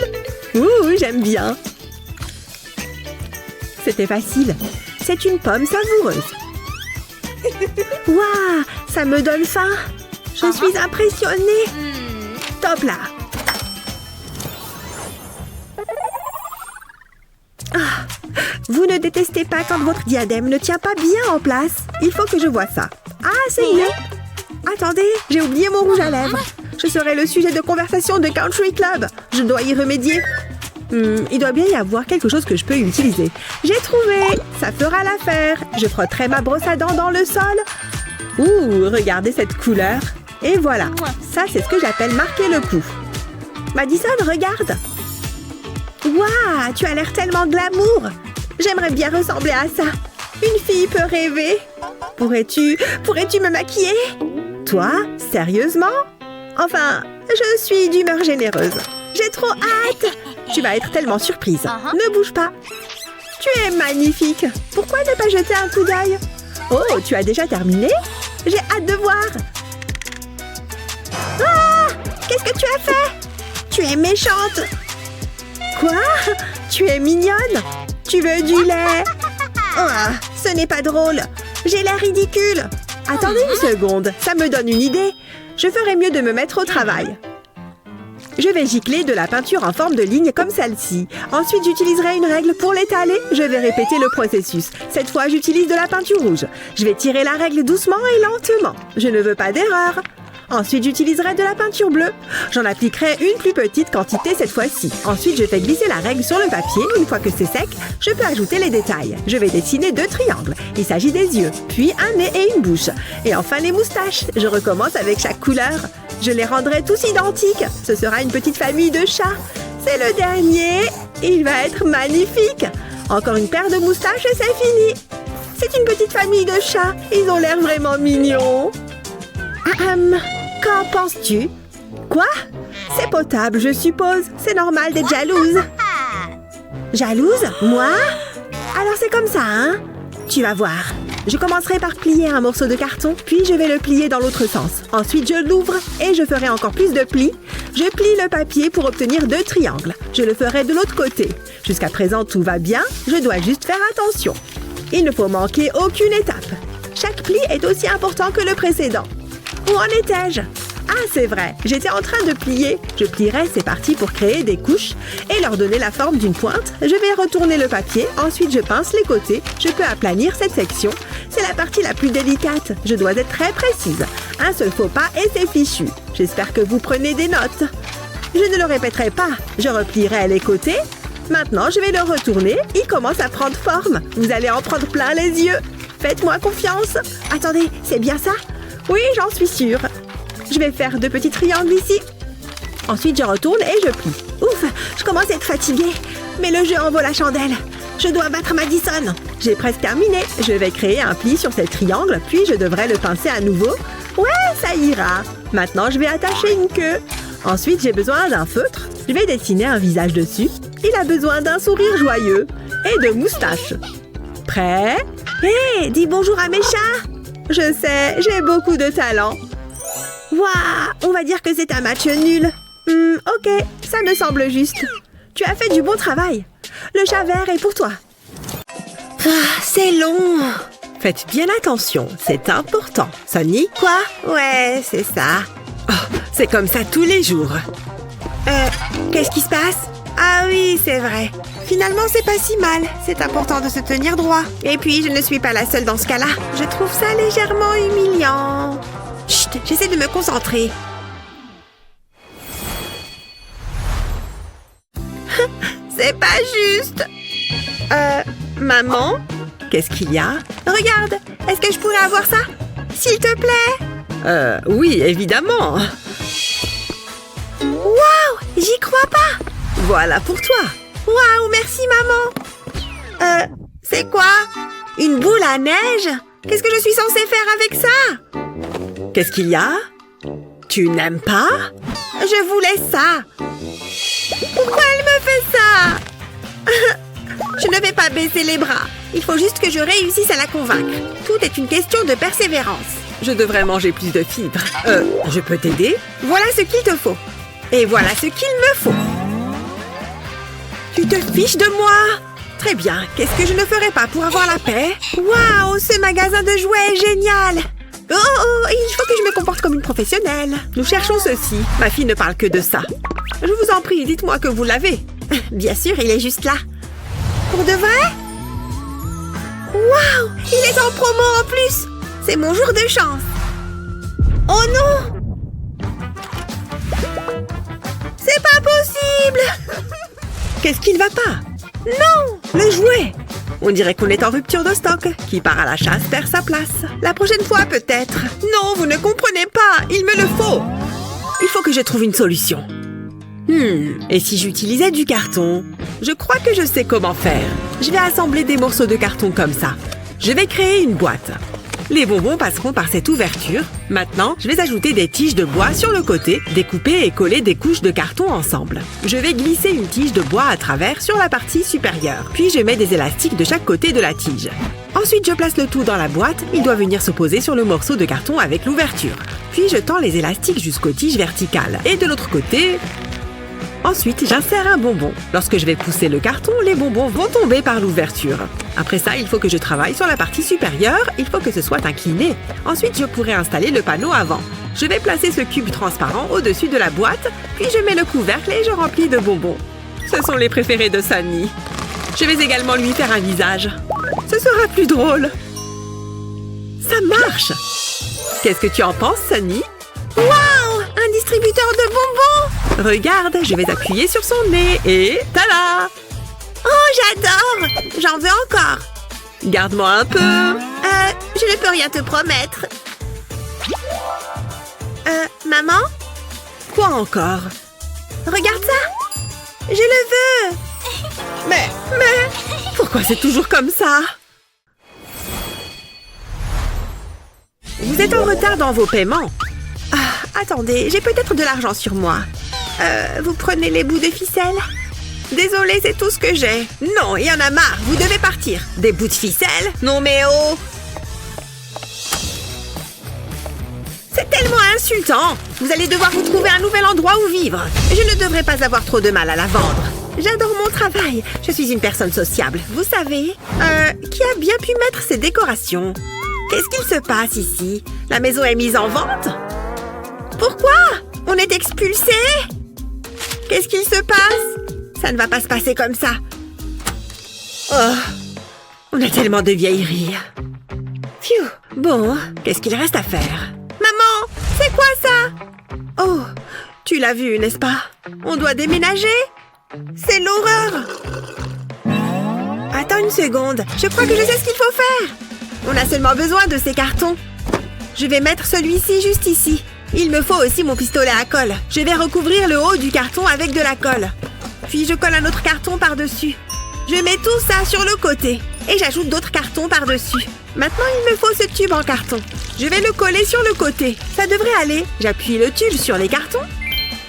Ouh, j'aime bien. C'était facile. C'est une pomme savoureuse. Waouh, ça me donne faim. Je suis impressionnée. Top là. Ah, vous ne détestez pas quand votre diadème ne tient pas bien en place? Il faut que je voie ça. Ah, c'est mieux. Attendez, j'ai oublié mon rouge à lèvres. Je serai le sujet de conversation de Country Club. Je dois y remédier. Il doit bien y avoir quelque chose que je peux utiliser. J'ai trouvé. Ça fera l'affaire. Je frotterai ma brosse à dents dans le sol. Ouh, regardez cette couleur. Et voilà. Ça, c'est ce que j'appelle marquer le coup. Madison, regarde. Waouh, tu as l'air tellement glamour. J'aimerais bien ressembler à ça. Une fille peut rêver. Pourrais-tu me maquiller? Toi? Sérieusement? Enfin, je suis d'humeur généreuse. J'ai trop hâte. Tu vas être tellement surprise. Ne bouge pas. Tu es magnifique. Pourquoi ne pas jeter un coup d'œil? Oh, tu as déjà terminé? J'ai hâte de voir. Ah! Qu'est-ce que tu as fait? Tu es méchante. Quoi? Tu es mignonne? Tu veux du lait? Oh, ce n'est pas drôle. J'ai l'air ridicule. Attendez une seconde, ça me donne une idée. Je ferais mieux de me mettre au travail. Je vais gicler de la peinture en forme de ligne comme celle-ci. Ensuite, j'utiliserai une règle pour l'étaler. Je vais répéter le processus. Cette fois, j'utilise de la peinture rouge. Je vais tirer la règle doucement et lentement. Je ne veux pas d'erreur. Ensuite, j'utiliserai de la peinture bleue. J'en appliquerai une plus petite quantité cette fois-ci. Ensuite, je fais glisser la règle sur le papier. Une fois que c'est sec, je peux ajouter les détails. Je vais dessiner 2 triangles. Il s'agit des yeux, puis un nez et une bouche. Et enfin, les moustaches. Je recommence avec chaque couleur. Je les rendrai tous identiques. Ce sera une petite famille de chats. C'est le dernier. Il va être magnifique. Encore une paire de moustaches et c'est fini. C'est une petite famille de chats. Ils ont l'air vraiment mignons. Qu'en penses-tu? Quoi? C'est potable, je suppose. C'est normal d'être jalouse. Jalouse? Moi? Alors c'est comme ça, hein? Tu vas voir. Je commencerai par plier un morceau de carton, puis je vais le plier dans l'autre sens. Ensuite, je l'ouvre et je ferai encore plus de plis. Je plie le papier pour obtenir 2 triangles. Je le ferai de l'autre côté. Jusqu'à présent, tout va bien. Je dois juste faire attention. Il ne faut manquer aucune étape. Chaque pli est aussi important que le précédent. Où en étais-je? Ah, c'est vrai, j'étais en train de plier. Je plierai ces parties pour créer des couches et leur donner la forme d'une pointe. Je vais retourner le papier, ensuite je pince les côtés. Je peux aplanir cette section. C'est la partie la plus délicate. Je dois être très précise. Un seul faux pas et c'est fichu. J'espère que vous prenez des notes. Je ne le répéterai pas. Je replierai les côtés. Maintenant, je vais le retourner. Il commence à prendre forme. Vous allez en prendre plein les yeux. Faites-moi confiance. Attendez, c'est bien ça? Oui, j'en suis sûre. Je vais faire 2 petits triangles ici. Ensuite, je retourne et je plie. Ouf, je commence à être fatiguée. Mais le jeu en vaut la chandelle. Je dois battre Madison. J'ai presque terminé. Je vais créer un pli sur ces triangles, puis je devrais le pincer à nouveau. Ouais, ça ira. Maintenant, je vais attacher une queue. Ensuite, j'ai besoin d'un feutre. Je vais dessiner un visage dessus. Il a besoin d'un sourire joyeux et de moustaches. Prêt? Hé, dis bonjour à mes chats. Je sais, j'ai beaucoup de talent. Waouh, on va dire que c'est un match nul. Ok, ça me semble juste. Tu as fait du bon travail. Le chat vert est pour toi. Ah, c'est long. Faites bien attention, c'est important. Sonny, quoi? Ouais, c'est ça. Oh, c'est comme ça tous les jours. Qu'est-ce qui se passe? Ah oui, c'est vrai. Finalement, c'est pas si mal. C'est important de se tenir droit. Et puis, je ne suis pas la seule dans ce cas-là. Je trouve ça légèrement humiliant. Chut, j'essaie de me concentrer. C'est pas juste. Maman? Qu'est-ce qu'il y a? Regarde, est-ce que je pourrais avoir ça? S'il te plaît? Oui, évidemment. Waouh, j'y crois pas. Voilà pour toi. Waouh, merci maman. C'est quoi? Une boule à neige? Qu'est-ce que je suis censée faire avec ça? Qu'est-ce qu'il y a? Tu n'aimes pas? Je voulais ça. Pourquoi elle me fait ça? Je ne vais pas baisser les bras. Il faut juste que je réussisse à la convaincre. Tout est une question de persévérance. Je devrais manger plus de fibres. Je peux t'aider? Voilà ce qu'il te faut. Et voilà ce qu'il me faut. Tu te fiches de moi? Très bien. Qu'est-ce que je ne ferais pas pour avoir la paix? Waouh, ce magasin de jouets est génial! Oh, il faut que je me comporte comme une professionnelle. Nous cherchons ceci. Ma fille ne parle que de ça. Je vous en prie, dites-moi que vous l'avez. Bien sûr, il est juste là. Pour de vrai? Waouh, il est en promo en plus. C'est mon jour de chance. Oh non! C'est pas possible! Qu'est-ce qui ne va pas? Non! Le jouet! On dirait qu'on est en rupture de stock. Qui part à la chasse perd sa place. La prochaine fois, peut-être. Non, vous ne comprenez pas. Il me le faut. Il faut que je trouve une solution. Et si j'utilisais du carton? Je crois que je sais comment faire. Je vais assembler des morceaux de carton comme ça. Je vais créer une boîte. Les bonbons passeront par cette ouverture. Maintenant, je vais ajouter des tiges de bois sur le côté, découper et coller des couches de carton ensemble. Je vais glisser une tige de bois à travers sur la partie supérieure. Puis je mets des élastiques de chaque côté de la tige. Ensuite, je place le tout dans la boîte. Il doit venir se poser sur le morceau de carton avec l'ouverture. Puis je tends les élastiques jusqu'aux tiges verticales. Et de l'autre côté... Ensuite, j'insère un bonbon. Lorsque je vais pousser le carton, les bonbons vont tomber par l'ouverture. Après ça, il faut que je travaille sur la partie supérieure. Il faut que ce soit incliné. Ensuite, je pourrai installer le panneau avant. Je vais placer ce cube transparent au-dessus de la boîte, puis je mets le couvercle et je remplis de bonbons. Ce sont les préférés de Sunny. Je vais également lui faire un visage. Ce sera plus drôle. Ça marche! Qu'est-ce que tu en penses, Sunny? Waouh! Un distributeur de bonbons! Regarde, je vais appuyer sur son nez et... tada! Oh, j'adore! J'en veux encore! Garde-moi un peu! Je ne peux rien te promettre. Maman? Quoi encore? Regarde ça! Je le veux! Mais... Pourquoi c'est toujours comme ça? Vous êtes en retard dans vos paiements. Attendez, j'ai peut-être de l'argent sur moi. Vous prenez les bouts de ficelle? Désolée, c'est tout ce que j'ai. Non, il y en a marre, vous devez partir. Des bouts de ficelle? Non mais oh! C'est tellement insultant! Vous allez devoir vous trouver un nouvel endroit où vivre. Je ne devrais pas avoir trop de mal à la vendre. J'adore mon travail. Je suis une personne sociable, vous savez. Qui a bien pu mettre ces décorations? Qu'est-ce qu'il se passe ici? La maison est mise en vente? Pourquoi? On est expulsés? Qu'est-ce qu'il se passe? Ça ne va pas se passer comme ça. Oh, on a tellement de vieilleries. Phew. Bon, qu'est-ce qu'il reste à faire? Maman, c'est quoi ça? Oh, tu l'as vu, n'est-ce pas? On doit déménager? C'est l'horreur! Attends une seconde, je crois que je sais ce qu'il faut faire. On a seulement besoin de ces cartons. Je vais mettre celui-ci juste ici. Il me faut aussi mon pistolet à colle. Je vais recouvrir le haut du carton avec de la colle. Puis je colle un autre carton par-dessus. Je mets tout ça sur le côté. Et j'ajoute d'autres cartons par-dessus. Maintenant, il me faut ce tube en carton. Je vais le coller sur le côté. Ça devrait aller. J'appuie le tube sur les cartons.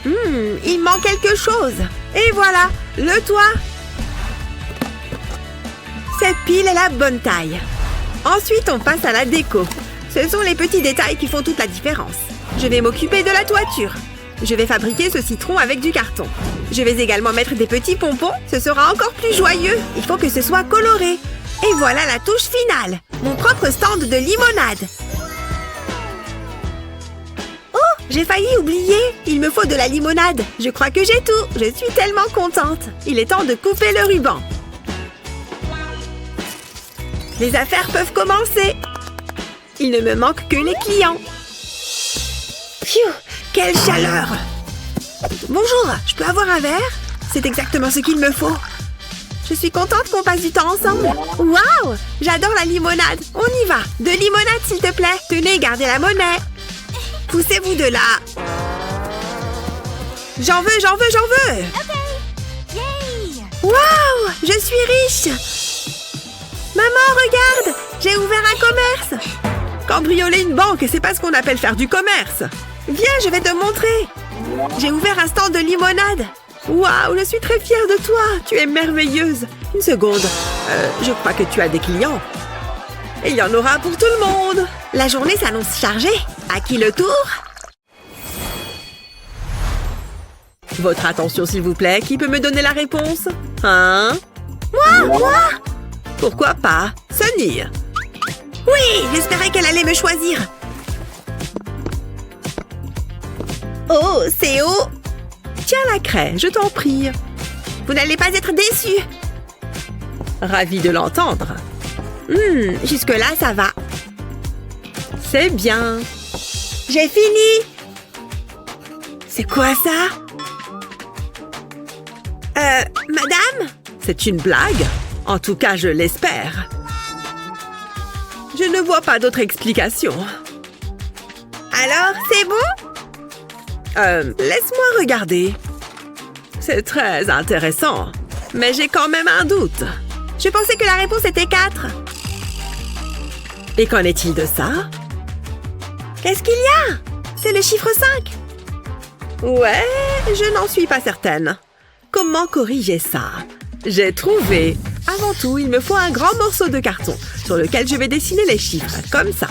Il manque quelque chose. Et voilà, le toit. Cette pile est la bonne taille. Ensuite, on passe à la déco. Ce sont les petits détails qui font toute la différence. Je vais m'occuper de la toiture. Je vais fabriquer ce citron avec du carton. Je vais également mettre des petits pompons. Ce sera encore plus joyeux. Il faut que ce soit coloré. Et voilà la touche finale. Mon propre stand de limonade. Oh, j'ai failli oublier. Il me faut de la limonade. Je crois que j'ai tout. Je suis tellement contente. Il est temps de couper le ruban. Les affaires peuvent commencer. Il ne me manque que les clients. Phew, quelle chaleur! Bonjour, je peux avoir un verre? C'est exactement ce qu'il me faut. Je suis contente qu'on passe du temps ensemble. Waouh! J'adore la limonade. On y va. De limonade, s'il te plaît. Tenez, gardez la monnaie. Poussez-vous de là. J'en veux, j'en veux, j'en veux. Waouh! Je suis riche. Maman, regarde! J'ai ouvert un commerce. Cambrioler une banque, c'est pas ce qu'on appelle faire du commerce. Viens, je vais te montrer. J'ai ouvert un stand de limonade. Waouh, je suis très fière de toi. Tu es merveilleuse. Une seconde. Je crois que tu as des clients. Et il y en aura pour tout le monde. La journée s'annonce chargée. À qui le tour? Votre attention, s'il vous plaît. Qui peut me donner la réponse? Hein? Moi? Pourquoi pas? Sunny. Oui, j'espérais qu'elle allait me choisir. Oh, c'est haut. Tiens la craie, je t'en prie. Vous n'allez pas être déçus. Ravie de l'entendre. Jusque-là, ça va. C'est bien. J'ai fini. C'est quoi ça? Madame? C'est une blague? En tout cas, je l'espère. Je ne vois pas d'autre explication. Alors, c'est bon? Laisse-moi regarder. C'est très intéressant. Mais j'ai quand même un doute. Je pensais que la réponse était 4. Et qu'en est-il de ça? Qu'est-ce qu'il y a? C'est le chiffre 5. Ouais, je n'en suis pas certaine. Comment corriger ça? J'ai trouvé. Avant tout, il me faut un grand morceau de carton sur lequel je vais dessiner les chiffres, comme ça.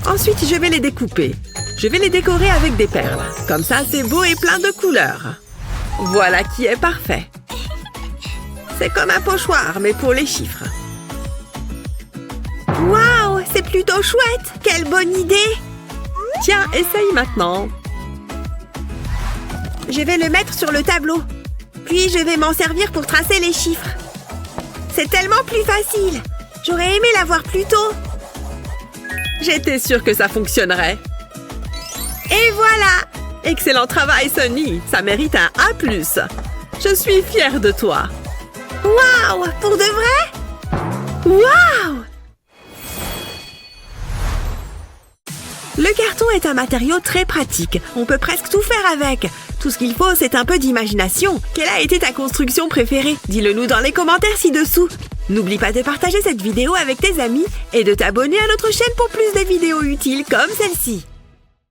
Ensuite, je vais les découper. Je vais les décorer avec des perles. Comme ça, c'est beau et plein de couleurs. Voilà qui est parfait. C'est comme un pochoir, mais pour les chiffres. Waouh, c'est plutôt chouette! Quelle bonne idée! Tiens, essaye maintenant. Je vais le mettre sur le tableau. Puis, je vais m'en servir pour tracer les chiffres. C'est tellement plus facile. J'aurais aimé l'avoir plus tôt. J'étais sûre que ça fonctionnerait. Et voilà! Excellent travail, Sunny. Ça mérite un A+. Je suis fière de toi. Waouh! Pour de vrai? Waouh! Le carton est un matériau très pratique. On peut presque tout faire avec. Tout ce qu'il faut, c'est un peu d'imagination. Quelle a été ta construction préférée? Dis-le nous dans les commentaires ci-dessous. N'oublie pas de partager cette vidéo avec tes amis et de t'abonner à notre chaîne pour plus de vidéos utiles comme celle-ci.